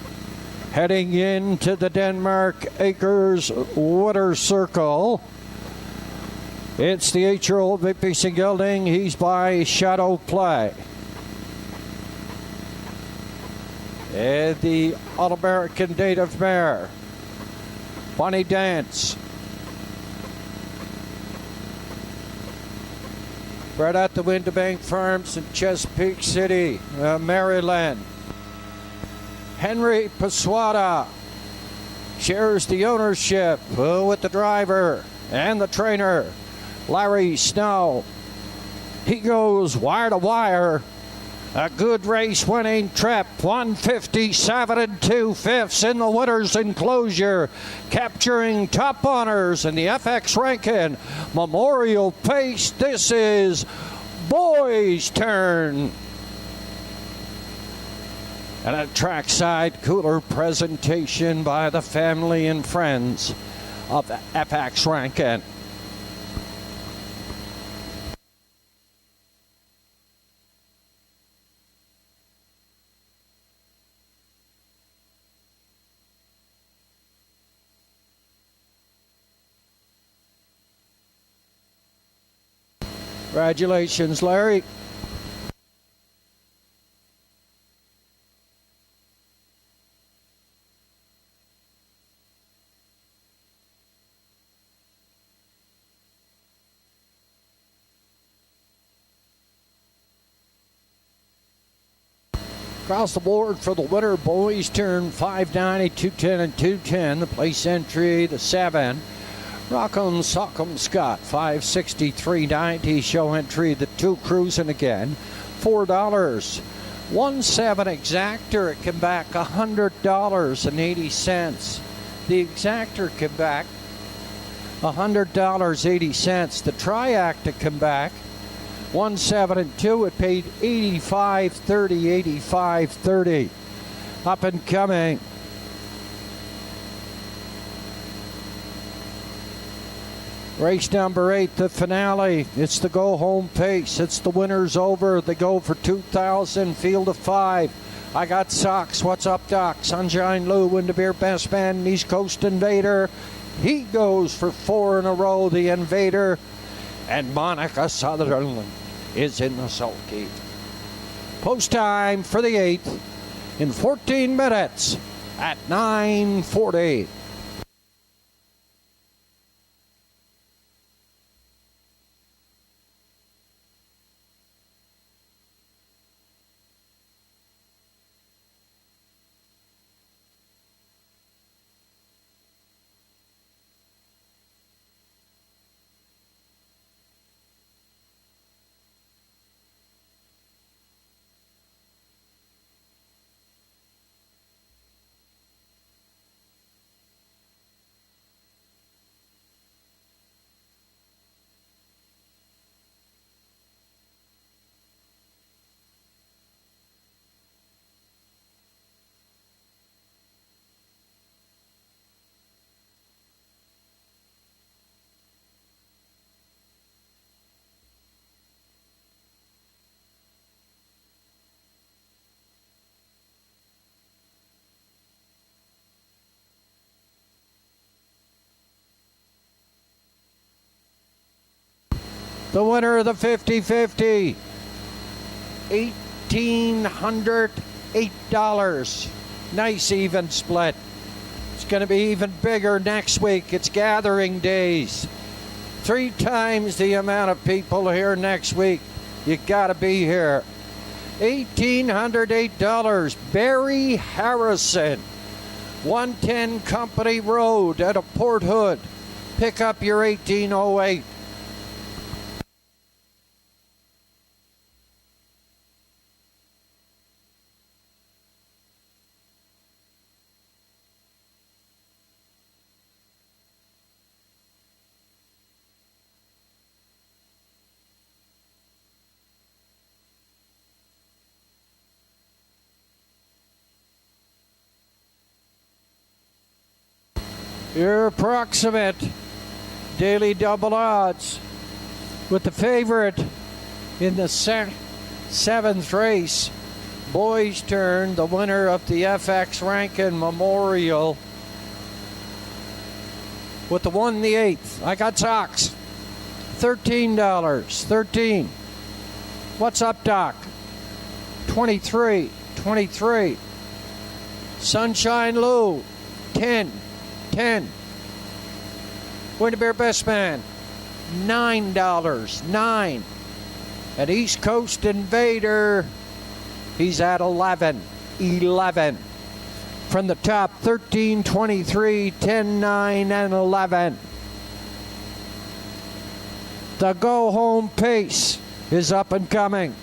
Heading into the Denmark Acres Winter Circle. It's the 8-year-old Victor Gelding. He's by Shadow Play. And the All-American Native Mare, Bonnie Dance. Bred at the Winterbank Farms in Chesapeake City, Maryland. Henry Paswada shares the ownership with the driver and the trainer, Larry Snow. He goes wire to wire. A good race winning trip, 157 2/5 in the winner's enclosure, capturing top honors in the FX Rankin Memorial Pace. This is Boys' Turn. And a trackside cooler presentation by the family and friends of FX Rankin. Congratulations, Larry. Across the board for the winner, Boys' Turn, 590, 210, and 210. The place entry, the 7. Rockham Sockham Scott, 560, 390. Show entry, the 2. Cruising again, $4. 1-7 exactor, it came back $100.80. The exactor came back $100.80. The triactor came back 1-7 and 2. It paid $85.30, $85.30. Up and coming. Race number 8, the finale. It's the go-home pace. It's the winner's over. They go for 2,000, field of 5. I got Sox. What's up, Doc? Sunshine Lou, Windermere Best Man, East Coast Invader. He goes for 4 in a row, the Invader. And Monica Sutherland is in the sulky. Post time for the 8th in 14 minutes at 9:40. The winner of the 50-50, $1,808. Nice even split. It's going to be even bigger next week. It's gathering days. 3 times the amount of people here next week. You gotta be here. $1,808. Barry Harrison, 110 Company Road at a Port Hood. Pick up your 1808. Your approximate daily double odds with the favorite in the 7th race, Boys Turn, the winner of the FX Rankin Memorial, with the 1 and the 8th. I got socks. $13. 13. What's up, Doc? 23. 23. Sunshine Lou, 10. 10. Winter Bear Best Man, $9. 9. At East Coast Invader, he's at 11. 11. From the top, 13, 23, 10, 9, and 11. The Go Home Pace is up and coming.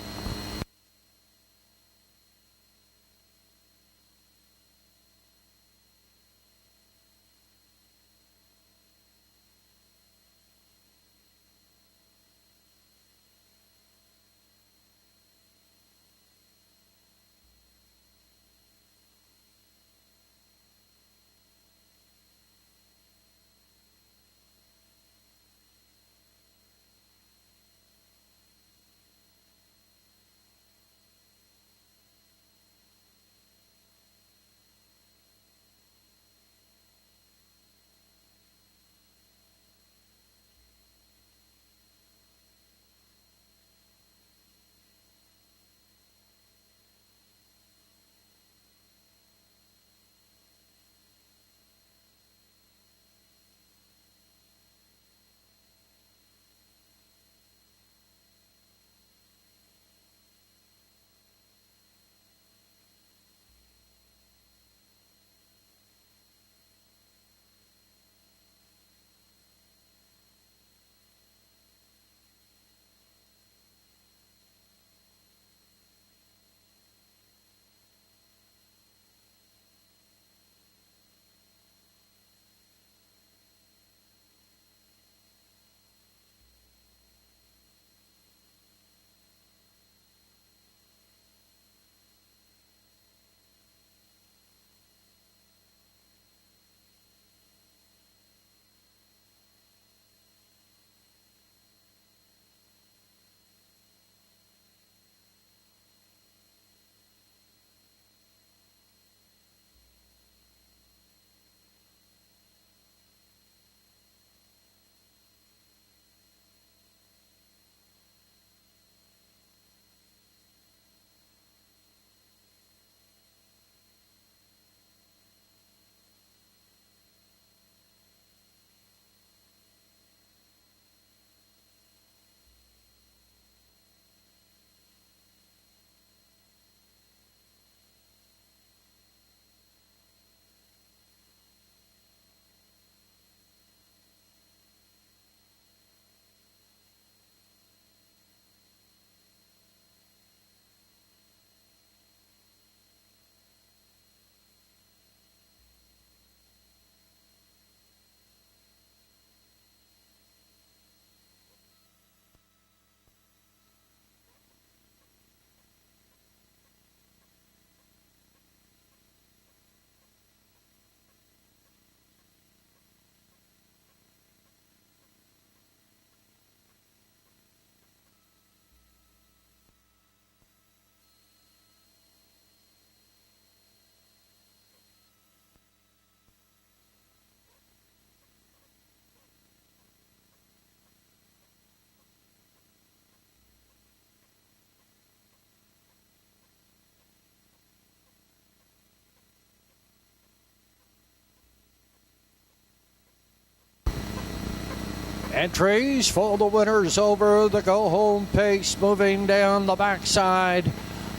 Entries for the winners over the go-home pace, moving down the backside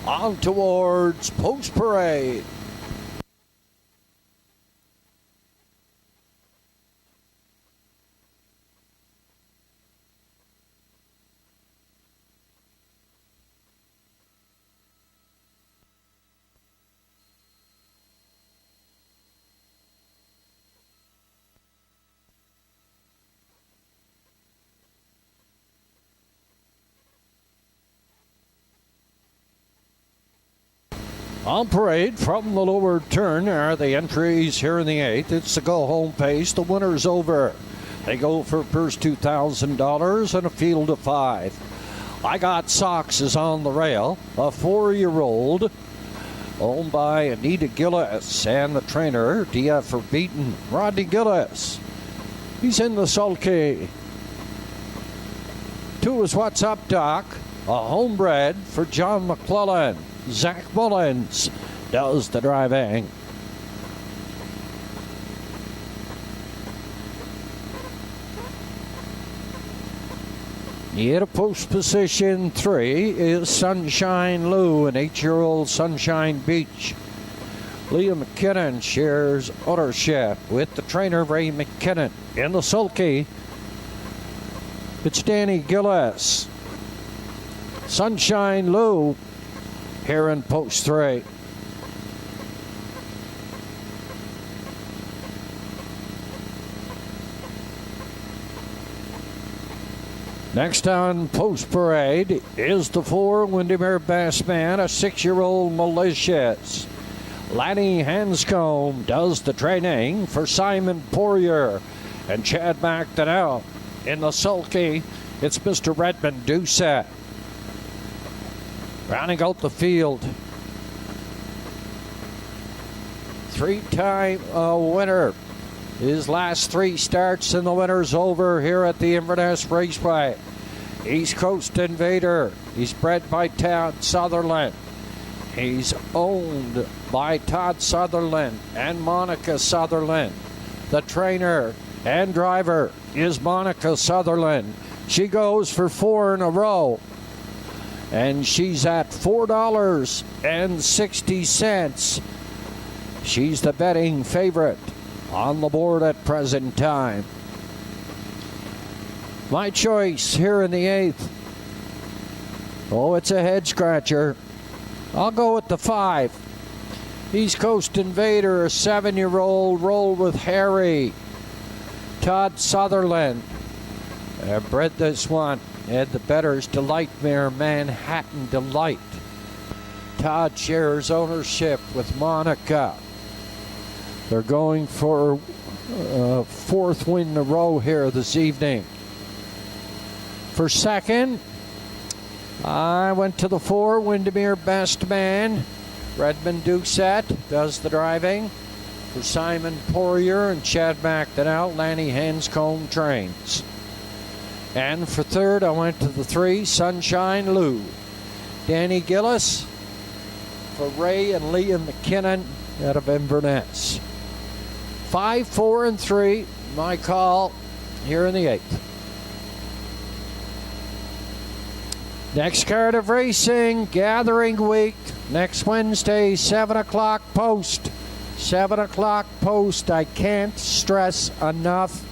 on towards Post Parade. On parade from the lower turn are the entries here in the 8th. It's the go-home pace. The winner's over. They go for purse $2,000 and a field of 5. I Got Socks is on the rail, a 4-year-old owned by Anita Gillis and the trainer, Dia for Beaton, Rodney Gillis. He's in the sulky. 2 is What's Up, Doc, a homebred for John McClellan. Zach Mullins does the driving. Here to post position 3 is Sunshine Lou, an 8-year-old Sunshine Beach. Leah McKinnon shares ownership with the trainer Ray McKinnon. In the sulky, it's Danny Gillis. Sunshine Lou here in post 3. Next on Post Parade is the 4 Windermere Bassman, a 6-year-old Malicious. Lanny Hanscombe does the training for Simon Poirier and Chad McDonnell. In the sulky, it's Mr. Redmond Doucette. Rounding out the field, 3-time winner. His last 3 starts and the winner's over here at the Inverness Raceway. East Coast Invader. He's bred by Todd Sutherland. He's owned by Todd Sutherland and Monica Sutherland. The trainer and driver is Monica Sutherland. She goes for 4 in a row. And she's at $4.60. She's the betting favorite on the board at present time. My choice here in the 8th. Oh, it's a head scratcher. I'll go with the 5. East Coast Invader, a 7-year-old, roll with Harry. Todd Sutherland bred this one. Had the betters Delight Mare Manhattan Delight. Todd shares ownership with Monica. They're going for 4th win in a row here this evening. For 2nd, I went to the 4 Windermere Best Man. Redmond Doucette does the driving for Simon Poirier and Chad McDonnell. Lanny Hanscombe trains. And for 3rd, I went to the 3, Sunshine Lou. Danny Gillis for Ray and Leah McKinnon out of Inverness. 5, 4, and 3, my call here in the 8th. Next card of racing, Gathering Week, next Wednesday, 7 o'clock post. 7 o'clock post. I can't stress enough.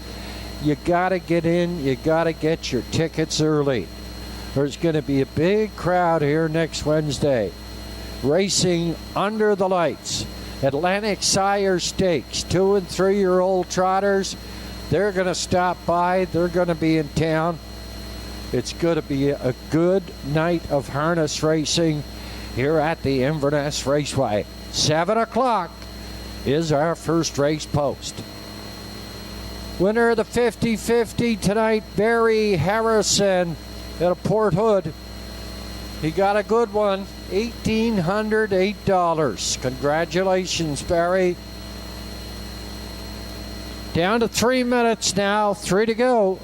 You got to get in. You got to get your tickets early. There's going to be a big crowd here next Wednesday. Racing under the lights. Atlantic Sire Stakes, 2- and 3-year-old trotters. They're going to stop by. They're going to be in town. It's going to be a good night of harness racing here at the Inverness Raceway. 7 o'clock is our first race post. Winner of the 50-50 tonight, Barry Harrison out of Port Hood. He got a good one, $1,808. Congratulations, Barry. Down to 3 minutes now, 3 to go.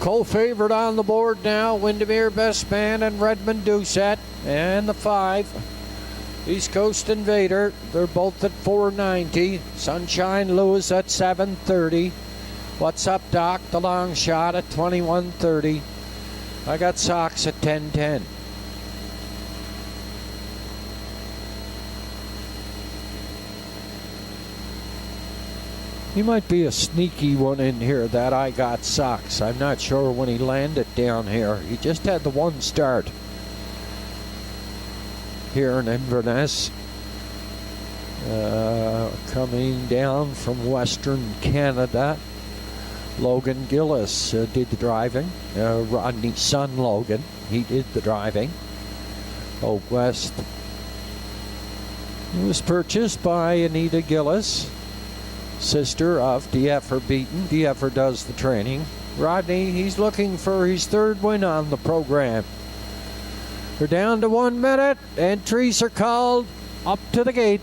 Co-favorite on the board now, Windermere Best Man and Redmond Doucette. And the 5, East Coast Invader, they're both at 490. Sunshine Lewis at 730. What's Up Doc, the long shot at 2130. I got Sox at 1010. He might be a sneaky one in here, that I got Sox. I'm not sure when he landed down here. He just had the one start here in Inverness. Coming down from Western Canada, Logan Gillis did the driving. Rodney's son, Logan, he did the driving. Out west. It was purchased by Anita Gillis, sister of DeEffer Beaton. DeEffer does the training. Rodney, he's looking for his third win on the program. We're down to 1 minute. Entries are called up to the gate.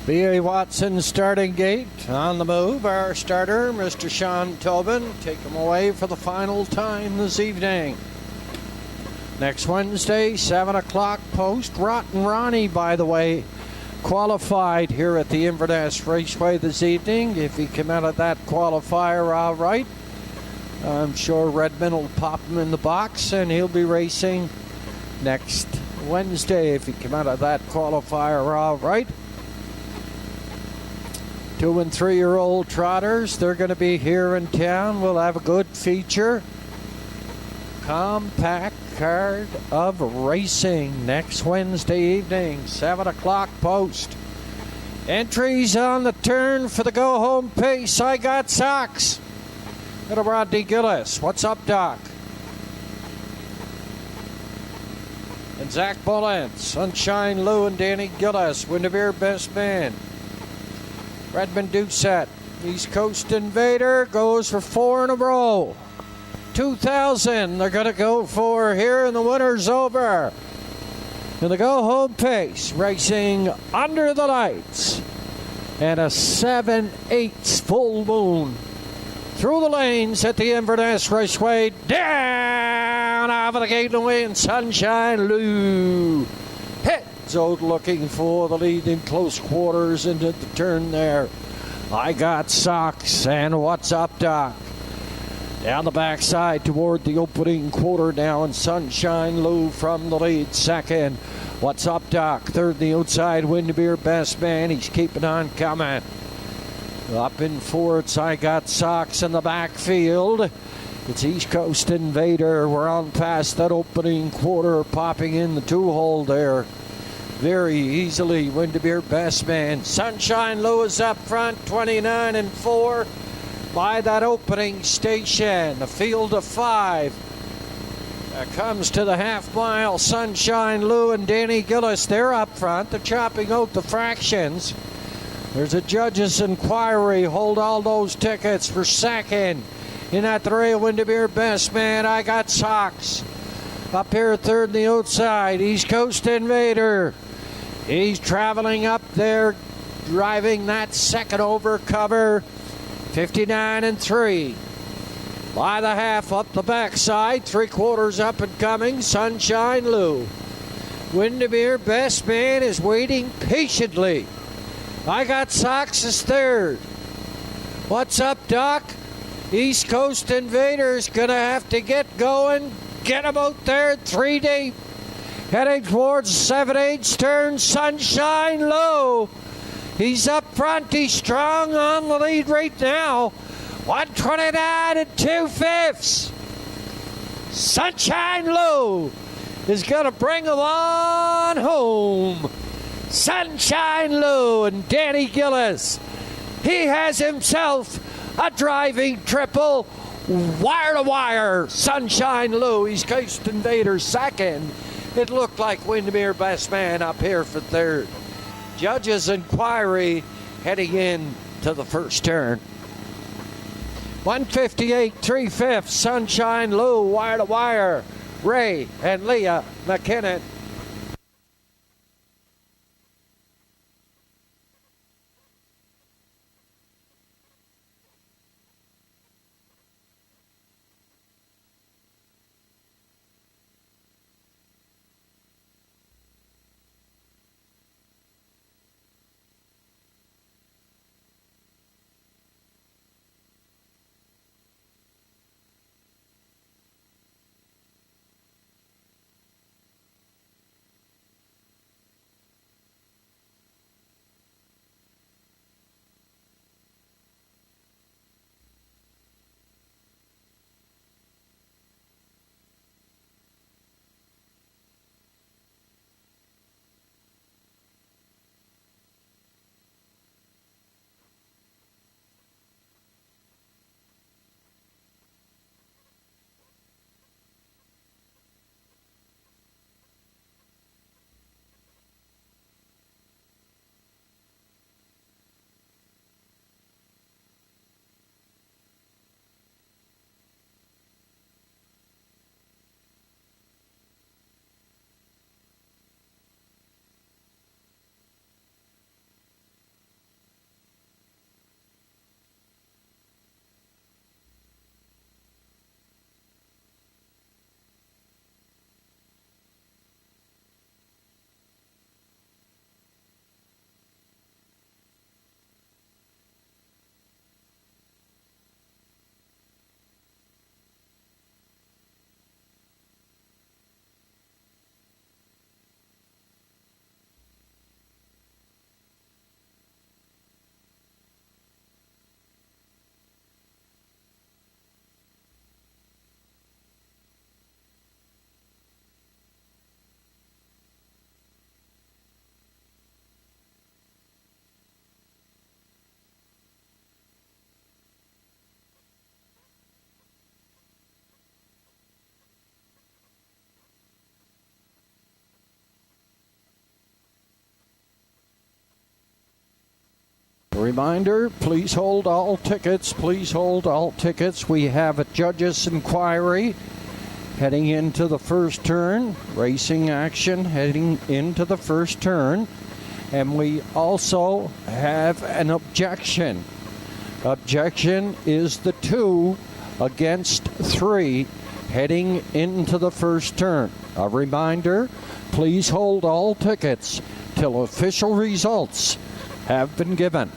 B.A. Watson starting gate. On the move, our starter, Mr. Sean Tobin. Take him away for the final time this evening. Next Wednesday, 7 o'clock post. Rotten Ronnie, by the way, qualified here at the Inverness Raceway this evening. If he came out of that qualifier all right, I'm sure Redmond will pop him in the box and he'll be racing next Wednesday if he came out of that qualifier all right. 2- and 3-year-old trotters, they're going to be here in town. We'll have a good feature. Compact card of racing next Wednesday evening, 7 o'clock post. Entries on the turn for the go-home pace. I got Sox. Little Rodney Gillis. What's Up Doc? And Zach Bolland, Sunshine Lou and Danny Gillis. Windermere Best Man. Redmond Doucette, East Coast Invader goes for 4 in a row. 2,000 they're going to go for here, and the winner's over. And the go-home pace, racing under the lights. And a 7/8 full moon through the lanes at the Inverness Raceway. Down out of the gate and away in Sunshine Lou. Zode looking for the lead in close quarters into the turn there. I got Sox and What's Up Doc. Down the backside toward the opening quarter now, and Sunshine Lou from the lead second. What's Up Doc third, the outside Windermere Best Man. He's keeping on coming. Up in fourths, I Got Socks in the backfield. It's East Coast Invader. We're on past that opening quarter, popping in the two-hole there. Very easily, Windermere Best Man. Sunshine Lewis up front, 29 and 4 by that opening station. The field of 5. Comes to the half mile. Sunshine Lou and Danny Gillis, they're up front. They're chopping out the fractions. There's a judge's inquiry. Hold all those tickets for second. In that three, Windermere Best Man, I Got Socks. Up here third on the outside, East Coast Invader. He's traveling up there, driving that second over cover. 59 and 3. By the half up the backside, 3/4 up and coming, Sunshine Lou. Windermere Best Man is waiting patiently. I Got Socks is third. What's up, Doc? East Coast Invaders gonna have to get going. Get him out there, 3 deep. Heading towards 7/8 turn, Sunshine Lou. He's up front, he's strong on the lead right now. 129 and 2/5. Sunshine Lou is going to bring him on home. Sunshine Lou and Danny Gillis. He has himself a driving triple. Wire to wire. Sunshine Lou, East Coast Invader second. It looked like Windermere Best Man up here for third. Judge's inquiry heading in to the first turn. 158 3/5, Sunshine Lou, wire to wire. Ray and Leah McKinnon. Reminder, please hold all tickets. Please hold all tickets. We have a judge's inquiry heading into the first turn. Racing action heading into the first turn. And we also have an objection. Objection is the 2 against 3 heading into the first turn. A reminder, please hold all tickets till official results have been given.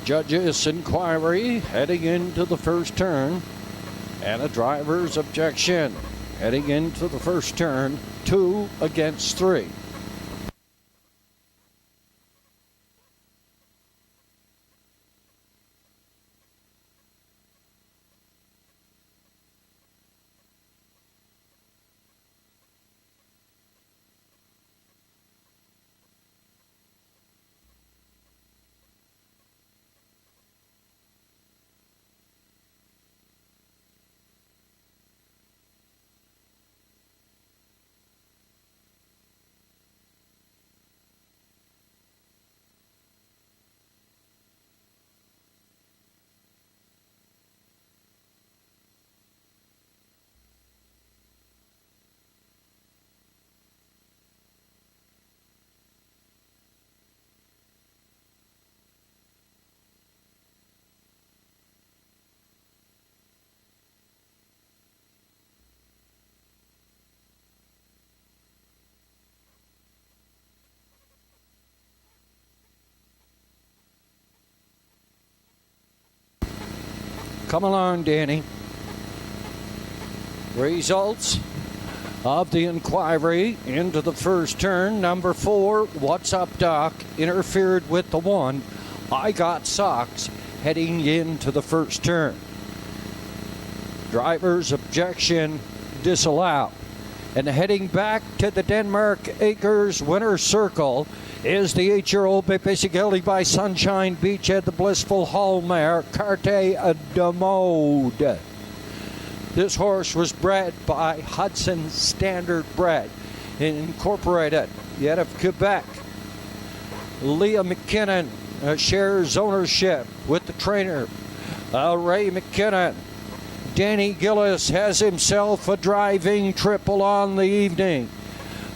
Judges' inquiry heading into the first turn, and a driver's objection heading into the first turn, 2 against 3. Come along, Danny. Results of the inquiry into the first turn. Number 4, What's Up Doc, interfered with the 1. I Got Socks, heading into the first turn. Driver's objection disallowed. And heading back to the Denmark Acres winner's circle is the 8-year-old basically by Sunshine Beach at the Blissful Hull mare, Carte de Mode. This horse was bred by Hudson Standard Bred Incorporated, yet of Quebec. Leah McKinnon shares ownership with the trainer, Ray McKinnon. Danny Gillis has himself a driving triple on the evening.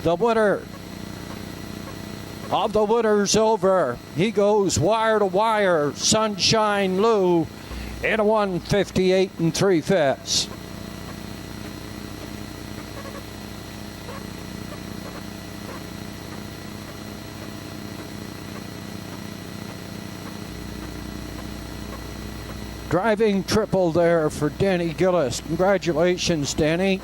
The winner of the winner's over. He goes wire to wire. Sunshine Lou in a 158 3/5. Driving triple there for Danny Gillis. Congratulations, Danny.